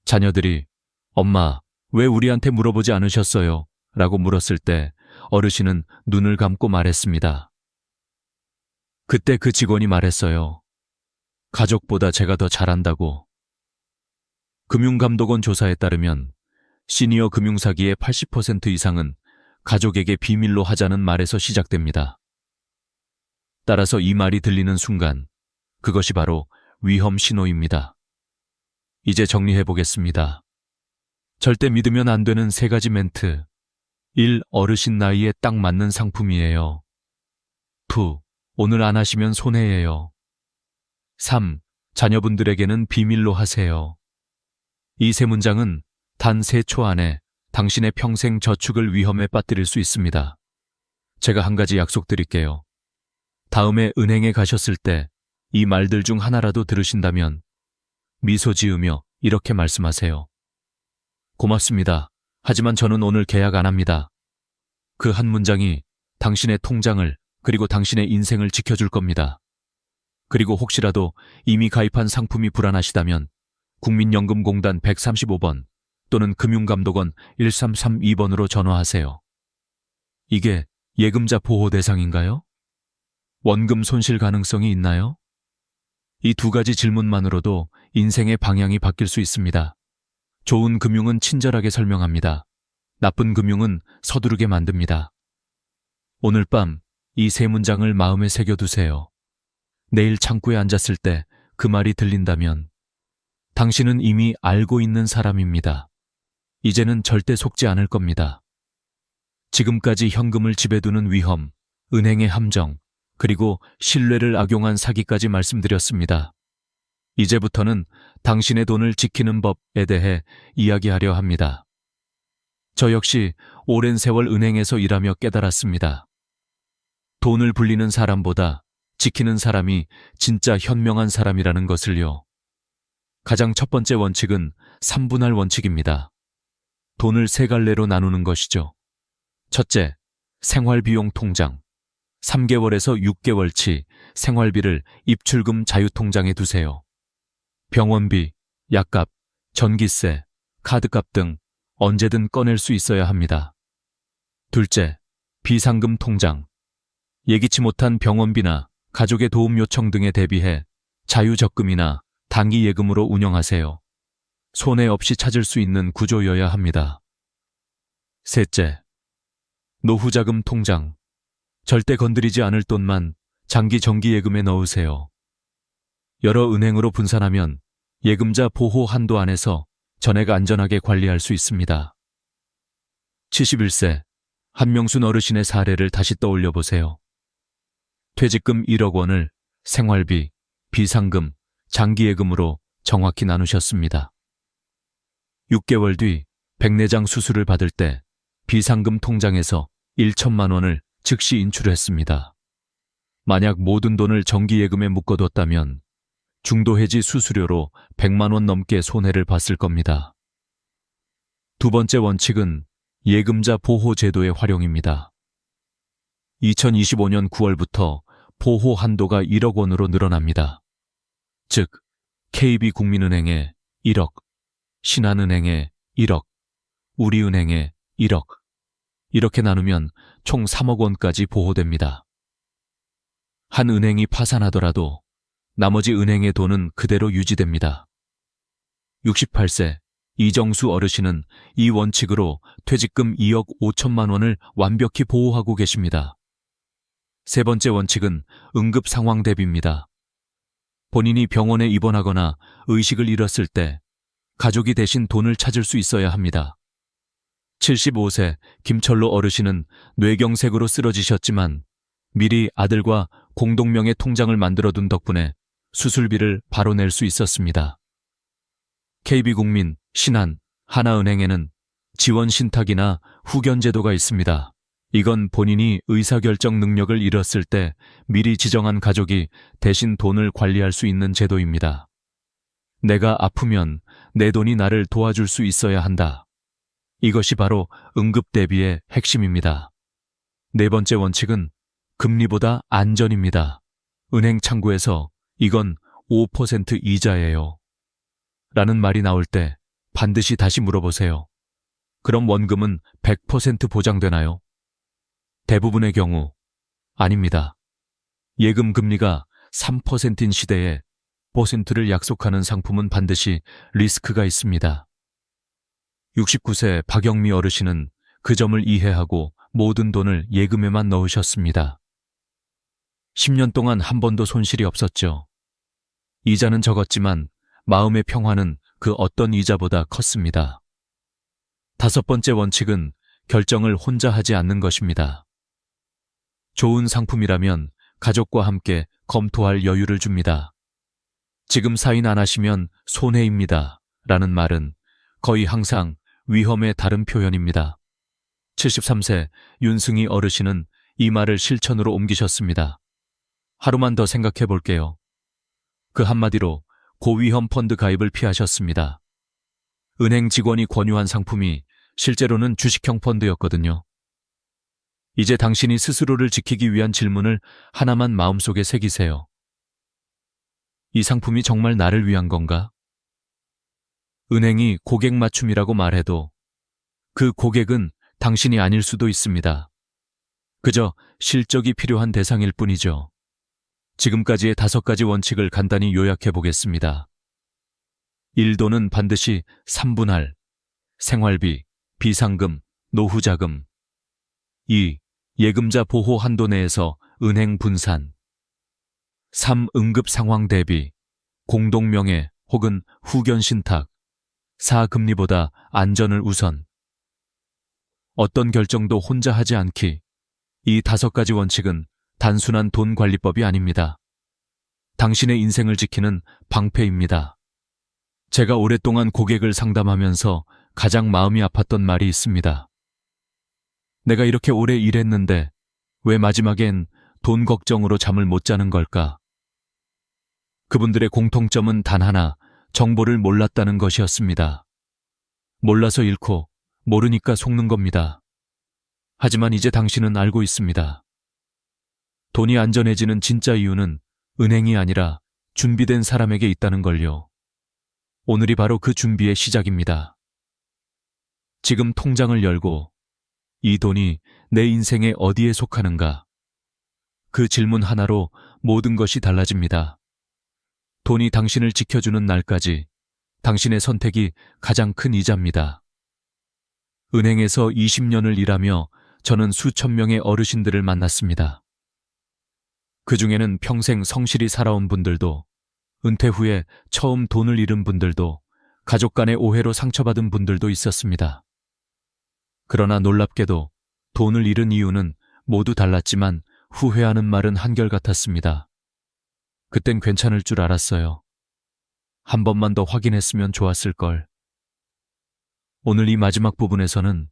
자녀들이 엄마, 왜 우리한테 물어보지 않으셨어요? 라고 물었을 때 어르신은 눈을 감고 말했습니다. 그때 그 직원이 말했어요. 가족보다 제가 더 잘한다고. 금융감독원 조사에 따르면 시니어 금융사기의 80% 이상은 가족에게 비밀로 하자는 말에서 시작됩니다. 따라서 이 말이 들리는 순간 그것이 바로 위험 신호입니다. 이제 정리해 보겠습니다. 절대 믿으면 안 되는 3가지 멘트. 1. 어르신 나이에 딱 맞는 상품이에요. 2. 오늘 안 하시면 손해예요. 3. 자녀분들에게는 비밀로 하세요. 이 3문장은 단 3초 안에 당신의 평생 저축을 위험에 빠뜨릴 수 있습니다. 제가 한 가지 약속드릴게요. 다음에 은행에 가셨을 때 이 말들 중 하나라도 들으신다면 미소 지으며 이렇게 말씀하세요. 고맙습니다. 하지만 저는 오늘 계약 안 합니다. 그 한 문장이 당신의 통장을 그리고 당신의 인생을 지켜줄 겁니다. 그리고 혹시라도 이미 가입한 상품이 불안하시다면 국민연금공단 135번 또는 금융감독원 1332번으로 전화하세요. 이게 예금자 보호 대상인가요? 원금 손실 가능성이 있나요? 이 2가지 질문만으로도 인생의 방향이 바뀔 수 있습니다. 좋은 금융은 친절하게 설명합니다. 나쁜 금융은 서두르게 만듭니다. 오늘 밤 이 3문장을 마음에 새겨두세요. 내일 창구에 앉았을 때 그 말이 들린다면 당신은 이미 알고 있는 사람입니다. 이제는 절대 속지 않을 겁니다. 지금까지 현금을 집에 두는 위험, 은행의 함정, 그리고 신뢰를 악용한 사기까지 말씀드렸습니다. 이제부터는 당신의 돈을 지키는 법에 대해 이야기하려 합니다. 저 역시 오랜 세월 은행에서 일하며 깨달았습니다. 돈을 불리는 사람보다 지키는 사람이 진짜 현명한 사람이라는 것을요. 가장 첫 번째 원칙은 3분할 원칙입니다. 돈을 3갈래로 나누는 것이죠. 첫째, 생활비용 통장. 3개월에서 6개월치 생활비를 입출금 자유통장에 두세요. 병원비, 약값, 전기세, 카드값 등 언제든 꺼낼 수 있어야 합니다. 둘째, 비상금 통장. 예기치 못한 병원비나 가족의 도움 요청 등에 대비해 자유적금이나 단기 예금으로 운영하세요. 손해 없이 찾을 수 있는 구조여야 합니다. 셋째, 노후자금 통장. 절대 건드리지 않을 돈만 장기 정기예금에 넣으세요. 여러 은행으로 분산하면 예금자 보호 한도 안에서 전액 안전하게 관리할 수 있습니다. 71세 한명순 어르신의 사례를 다시 떠올려 보세요. 퇴직금 1억 원을 생활비, 비상금, 장기예금으로 정확히 나누셨습니다. 6개월 뒤 백내장 수술을 받을 때 비상금 통장에서 1천만 원을 즉시 인출했습니다. 만약 모든 돈을 정기예금에 묶어뒀다면 중도해지 수수료로 100만 원 넘게 손해를 봤을 겁니다. 두 번째 원칙은 예금자 보호 제도의 활용입니다. 2025년 9월부터 보호 한도가 1억 원으로 늘어납니다. 즉, KB국민은행에 1억, 신한은행에 1억, 우리은행에 1억. 이렇게 나누면 총 3억 원까지 보호됩니다. 한 은행이 파산하더라도 나머지 은행의 돈은 그대로 유지됩니다. 68세 이정수 어르신은 이 원칙으로 퇴직금 2억 5천만 원을 완벽히 보호하고 계십니다. 세 번째 원칙은 응급 상황 대비입니다. 본인이 병원에 입원하거나 의식을 잃었을 때 가족이 대신 돈을 찾을 수 있어야 합니다. 75세 김철로 어르신은 뇌경색으로 쓰러지셨지만 미리 아들과 공동명의 통장을 만들어둔 덕분에 수술비를 바로 낼 수 있었습니다. KB국민, 신한, 하나은행에는 지원 신탁이나 후견 제도가 있습니다. 이건 본인이 의사결정 능력을 잃었을 때 미리 지정한 가족이 대신 돈을 관리할 수 있는 제도입니다. 내가 아프면 내 돈이 나를 도와줄 수 있어야 한다. 이것이 바로 응급 대비의 핵심입니다. 네 번째 원칙은 금리보다 안전입니다. 은행 창구에서 이건 5% 이자예요. 라는 말이 나올 때 반드시 다시 물어보세요. 그럼 원금은 100% 보장되나요? 대부분의 경우 아닙니다. 예금 금리가 3%인 시대에 %를 약속하는 상품은 반드시 리스크가 있습니다. 69세 박영미 어르신은 그 점을 이해하고 모든 돈을 예금에만 넣으셨습니다. 10년 동안 한 번도 손실이 없었죠. 이자는 적었지만 마음의 평화는 그 어떤 이자보다 컸습니다. 다섯 번째 원칙은 결정을 혼자 하지 않는 것입니다. 좋은 상품이라면 가족과 함께 검토할 여유를 줍니다. 지금 사인 안 하시면 손해입니다. 라는 말은 거의 항상 위험의 다른 표현입니다. 73세 윤승희 어르신은 이 말을 실천으로 옮기셨습니다. 하루만 더 생각해 볼게요. 그 한마디로 고위험 펀드 가입을 피하셨습니다. 은행 직원이 권유한 상품이 실제로는 주식형 펀드였거든요. 이제 당신이 스스로를 지키기 위한 질문을 하나만 마음속에 새기세요. 이 상품이 정말 나를 위한 건가? 은행이 고객 맞춤이라고 말해도 그 고객은 당신이 아닐 수도 있습니다. 그저 실적이 필요한 대상일 뿐이죠. 지금까지의 5가지 원칙을 간단히 요약해 보겠습니다. 1도는 반드시 3분할, 생활비, 비상금, 노후자금. 2. 예금자 보호 한도 내에서 은행 분산. 3. 응급 상황 대비, 공동명의 혹은 후견 신탁. 4. 금리보다 안전을 우선. 어떤 결정도 혼자 하지 않기. 이 5가지 원칙은 단순한 돈 관리법이 아닙니다. 당신의 인생을 지키는 방패입니다. 제가 오랫동안 고객을 상담하면서 가장 마음이 아팠던 말이 있습니다. 내가 이렇게 오래 일했는데 왜 마지막엔 돈 걱정으로 잠을 못 자는 걸까? 그분들의 공통점은 단 하나, 정보를 몰랐다는 것이었습니다. 몰라서 잃고 모르니까 속는 겁니다. 하지만 이제 당신은 알고 있습니다. 돈이 안전해지는 진짜 이유는 은행이 아니라 준비된 사람에게 있다는 걸요. 오늘이 바로 그 준비의 시작입니다. 지금 통장을 열고 이 돈이 내 인생에 어디에 속하는가? 그 질문 하나로 모든 것이 달라집니다. 돈이 당신을 지켜주는 날까지 당신의 선택이 가장 큰 이자입니다. 은행에서 20년을 일하며 저는 수천 명의 어르신들을 만났습니다. 그 중에는 평생 성실히 살아온 분들도, 은퇴 후에 처음 돈을 잃은 분들도, 가족 간의 오해로 상처받은 분들도 있었습니다. 그러나 놀랍게도 돈을 잃은 이유는 모두 달랐지만 후회하는 말은 한결같았습니다. 그땐 괜찮을 줄 알았어요. 한 번만 더 확인했으면 좋았을 걸. 오늘 이 마지막 부분에서는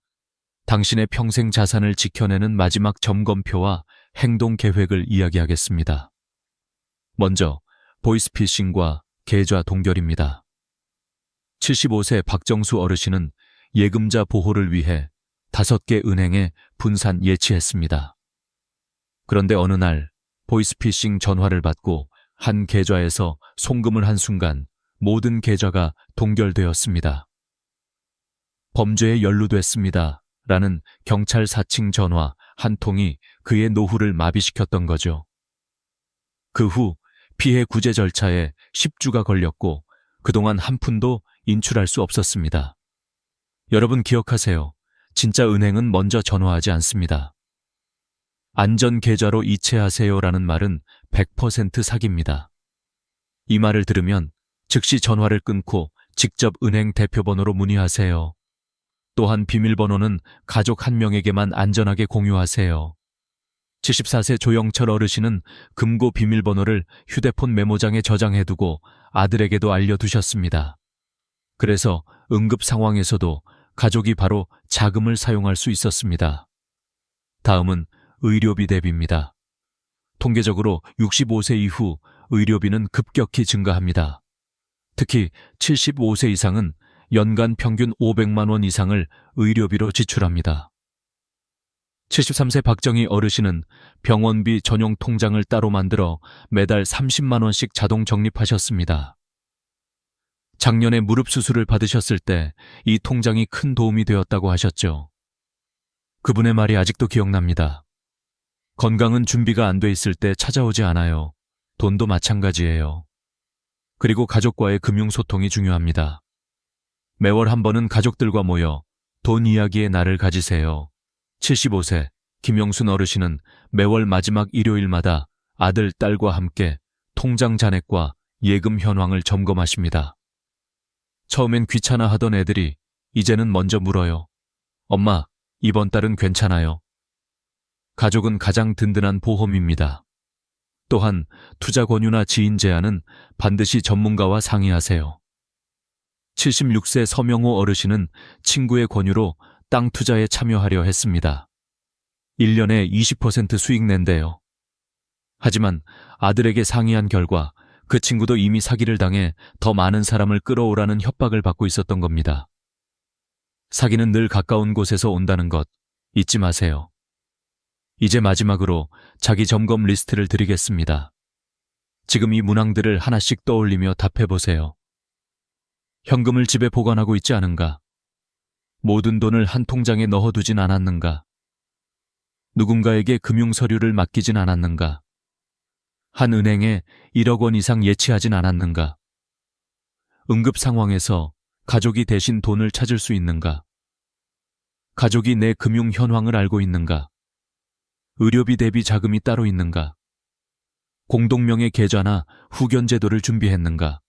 당신의 평생 자산을 지켜내는 마지막 점검표와 행동 계획을 이야기하겠습니다. 먼저 보이스피싱과 계좌 동결입니다. 75세 박정수 어르신은 예금자 보호를 위해 5개 은행에 분산 예치했습니다. 그런데 어느 날 보이스피싱 전화를 받고 한 계좌에서 송금을 한 순간 모든 계좌가 동결되었습니다. 범죄에 연루됐습니다. 라는 경찰 사칭 전화 한 통이 그의 노후를 마비시켰던 거죠. 그 후 피해 구제 절차에 10주가 걸렸고 그동안 한 푼도 인출할 수 없었습니다. 여러분 기억하세요. 진짜 은행은 먼저 전화하지 않습니다. 안전계좌로 이체하세요라는 말은 100% 사기입니다. 이 말을 들으면 즉시 전화를 끊고 직접 은행 대표번호로 문의하세요. 또한 비밀번호는 가족 1명에게만 안전하게 공유하세요. 74세 조영철 어르신은 금고 비밀번호를 휴대폰 메모장에 저장해두고 아들에게도 알려두셨습니다. 그래서 응급 상황에서도 가족이 바로 자금을 사용할 수 있었습니다. 다음은 의료비 대비입니다. 통계적으로 65세 이후 의료비는 급격히 증가합니다. 특히 75세 이상은 연간 평균 500만 원 이상을 의료비로 지출합니다. 73세 박정희 어르신은 병원비 전용 통장을 따로 만들어 매달 30만 원씩 자동 적립하셨습니다. 작년에 무릎 수술을 받으셨을 때 이 통장이 큰 도움이 되었다고 하셨죠. 그분의 말이 아직도 기억납니다. 건강은 준비가 안 돼 있을 때 찾아오지 않아요. 돈도 마찬가지예요. 그리고 가족과의 금융소통이 중요합니다. 매월 한 번은 가족들과 모여 돈 이야기의 날을 가지세요. 75세 김영순 어르신은 매월 마지막 일요일마다 아들, 딸과 함께 통장 잔액과 예금 현황을 점검하십니다. 처음엔 귀찮아 하던 애들이 이제는 먼저 물어요. 엄마, 이번 달은 괜찮아요. 가족은 가장 든든한 보험입니다. 또한 투자 권유나 지인 제안은 반드시 전문가와 상의하세요. 76세 서명호 어르신은 친구의 권유로 땅 투자에 참여하려 했습니다. 1년에 20% 수익 낸대요. 하지만 아들에게 상의한 결과 그 친구도 이미 사기를 당해 더 많은 사람을 끌어오라는 협박을 받고 있었던 겁니다. 사기는 늘 가까운 곳에서 온다는 것 잊지 마세요. 이제 마지막으로 자기 점검 리스트를 드리겠습니다. 지금 이 문항들을 하나씩 떠올리며 답해보세요. 현금을 집에 보관하고 있지 않은가? 모든 돈을 한 통장에 넣어두진 않았는가? 누군가에게 금융서류를 맡기진 않았는가? 한 은행에 1억 원 이상 예치하진 않았는가? 응급 상황에서 가족이 대신 돈을 찾을 수 있는가? 가족이 내 금융 현황을 알고 있는가? 의료비 대비 자금이 따로 있는가? 공동명의 계좌나 후견 제도를 준비했는가?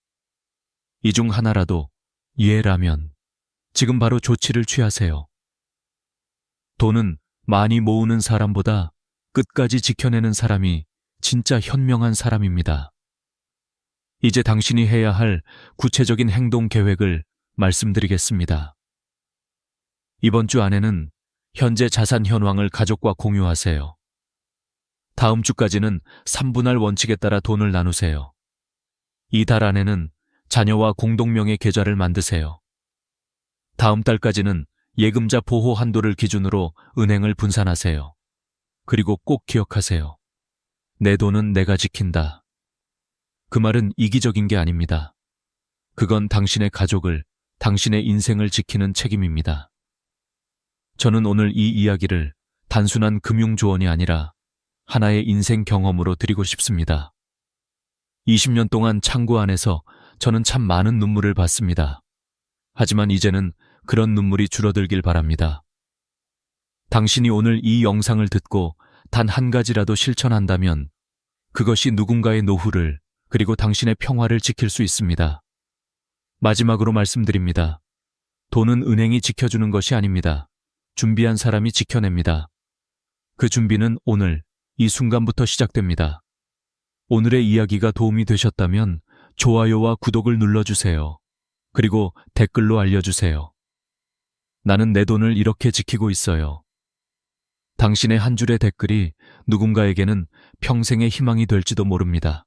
이 중 하나라도 예라면 지금 바로 조치를 취하세요. 돈은 많이 모으는 사람보다 끝까지 지켜내는 사람이 진짜 현명한 사람입니다. 이제 당신이 해야 할 구체적인 행동 계획을 말씀드리겠습니다. 이번 주 안에는 현재 자산 현황을 가족과 공유하세요. 다음 주까지는 3분할 원칙에 따라 돈을 나누세요. 이 달 안에는 자녀와 공동명의 계좌를 만드세요. 다음 달까지는 예금자 보호 한도를 기준으로 은행을 분산하세요. 그리고 꼭 기억하세요. 내 돈은 내가 지킨다. 그 말은 이기적인 게 아닙니다. 그건 당신의 가족을, 당신의 인생을 지키는 책임입니다. 저는 오늘 이 이야기를 단순한 금융조언이 아니라 하나의 인생 경험으로 드리고 싶습니다. 20년 동안 창고 안에서 저는 참 많은 눈물을 봤습니다. 하지만 이제는 그런 눈물이 줄어들길 바랍니다. 당신이 오늘 이 영상을 듣고 단 한 가지라도 실천한다면 그것이 누군가의 노후를 그리고 당신의 평화를 지킬 수 있습니다. 마지막으로 말씀드립니다. 돈은 은행이 지켜주는 것이 아닙니다. 준비한 사람이 지켜냅니다. 그 준비는 오늘, 이 순간부터 시작됩니다. 오늘의 이야기가 도움이 되셨다면 좋아요와 구독을 눌러주세요. 그리고 댓글로 알려주세요. 나는 내 돈을 이렇게 지키고 있어요. 당신의 한 줄의 댓글이 누군가에게는 평생의 희망이 될지도 모릅니다.